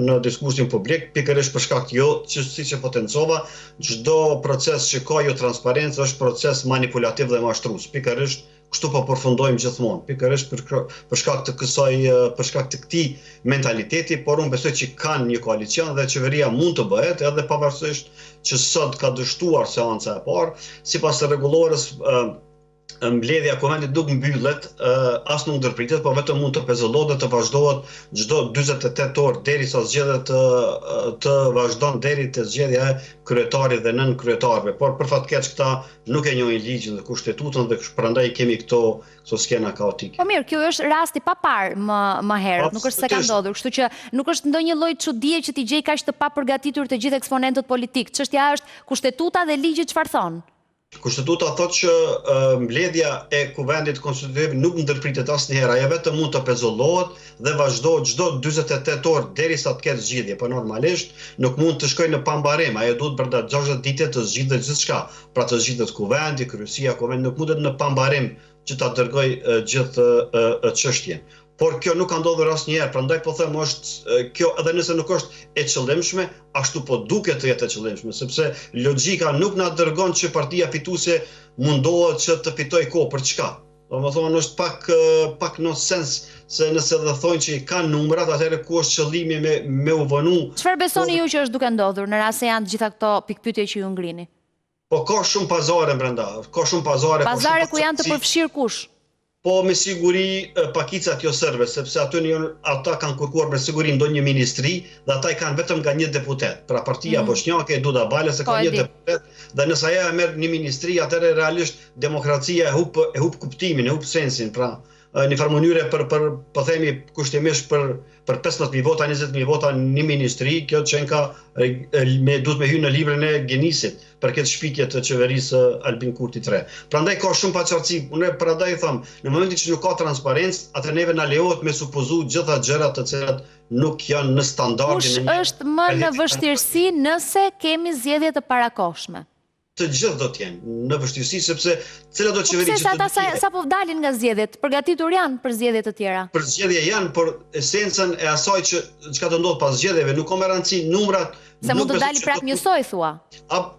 J: në diskursin publik, pikërisht për shkak që siç e potencova, çdo proces që ka jo transparencë është proces manipulativ dhe mashtrues. Pikërisht kështu po përfundojmë gjithmonë, pikërisht për shkak të këtij mentaliteti, por unë besoj që kanë një koalicion dhe qeveria mund të bëhet, edhe pavarësisht që sot ka dështuar seanca e parë, sipas të rregullorës mbledhja e kuvendit nuk mbyllet, as nuk ndërpritet, por vetëm mund të pezullohet dhe të vazhdohet çdo 48 orë derisa zgjedhjet të vazhdon deri te zgjedhja e kryetarit dhe nën kryetarëve. Por për fat keq këta nuk e njohin ligjin dhe kushtetutën dhe prandaj kemi këto skena kaotike.
A: Po mirë, kjo është rasti pa parë më herët, nuk është se ka ndodhur, kështu që nuk është ndonjë lloj çudie që ti gjej kaq të papërgatitur të gjithë eksponentët politik. Çështja është kushtetuta dhe ligji çfarë thon.
J: Kushtetuta thotë që mbledhja e kuvendit konstitutiv nuk ndërpritet asnjëherë, ajo vetëm mund të pezullohet dhe vazhdohet çdo 48 orë derisa të ketë zgjidhje, por normalisht nuk mund të shkojë në pambarrim, ajo duhet brenda 60 ditë të zgjidhet gjithçka. Pra të zgjidhet kuvendi, kryesia e kuvendit nuk mundet në pambarrim që ta dërgoj gjithë çështjen. Por kjo nuk ka ndodhur asnjëherë, prandaj po them është kjo edhe nëse nuk është e qëllimshme, ashtu po duket të jetë e qëllimshme, sepse logjika nuk na dërgon që partia fituese mundohet që të fitoj kohë për çka. Domethënë është pak nonsens se nëse dhe thonë që i kanë numrat, atëherë ku është qëllimi me u vënu.
A: Çfarë besoni ju që është duke ndodhur në rast se janë gjitha këto pikpyetje që ju ngrini?
J: Po ka shumë pazare brenda, ka shumë pazare.
A: Pazare ku janë të përfshirë kush?
J: Po me siguri pakicat jo serbe, sepse ata kanë kërkuar me siguri ndonjë ministri dhe ata i kanë vetëm nga një deputet. Pra partia bosnjake, Duda Bale, se ka një deputet, dhe nëse ajo e merr një ministri, atëherë realisht demokracia e hub kuptimin, e hub sensin. Pra në farë mënyre po themi kushtimisht për 15.000 vota, 20.000 vota një ministri, kjo çenka duhet me hyrë në librin e Genisit për këtë shpikje të qeverisë Albin Kurti 3. Prandaj ka shumë paqartësi. Unë prandaj them, në momentin që nuk ka transparencë, atë neve na lejohet me supozu gjitha gjërat të cilat nuk janë në standardin.
A: Kush është më në vështirësi nëse kemi zgjedhje të parakohshme?
J: Të gjithë do të jenë në vështirësi, sepse cila do qeveri që
A: të ata sa po dalin nga zgjedhjet, përgatitur janë për zgjedhje të tjera?
J: Për zgjedhje janë, por esencën e asaj që çka do ndodh pas zgjedhjeve, nuk ka me rëndësi numrat.
A: Se mund të dali prap njësoj, thua?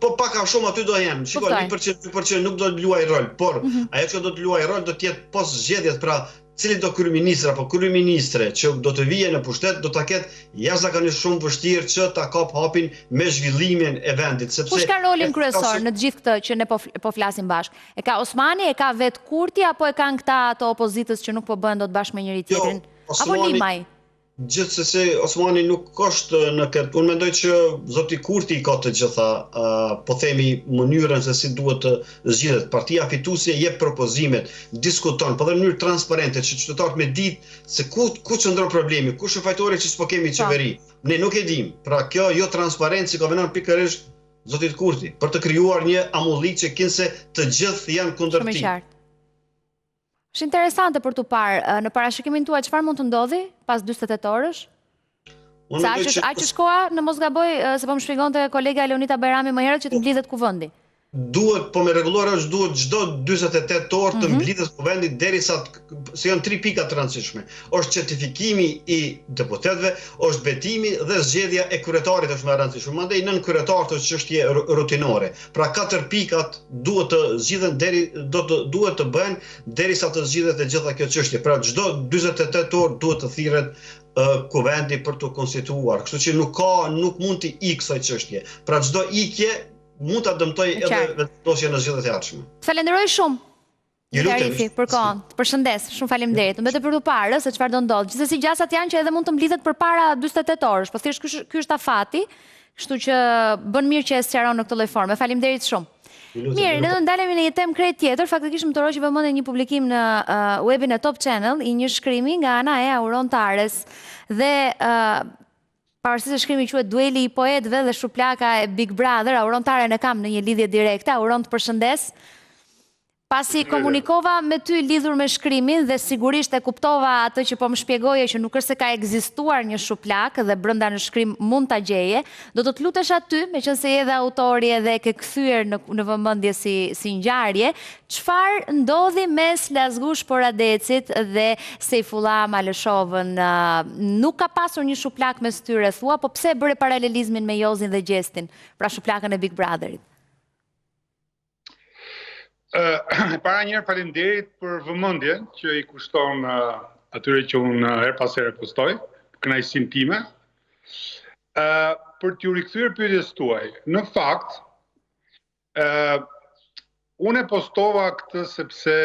J: Po pak a shumë aty do jenë. Shikoj, 1% nuk do të luaj rol, por ajo që do të luaj rol do të jetë pas zgjedhjet, pra cili do kryeministri apo kryeministre që do të vijë në pushtet do ta ketë jashtëzakonisht shumë vështirë që ta kap hapin me zhvillimin e vendit, sepse
A: kush ka rolin kryesor në të gjithë këtë që ne po flasim bashkë? E ka Osmani, e ka vet Kurti apo e kanë këta të opozitës që nuk po bëhen dot bashkë me njëri tjetrin? Apo Limaj?
J: Gjithsesi Osmani nuk është në këtë. Unë mendoj që zoti Kurti ka të gjitha, po themi, mënyrën se si duhet të zgjidhet. Partia fituese jep propozimet, diskuton, po dhe në mënyrë transparente që qytetarët me ditë se ku qëndron problemi, kush është fajtori që s'po kemi qeveri. Ne nuk e dim. Pra kjo jo transparencë ka vënë pikërisht zotit Kurti për të krijuar një amullik që kinse të gjithë janë kundër tij.
A: Është interesante për të parë, në parashikimin tuaj çfarë mund të ndodhi pas 48 orësh? Sa aq është koha, në mos gaboj, se po më shpjegonte kolega Leonita Bajrami më herët që të mblidhet kuvendi.
J: Duhet, po me rregullore është duhet çdo 48 orë të mblidhet kuvendi derisa se janë 3 pika të rëndësishme. Është certifikimi i deputetëve, është betimi dhe zgjedhja e kryetarit është më e rëndësishme. Mandej nën kryetar është çështje rutinore. Pra 4 pikat duhet të zgjidhen duhet të bëhen derisa të zgjidhet e gjitha kjo çështje. Pra çdo 48 orë duhet të thirret kuvendi për të konstituar. Kështu që nuk mund të ikë kësaj çështje. Pra çdo ikje mund ta dëmtoj edhe vendosjen në zgjedhjet e ardhshme.
A: Falenderoj shumë. Jerifi, për kohën. Përshëndes, shumë faleminderit. Mbetet për të parë se çfarë do ndodh. Gjithsesi gjasat janë që edhe mund të mblidhet përpara 48 orësh, po thjesht ky është afati, kështu që bën mirë që e sqaron në këtë lloj forme. Faleminderit shumë. Mirë, ne do ndalemi në një temë krejt tjetër. Faktikisht më toroj që vëmendje një publikim në webin e Top Channel i një shkrimi nga ana e Auron Tares dhe pavarësisht se shkrimi quhet Dueli i poetëve dhe shuplaka e Big Brother, Auron Taren e kam në një lidhje direkte. Auron, të përshëndes. Pasi komunikova me ty lidhur me shkrimin dhe sigurisht e kuptova atë që po më shpjegoje që nuk është se ka ekzistuar një shuplak dhe brenda në shkrim mund ta gjeje, do të lutesh aty, meqense je dhe autori edhe ke kthyer në vëmendje si ngjarje, çfarë ndodhi mes Lazgush Poradecit dhe Sejfullah Maleshovën? Nuk ka pasur një shuplak mes tyre, thua, po pse bëre paralelizmin me Jozin dhe Gjestin, pra shuplakën e Big Brotherit?
L: Para njerë faleminderit për vëmendjen që i kushton atyre që unë her pas here postoj, kënaqësinë time. Për t'ju rikthyer pyetjes tuaj, në fakt, unë e postova këtë sepse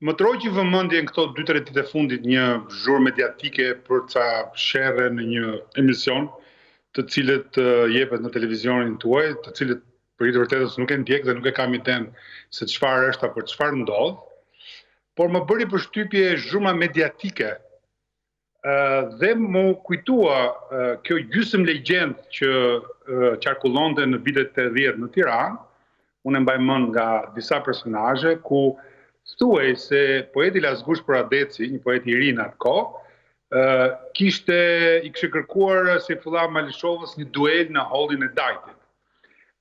L: më troqi vëmendjen këto 2-3 ditë e fundit një zhurmë mediatike për ca sherrë në një emision, të cilët jepet në televizionin tuaj, të cilët për i të vërtetës nuk e ndjek dhe nuk e kam iden se çfarë është apo çfarë ndodh, por më bëri përshtypje zhurma mediatike dhe më kujtua kjo gjysmë legjend që qarkullonte në vitet 80 në Tiranë. Unë e mbaj mend nga disa personazhe ku thuaj se poeti Lazgush Poradeci, një poet i ri në atë kohë, i kishte kërkuar Sejfullah Maleshovës një duel në hallin e Dajtit.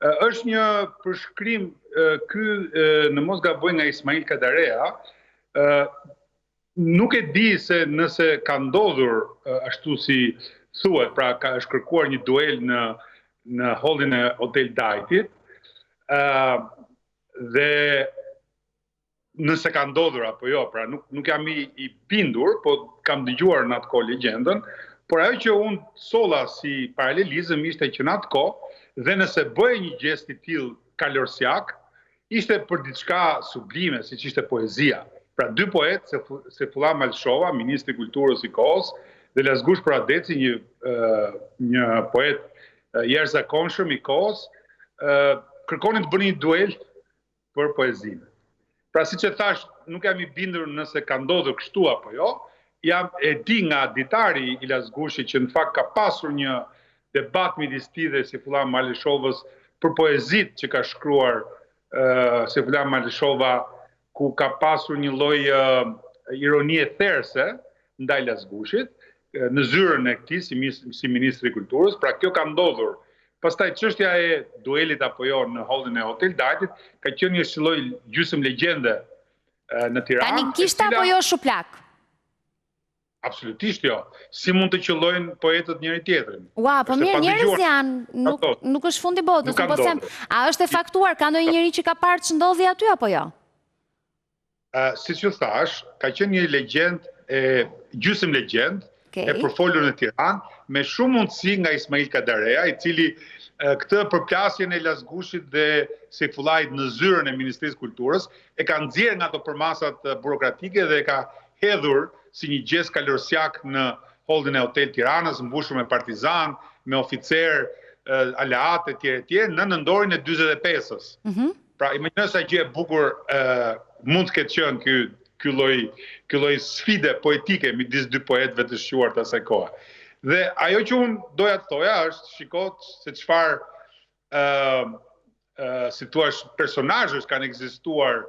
L: është një përshkrim ky në mos gaboj nga Ismail Kadarea, nuk e di se nëse ka ndodhur ashtu si thuhet, pra është kërkuar një duel në hallin e Hotel Dajtit, dhe nëse ka ndodhur apo jo, pra nuk jam i bindur, po kam dëgjuar në atë kohë legjendën, por ajo që unë solla si paralelizëm ishte që në atë kohë, dhe nëse bëj një gjest i tillë kalorsiak, ishte për diçka sublime, siç ishte poezia. Pra dy poetë, Sefullah Malshova, ministri i kulturës i kohës, dhe Lazgush Pradeci, një poet i jashtëzakonshëm i kohës, kërkonin të bënin një duel për poezinë. Pra siç e thash, nuk jam i bindur nëse ka ndodhur kështu apo jo. Jam e di nga ditari i Lazgushit që në fakt ka pasur një debat midis tij dhe Sefullah Malshovës për poezitë që ka shkruar Sefullah Malshova, ku ka pasur një lloj ironie therse ndaj Lazgushit në zyrën e këtij si ministri i kulturës. Pra kjo ka ndodhur. Pastaj çështja e duelit apo jo në hallin e Hotel Dajtit ka qenë një lloj gjysmë legjende në Tiranë.
A: Tani kishte apo jo shuplak?
L: Absolutisht jo. Si mund të qellojnë poetët njëri tjetrin?
A: Ua, po mirë, njerëz janë, nuk është fundi botës, po them, a është e faktuar, ka ndonjë njeri që ka parë që ndodhi aty apo jo?
L: Siç ju thash, ka qenë një legjendë gjysmë legjendë e përfolur në Tiranë, me shumë mundësi nga Ismail Kadarea, i cili këtë përplasjen e Lazgushit dhe Seyfullahit në zyrën e Ministrisë Kulturës e ka nxjerrë nga ato përmasat burokratike dhe e ka hedhur si një gjest kalorsiak në holdin e Hotel Tiranës, mbushur me partizan, me oficer, aleat e tjerë, në nëndorin e 45-ës. Pra, imagjino sa gjë e bukur mund të ketë qenë ky lloj sfide poetike midis dy poetëve të shquar të asaj kohe. Dhe ajo që unë doja të thoja është, shikot se çfarë si thua personazhesh kanë ekzistuar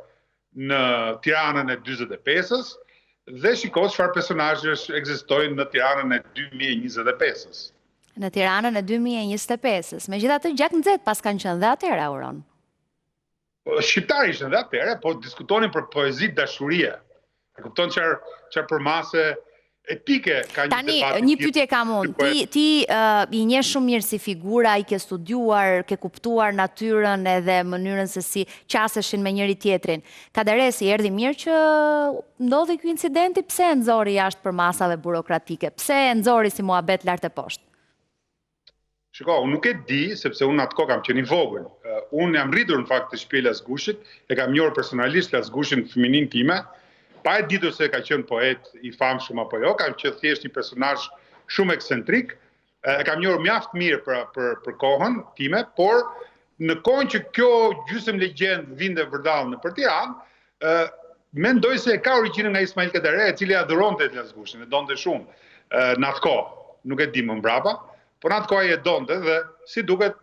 L: në Tiranën e 45-ës, dhe shikoj çfarë personazhesh ekzistojnë në Tiranën e 2025-ës.
A: Në Tiranën e 2025-ës. Megjithatë gjak nxehtë pas kanë qenë dhe atëherë, Auron.
L: Shqiptarë ishin dhe atëherë, po diskutonin për poezi dashurie. E kupton çfarë përmase etike ka një debat.
A: Tani, një pyetje kam unë. Ti i njeh shumë mirë si figura, i ke studiuar, ke kuptuar natyrën edhe mënyrën se si qaseshin me njëri tjetrin. Kaderesi, erdhi mirë që ndodhi ky incidenti, pse e nxori jashtë për masave burokratike? Pse e nxori si muhabet lart e poshtë?
L: Shiko, unë nuk e di, sepse unë atë kohë kam qenë i vogël. Unë jam rritur në fakt të shtëpi Lazgushit, e kam njohur personalisht Lazgushin fëminin time, pa e ditur se ka qenë poet i famshëm apo jo, kam qenë thjesht një personazh shumë ekscentrik, e kam njohur mjaft mirë për kohën time, por në kohën që kjo gjysmë legjend vinte vërdall në Tiranë, mendoj se e ka origjinën nga Ismail Kadarea, i cili adhuronte Lazgushin, e donte shumë në atë kohë, nuk e di më mbrapa, por në atë kohë e donte dhe si duket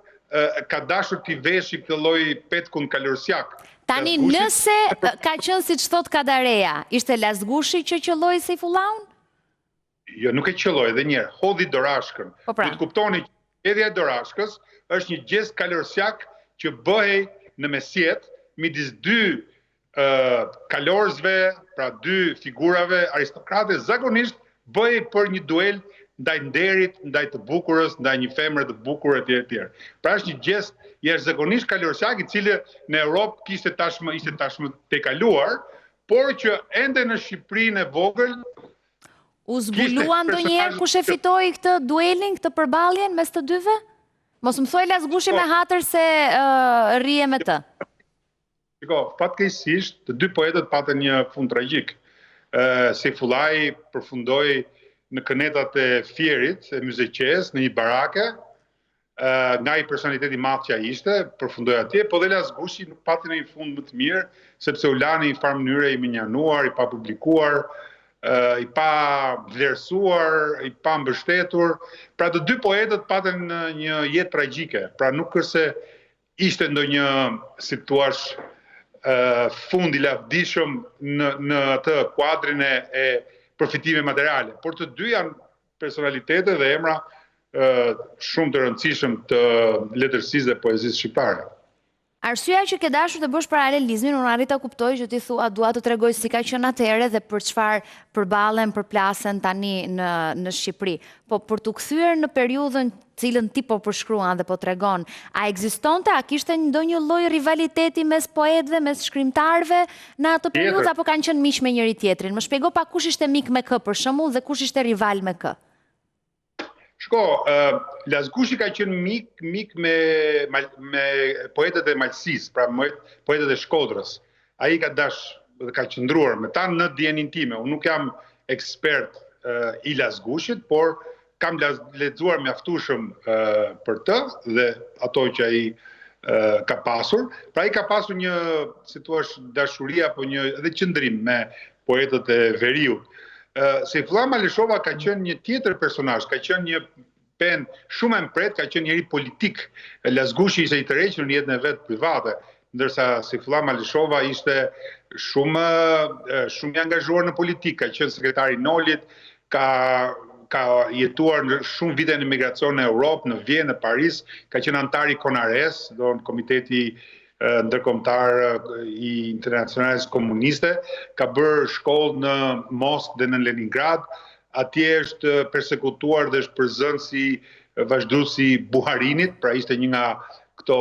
L: ka dashur t'i veshi këtë lloj petkun kalorsiak.
A: Tani, nëse ka qenë siç thot Kadarea, ishte Lazgushi që qelloi Seyfullahun?
L: Jo, nuk e qelloi edhe një herë, hodhi dorashkën.
A: Po pra.
L: Duhet kuptoni që hedhja e dorashkës është një gest kalorsiak që bëhej në mesjet midis dy kalorzve, pra dy figurave aristokrate, zakonisht bëhej për një duel ndaj nderit, ndaj të bukurës, ndaj një femre të bukur etj etj. Pra është një gest jashtëzakonisht kalorsiak, i cili në Europë ishte tashmë tejkaluar, por që ende në Shqipërinë e vogël
A: u zbuluan ndonjëherë kush e fitoi këtë duelin, këtë përballjen mes të dyve? Mos më thoj Lazgushi me hatër se rrije me të.
L: Shiko, fatkeqësisht të dy poetët patën një fund tragjik. Seyfullahi përfundoi në kënetat e Fierit, e Myzeqes, në një barake, nga i personaliteti madh që ai ishte, përfundoi atje, po dhe Lazgushi nuk pati në një fund më të mirë, sepse u la në një farë mënyre i minjanuar, i pa publikuar, i pa vlerësuar, i pa mbështetur. Pra të dy poetët patën një jetë tragjike. Pra nuk është se ishte ndonjë, si thua, fund i lavdishëm në atë kuadrin e përfitime materiale. Por të dy janë personalitete dhe emra shumë të rëndësishëm të letërsisë dhe poezisë shqiptare.
A: Arsyeja që ke dashur të bësh paralelizmin, unë arrita kuptoj që ti thua dua të tregoj si ka qenë atëherë dhe për çfarë përballen, përplasen tani në Shqipëri. Po për t'u kthyer në periudhën cilën ti po përshkruan dhe po tregon, a ekzistonte, a kishte ndonjë lloj rivaliteti mes poetëve, mes shkrimtarëve në atë periudhë apo kanë qenë miq me njëri tjetrin? Më shpjego pak kush ishte mik me kë për shembull dhe kush ishte rival me kë?
L: Shko, Lazgushi ka qenë mik me poetët e Malësisë, pra poetët e Shkodrës. Ai ka dash dhe ka qëndruar me ta në dijenin time. Unë nuk jam ekspert i Lazgushit, por kam lexuar mjaftueshëm për të dhe ato që ai ka pasur. Pra ai ka pasur një, si thua, dashuri apo një edhe qëndrim me poetët e Veriut. Sejfullah Malishova ka qenë një tjetër personazh, ka qenë një pen shumë e mpret, ka qenë njëri politik. Lazgushi ishte i tërhequr në jetën e vet private, ndërsa Sejfullah Malishova ishte shumë i angazhuar në politikë, ka qenë sekretari i Nolit, ka jetuar në shumë vite në emigracion në Europë, në Vjenë, në Paris, ka qenë antar i Konares, do në komiteti ndërkombëtar i Internacionales Komuniste, ka bërë shkollë në Moskë dhe në Leningrad, atje është persekutuar dhe është përzënë si vazhduesi i Buharinit, pra ishte një nga këto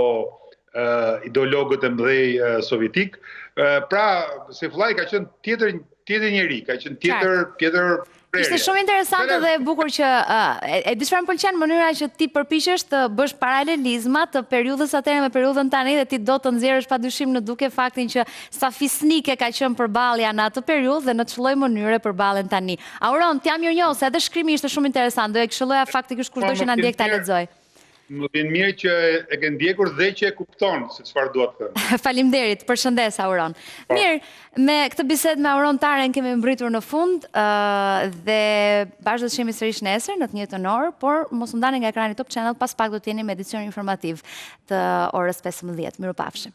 L: ideologët e mëdhej sovjetik. Pra, Sejfullah ka qenë tjetër njeri, ka qenë tjetër
A: Ishte shumë interesante dhe e bukur që e di çfarë më pëlqen mënyra që ti përpiqesh të bësh paralelizma të periudhës atëherë me periudhën tani dhe ti do të nxjerrësh padyshim në duke faktin që sa fisnike ka qenë përballja në atë periudhë dhe në ç'lloj mënyre përballen tani. Auron, t'jam mirënjohës, edhe shkrimi ishte shumë interesant, do e këshilloja faktikisht kushdo që na ndjek ta lexoj.
L: Më vjen mirë që e ke ndjekur dhe që e kupton se çfarë dua të them.
A: Faleminderit, përshëndes Auron. Mirë, me këtë bisedë me Auron Taren kemi mbritur në fund dhe bashkë do të shihemi sërish nesër në të njëjtën orë, por mos u ndani nga ekrani Top Channel, pas pak do të jeni me edicion informativ të orës 15. Mirupafshim.